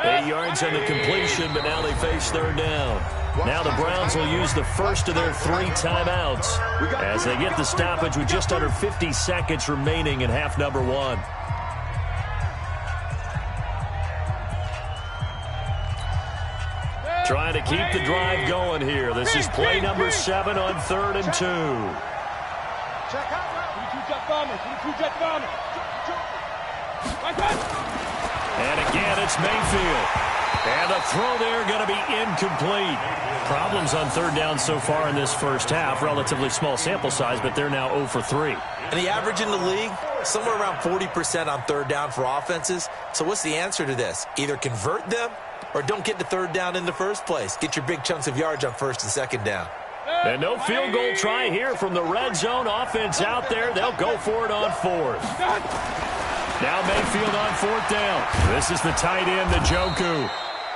8 yards on the completion, but now they face 3rd down. Now the Browns will use the first of their 3 timeouts as they get the stoppage with just under 50 seconds remaining in half number 1. Trying to keep the drive going here. This is play number 7 on 3rd and 2.
Check out. 22 jet bombers. 22 jet bombers.
And again, it's Mayfield. And a throw there going to be incomplete. Problems on 3rd down so far in this first half. Relatively small sample size, but they're now 0 for 3.
And the average in the league, somewhere around 40% on 3rd down for offenses. So what's the answer to this? Either convert them or don't get to 3rd down in the first place. Get your big chunks of yards on 1st and 2nd down.
And no field goal try here from the red zone offense out there. They'll go for it on 4th. Now Mayfield on 4th down. This is the tight end, Njoku.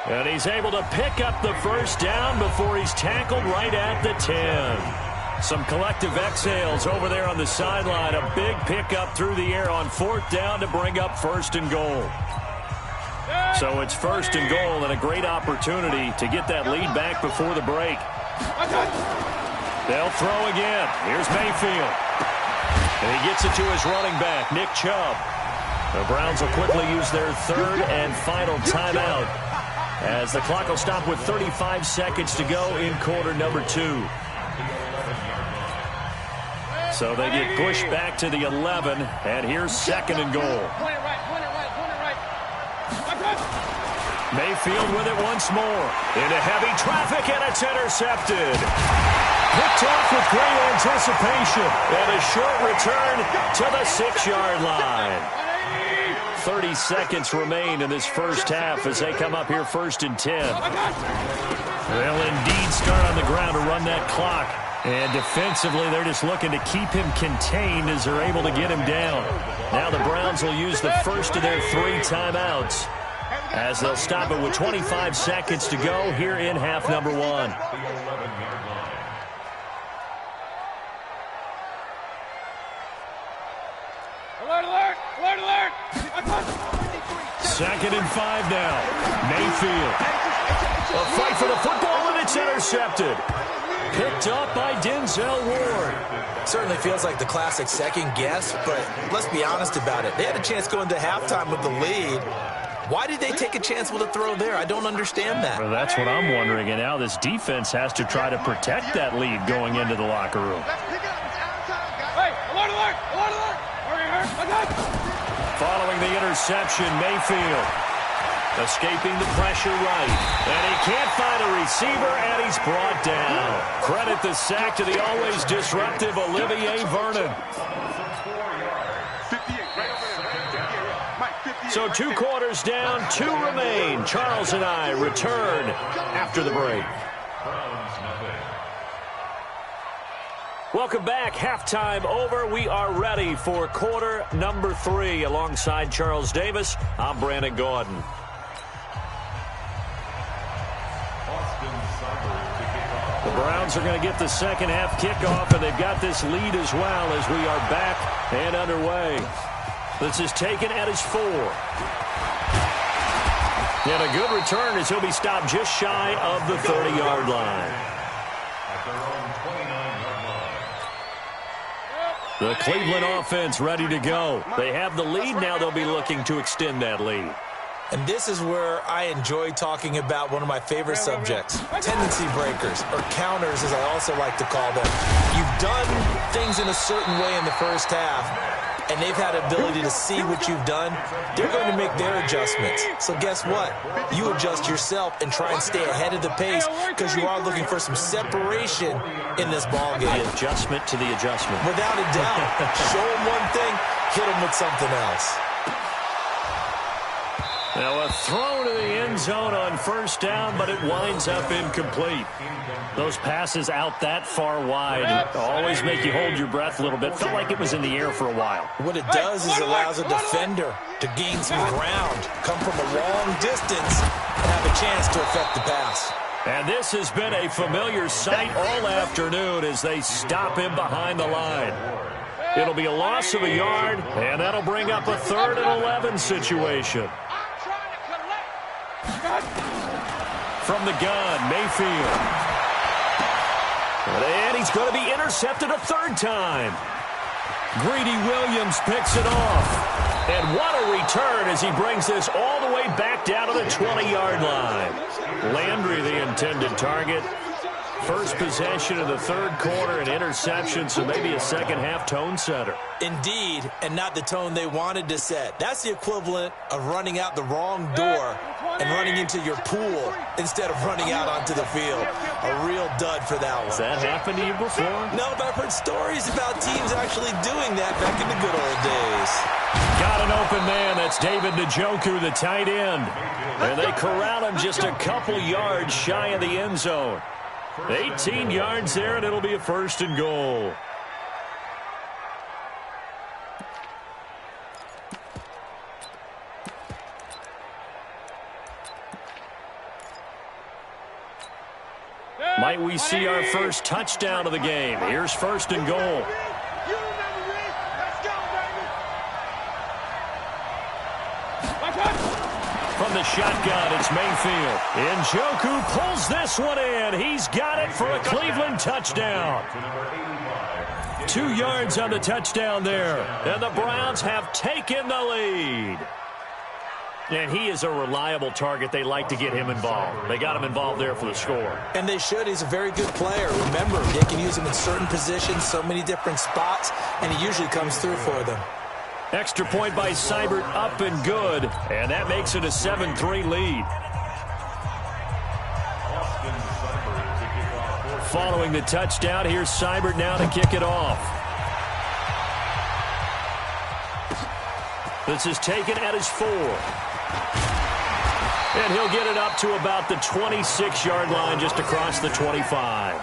And he's able to pick up the first down before he's tackled right at the 10. Some collective exhales over there on the sideline. A big pickup through the air on 4th down to bring up 1st and goal. So it's 1st and goal and a great opportunity to get that lead back before the break. They'll throw again. Here's Mayfield. And he gets it to his running back, Nick Chubb. The Browns will quickly use their 3rd and final timeout as the clock will stop with 35 seconds to go in quarter number 2. So they get pushed back to the 11, and here's 2nd and goal.
Point it right.
Mayfield with it once more. Into heavy traffic, and it's intercepted. Picked off with great anticipation. And a short return to the 6-yard line. 30 seconds remain in this first half as they come up here 1st and 10. They'll indeed start on the ground to run that clock. And defensively, they're just looking to keep him contained as they're able to get him down. Now the Browns will use the first of their 3 timeouts as they'll stop it with 25 seconds to go here in half number 1.
Alert, alert, alert, alert.
2nd and 5 now. Mayfield. A fight for the football, and it's intercepted. Picked up by Denzel Ward.
Certainly feels like the classic second guess, but let's be honest about it. They had a chance going to halftime with the lead. Why did they take a chance with a throw there? I don't understand that.
Well, that's what I'm wondering, and now this defense has to try to protect that lead going into the locker room.
Hey, alert, alert, alert, alert. Hurry, hurry.
Following the interception, Mayfield escaping the pressure right. And he can't find a receiver, and he's brought down. Credit the sack to the always disruptive Olivier Vernon. So 2 quarters down, 2 remain. Charles and I return after the break. Welcome back. Halftime over. We are ready for quarter number 3. Alongside Charles Davis, I'm Brandon Gordon. The Browns are going to get the second half kickoff, and they've got this lead as well as we are back and underway. This is taken at his 4. And a good return as he'll be stopped just shy of the 30-yard line. The Cleveland offense ready to go. They have the lead. Now they'll be looking to extend that lead.
And this is where I enjoy talking about one of my favorite subjects, tendency breakers, or counters as I also like to call them. You've done things in a certain way in the first half, and they've had ability to see what you've done. They're going to make their adjustments. So guess what? You adjust yourself and try and stay ahead of the pace because you are looking for some separation in this ball game.
The adjustment to the adjustment.
Without a doubt. Show them one thing, hit them with something else.
Now a throw to the end zone on first down, but it winds up incomplete.
Those passes out that far wide always make you hold your breath a little bit. Felt like it was in the air for a while.
What it does is allows a defender to gain some ground, come from a long distance, and have a chance to affect the pass.
And this has been a familiar sight all afternoon as they stop him behind the line. It'll be a loss of a yard, and that'll bring up a 3rd and 11 situation. From the gun, Mayfield. And he's going to be intercepted a 3rd time. Greedy Williams picks it off. And what a return as he brings this all the way back down to the 20-yard line. Landry, the intended target. First possession of the 3rd quarter, an interception, so maybe a second-half tone setter.
Indeed, and not the tone they wanted to set. That's the equivalent of running out the wrong door and running into your pool instead of running out onto the field. A real dud for that one.
Has that happened to you before?
No, but I've heard stories about teams actually doing that back in the good old days.
Got an open man. That's David Njoku, the tight end. And they corral him just a couple yards shy of the end zone. 18 yards there, and it'll be a 1st and goal. Might we see our first touchdown of the game? Here's 1st and goal. From the shotgun, it's Mayfield. Njoku pulls this one in. He's got it for a Cleveland touchdown. 2 yards on the touchdown there. And the Browns have taken the lead. And he is a reliable target. They like to get him involved. They got him involved there for the score.
And they should. He's a very good player. Remember, they can use him in certain positions, so many different spots, and he usually comes through for them.
Extra point by Seibert, up and good. And that makes it a 7-3 lead. Following the touchdown, here's Seibert now to kick it off. This is taken at his 4. And he'll get it up to about the 26-yard line, just across the 25.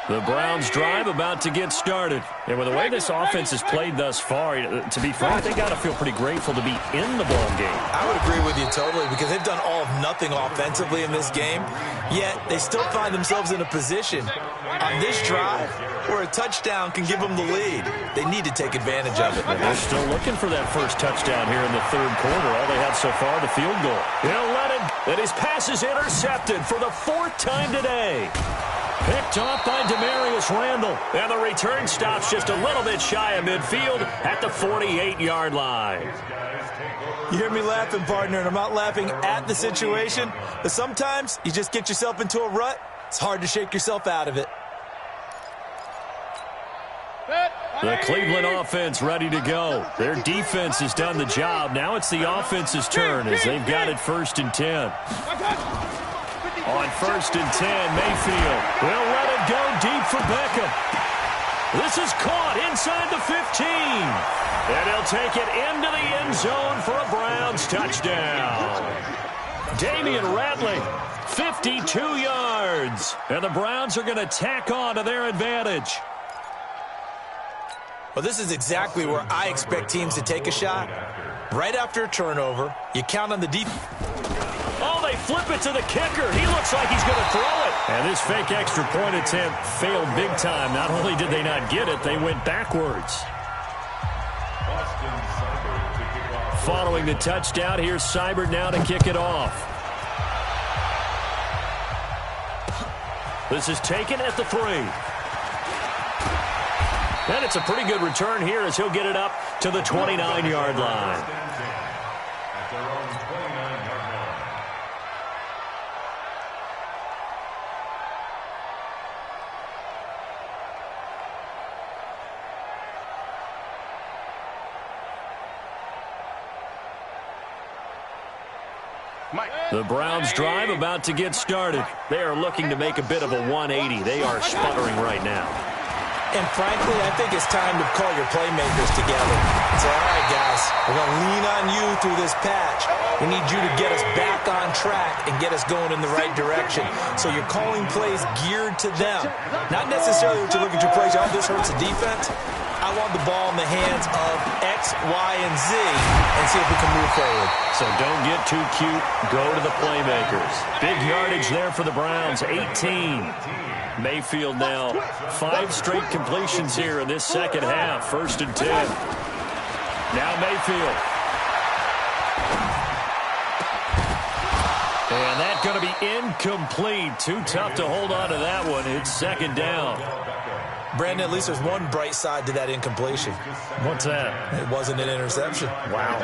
The Browns drive about to get started. And with the way this offense has played thus far, to be frank, they got to feel pretty grateful to be in the ball game.
I would agree with you totally because they've done all of nothing offensively in this game, yet they still find themselves in a position on this drive where a touchdown can give them the lead. They need to take advantage of it.
And they're still looking for that first touchdown here in the 3rd quarter. All they had so far, the field goal. He'll let it, and his pass is intercepted for the 4th time today. Picked off by Demarius Randall. And the return stops just a little bit shy of midfield at the 48-yard line.
You hear me laughing, partner, and I'm not laughing at the situation, but sometimes you just get yourself into a rut. It's hard to shake yourself out of it.
The Cleveland offense ready to go. Their defense has done the job. Now it's the offense's turn as they've got it 1st and 10. On 1st and 10, Mayfield will let it go deep for Beckham. This is caught inside the 15. And he'll take it into the end zone for a Browns touchdown. Damian Ratley, 52 yards. And the Browns are going to tack on to their advantage.
Well, this is exactly where I expect teams to take a shot. Right after a turnover, you count on the defense.
Oh, they flip it to the kicker. He looks like he's going to throw it. And this fake extra point attempt failed big time. Not only did they not get it, they went backwards. Following the touchdown, here's Seibert now to kick it off. This is taken at the 3. And it's a pretty good return here as he'll get it up to the 29-yard line.
At their own 29-yard line.
The Browns drive about to get started. They are looking to make a bit of a 180. They are sputtering right now.
And frankly, I think it's time to call your playmakers together. Say, all right, guys, we're going to lean on you through this patch. We need you to get us back on track and get us going in the right direction. So you're calling plays geared to them. Not necessarily what you look at your plays, oh, this hurts the defense. I want the ball in the hands of X, Y, and Z and see if we can move forward.
So don't get too cute. Go to the playmakers. Big yardage there for the Browns, 18. Mayfield now 5 straight completions here in this second half. 1st and 10. Now Mayfield. And that's going to be incomplete. Too tough to hold on to that one. It's 2nd down.
Brandon, at least there's one bright side to that incompletion.
What's that?
It wasn't an interception.
Wow.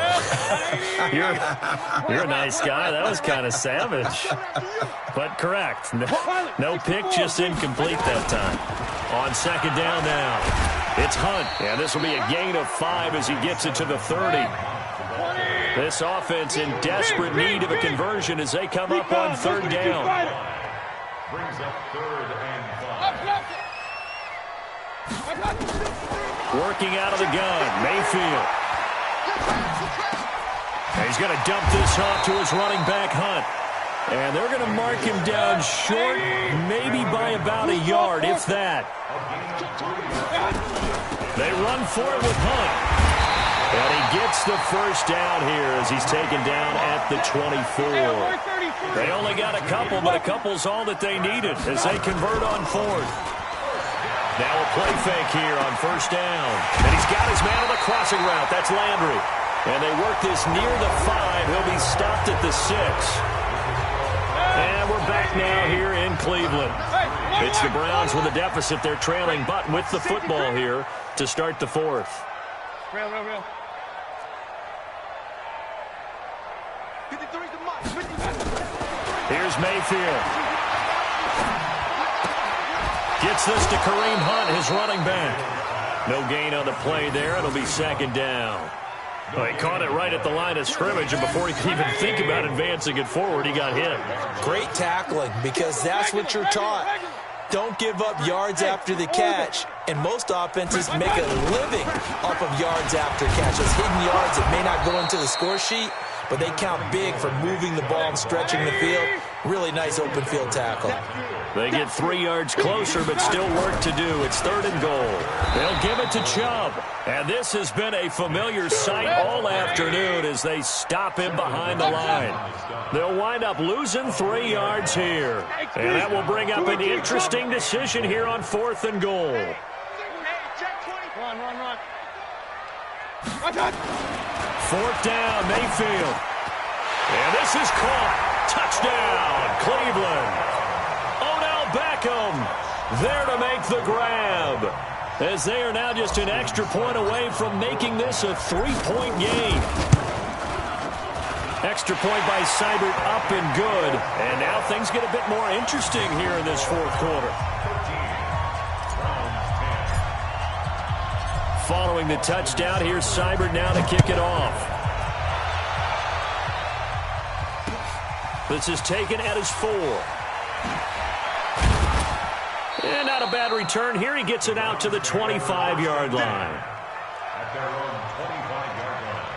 You're a nice guy. That was kind of savage. But correct. No pick, just incomplete that time. On 2nd down now. It's Hunt. And this will be a gain of 5 as he gets it to the 30. This offense in desperate need of a conversion as they come up on 3rd down.
Brings up 3rd and 5.
Working out of the gun, Mayfield. And he's going to dump this off to his running back, Hunt. And they're going to mark him down short, maybe by about a yard, if that. They run for it with Hunt. And he gets the 1st down here as he's taken down at the 24. They only got a couple, but a couple's all that they needed as they convert on 4th. Now a play fake here on 1st down. And he's got his man on the crossing route. That's Landry. And they work this near the 5. He'll be stopped at the 6. And we're back now here in Cleveland. It's the Browns with a deficit. They're trailing, but with the football here to start the 4th.
Real.
Here's Mayfield. Gets this to Kareem Hunt, his running back. No gain on the play there. It'll be 2nd down. Well, he caught it right at the line of scrimmage, and before he could even think about advancing it forward, he got hit.
Great tackling, because that's what you're taught. Don't give up yards after the catch. And most offenses make a living off of yards after catch. Those hidden yards that may not go into the score sheet, but they count big for moving the ball and stretching the field. Really nice open field tackle.
They get 3 yards closer, but still work to do. It's 3rd and goal. They'll give it to Chubb. And this has been a familiar sight all afternoon as they stop him behind the line. They'll wind up losing 3 yards here. And that will bring up an interesting decision here on 4th and goal.
Run.
4th down, Mayfield. And this is caught. Touchdown, Cleveland. Odell Beckham there to make the grab, as they are now just an extra point away from making this a 3-point game. Extra point by Seibert up and good. And now things get a bit more interesting here in this 4th quarter. Following the touchdown, here's Seibert now to kick it off. This is taken at his 4. And not a bad return here. He gets it out to the 25-yard line.
At their own 25-yard line.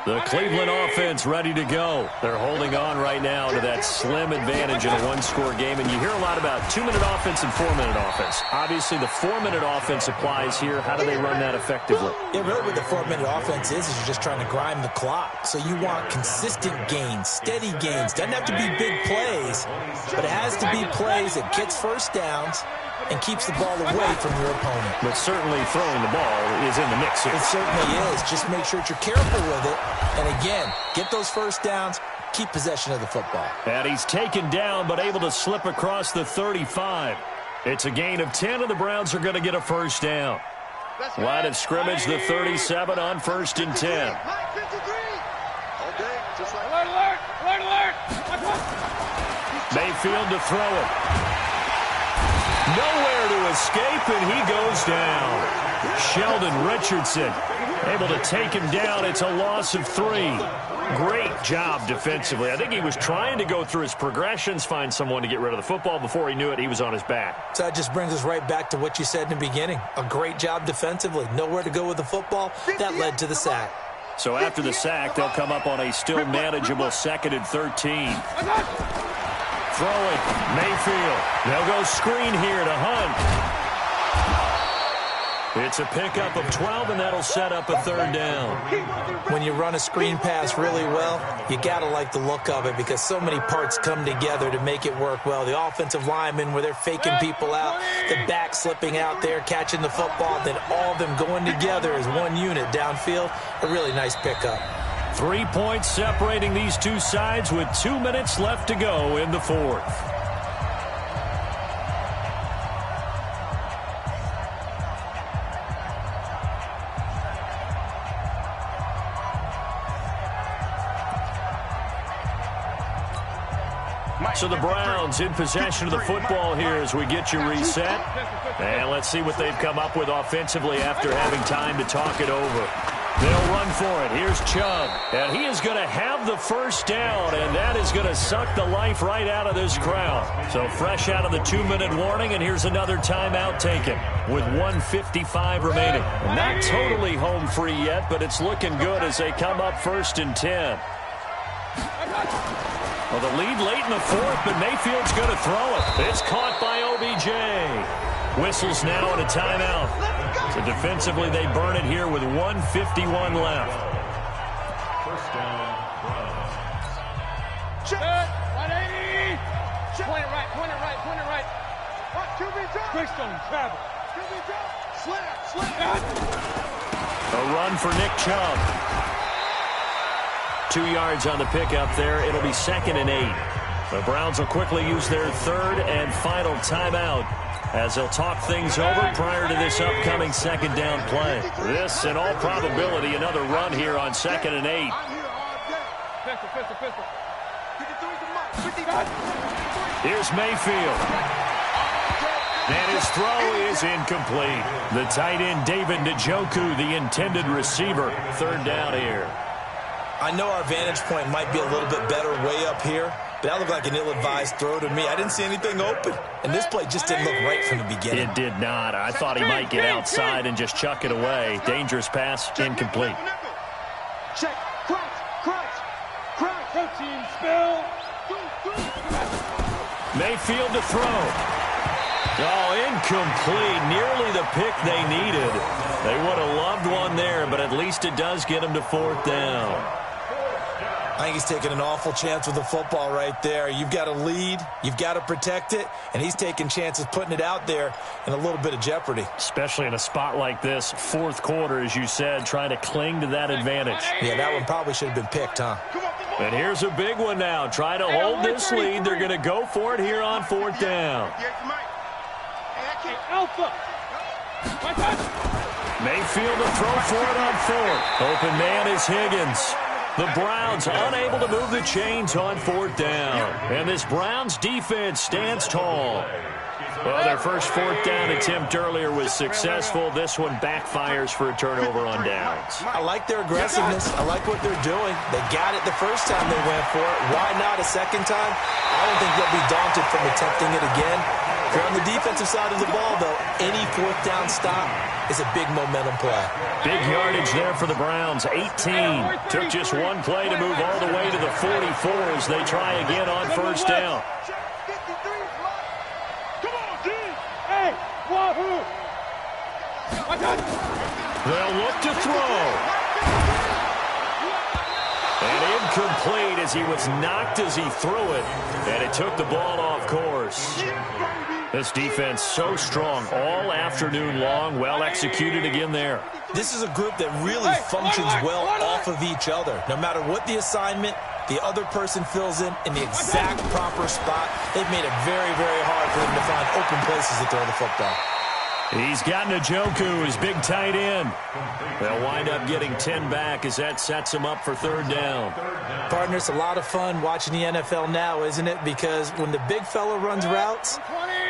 The Cleveland offense ready to go. They're holding on right now to that slim advantage in a 1-score game. And you hear a lot about 2-minute offense and 4-minute offense. Obviously, the 4-minute offense applies here. How do they run that effectively?
Yeah, really what the 4-minute offense is you're just trying to grind the clock. So you want consistent gains, steady gains. Doesn't have to be big plays, but it has to be plays that gets 1st downs and keeps the ball away from your opponent.
But certainly throwing the ball is in the mix here.
It certainly is. Just make sure that you're careful with it. And again, get those 1st downs, keep possession of the football.
And he's taken down but able to slip across the 35. It's a gain of 10, and the Browns are going to get a first down. Line of scrimmage, the 37 on 1st and 10.
Alert!
Mayfield to throw it. Nowhere to escape, and he goes down. Sheldon Richardson able to take him down. It's a loss of 3. Great job defensively. I think he was trying to go through his progressions, find someone to get rid of the football. Before he knew it, he was on his back.
So that just brings us right back to what you said in the beginning. A great job defensively. Nowhere to go with the football. That led to the sack.
So after the sack, they'll come up on a still manageable 2nd and 13. Throwing, Mayfield. They'll go screen here to Hunt. It's a pickup of 12, and that'll set up a 3rd down.
When you run a screen pass really well, you got to like the look of it because so many parts come together to make it work well. The offensive linemen, where they're faking people out, the back slipping out there, catching the football, then all of them going together as one unit downfield. A really nice pickup.
3 points separating these two sides with 2 minutes left to go in the 4th. So the Browns in possession of the football here as we get you reset. And let's see what they've come up with offensively after having time to talk it over. They'll run for it. Here's Chubb. And he is going to have the first down, and that is going to suck the life right out of this crowd. So fresh out of the 2-minute warning, and here's another timeout taken with 1:55 remaining. Not totally home free yet, but it's looking good as they come up 1st and 10. Well, the lead late in the 4th, but Mayfield's going to throw it. It's caught by OBJ. Whistles now and a timeout. So defensively, they burn it here with 1:51 left.
First down, Browns.
Check. 180. Point it right. What? QB drop. Quickstone, travel. QB drop. Slam.
A run for Nick Chubb. 2 yards on the pickup there. It'll be 2nd and 8. The Browns will quickly use their 3rd and final timeout as they'll talk things over prior to this upcoming 2nd down play. This, in all probability, another run here on 2nd and 8. Here's Mayfield. And his throw is incomplete. The tight end, David Njoku, the intended receiver. 3rd down here.
I know our vantage point might be a little bit better way up here, but that looked like an ill-advised throw to me. I didn't see anything open, and this play just didn't look right from the beginning.
It did not. I thought he might get outside and just chuck it away. Dangerous pass, incomplete.
Check. Crunch. Protein spill.
Mayfield to throw. Oh, incomplete. Nearly the pick they needed. They would have loved one there, but at least it does get them to 4th down.
I think he's taking an awful chance with the football right there. You've got to lead, you've got to protect it, and he's taking chances putting it out there in a little bit of jeopardy.
Especially in a spot like this, 4th quarter, as you said, trying to cling to that advantage.
Yeah, that one probably should have been picked, huh?
And here's a big one now. Trying to hold this lead. They're going to go for it here on 4th down.
Alpha.
Mayfield to throw for it on 4th. Open man is Higgins. The Browns unable to move the chains on 4th down. And this Browns defense stands tall. Well, their first 4th down attempt earlier was successful. This one backfires for a turnover on downs.
I like their aggressiveness. I like what they're doing. They got it the first time they went for it. Why not a second time? I don't think they'll be daunted from attempting it again. If you're on the defensive side of the ball, though, any 4th down stop is a big momentum play.
Big yardage there for the Browns, 18. Took just one play to move all the way to the 44 as they try again on 1st down.
Come on, D. Hey, wahoo.
They'll look to throw. And incomplete as he was knocked as he threw it. And it took the ball off course.
This defense so strong all afternoon long. Well executed again there.
This is a group that really functions well off of each other. No matter what the assignment, the other person fills in the exact proper spot. They've made it very, very hard for them to find open places to throw the football.
He's got Njoku, his big tight end. They'll wind up getting 10 back as that sets him up for third down.
Partner, it's a lot of fun watching the NFL now, isn't it? Because when the big fella runs routes,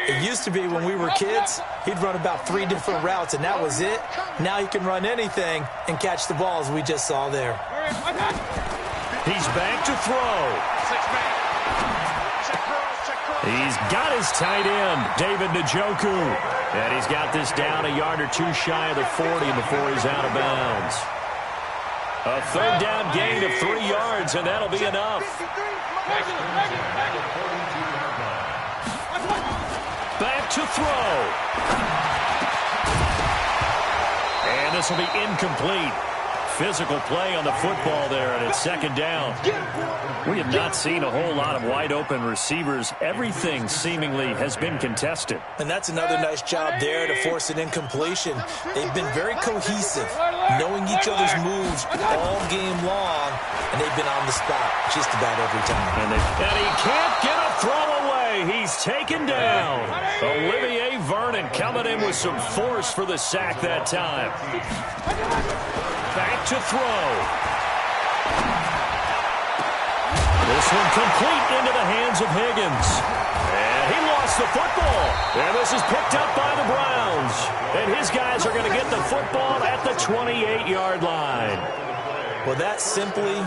it used to be when we were kids, he'd run about 3 different routes, and that was it. Now he can run anything and catch the ball, as we just saw there.
He's back to throw. He's got his tight end, David Njoku. And he's got this down a yard or two shy of the 40 before he's out of bounds. A third down gain of 3 yards, and that'll be enough. Back to throw. And this will be incomplete. Physical play on the football there, and it's second down. We have not seen a whole lot of wide-open receivers. Everything seemingly has been contested.
And that's another nice job there to force an incompletion. They've been very cohesive, knowing each other's moves all game long, and they've been on the spot just about every time.
And he can't get a throw away. He's taken down. Olivier Vernon coming in with some force for the sack that time. Back to throw. This one complete into the hands of Higgins. And he lost the football. And this is picked up by the Browns. And his guys are going to get the football at the 28-yard line.
Well, that simply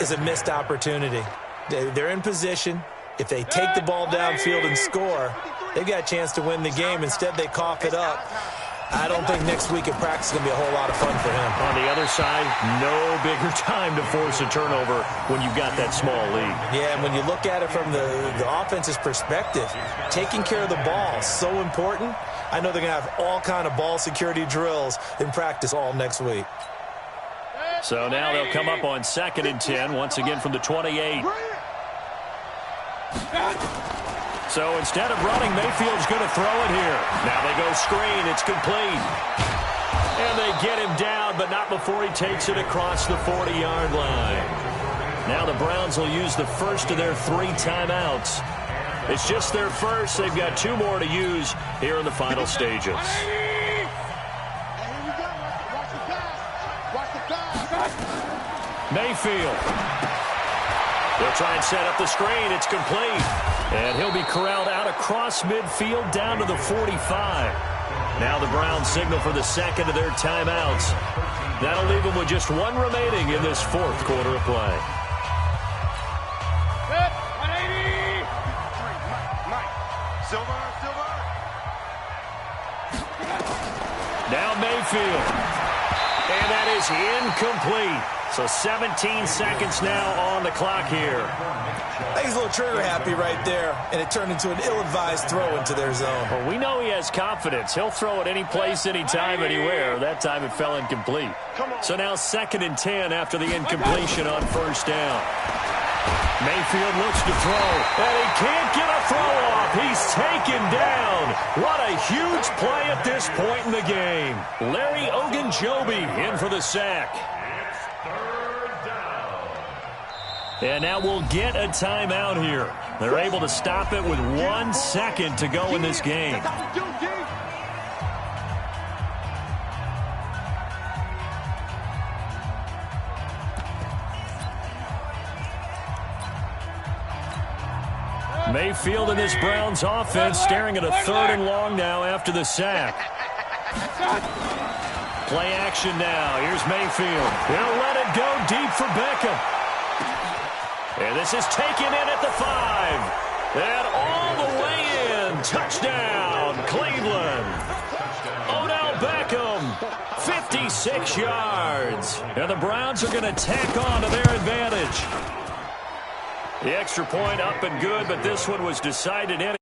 is a missed opportunity. They're in position. If they take the ball downfield and score, they've got a chance to win the game. Instead, they cough it up. I don't think next week at practice is going to be a whole lot of fun for him.
On the other side, no bigger time to force a turnover when you've got that small lead.
Yeah, and when you look at it from the offense's perspective, taking care of the ball is so important. I know they're going to have all kind of ball security drills in practice all next week.
So now they'll come up on 2nd and 10, once again from the 28. So instead of running, Mayfield's going to throw it here. Now they go screen. It's complete. And they get him down, but not before he takes it across the 40-yard line. Now the Browns will use the first of their 3 timeouts. It's just their first. They've got 2 more to use here in the final stages. Mayfield. They'll try and set up the screen. It's complete. And he'll be corralled out across midfield down to the 45. Now the Browns signal for the second of their timeouts. That'll leave them with just 1 remaining in this 4th quarter of play.
Set, 180. Silver.
Now Mayfield. And that is incomplete. So 17 seconds now on the clock here.
I think he's a little trigger happy right there, and it turned into an ill-advised throw into their zone.
Well, we know he has confidence. He'll throw it any place, anytime, anywhere. That time it fell incomplete. So now 2nd and 10 after the incompletion on 1st down. Mayfield looks to throw, and he can't get a throw off. He's taken down. What a huge play at this point in the game. Larry Ogunjobi in for the sack. And now we'll get a timeout here. They're able to stop it with 1 second to go in this game. Mayfield and this Browns offense staring at a 3rd and long now after the sack. Play action now. Here's Mayfield. He'll let it go deep for Beckham. And this is taken in at the 5. And all the way in. Touchdown, Cleveland. Odell Beckham, 56 yards. And the Browns are going to tack on to their advantage. The extra point up and good, but this one was decided in.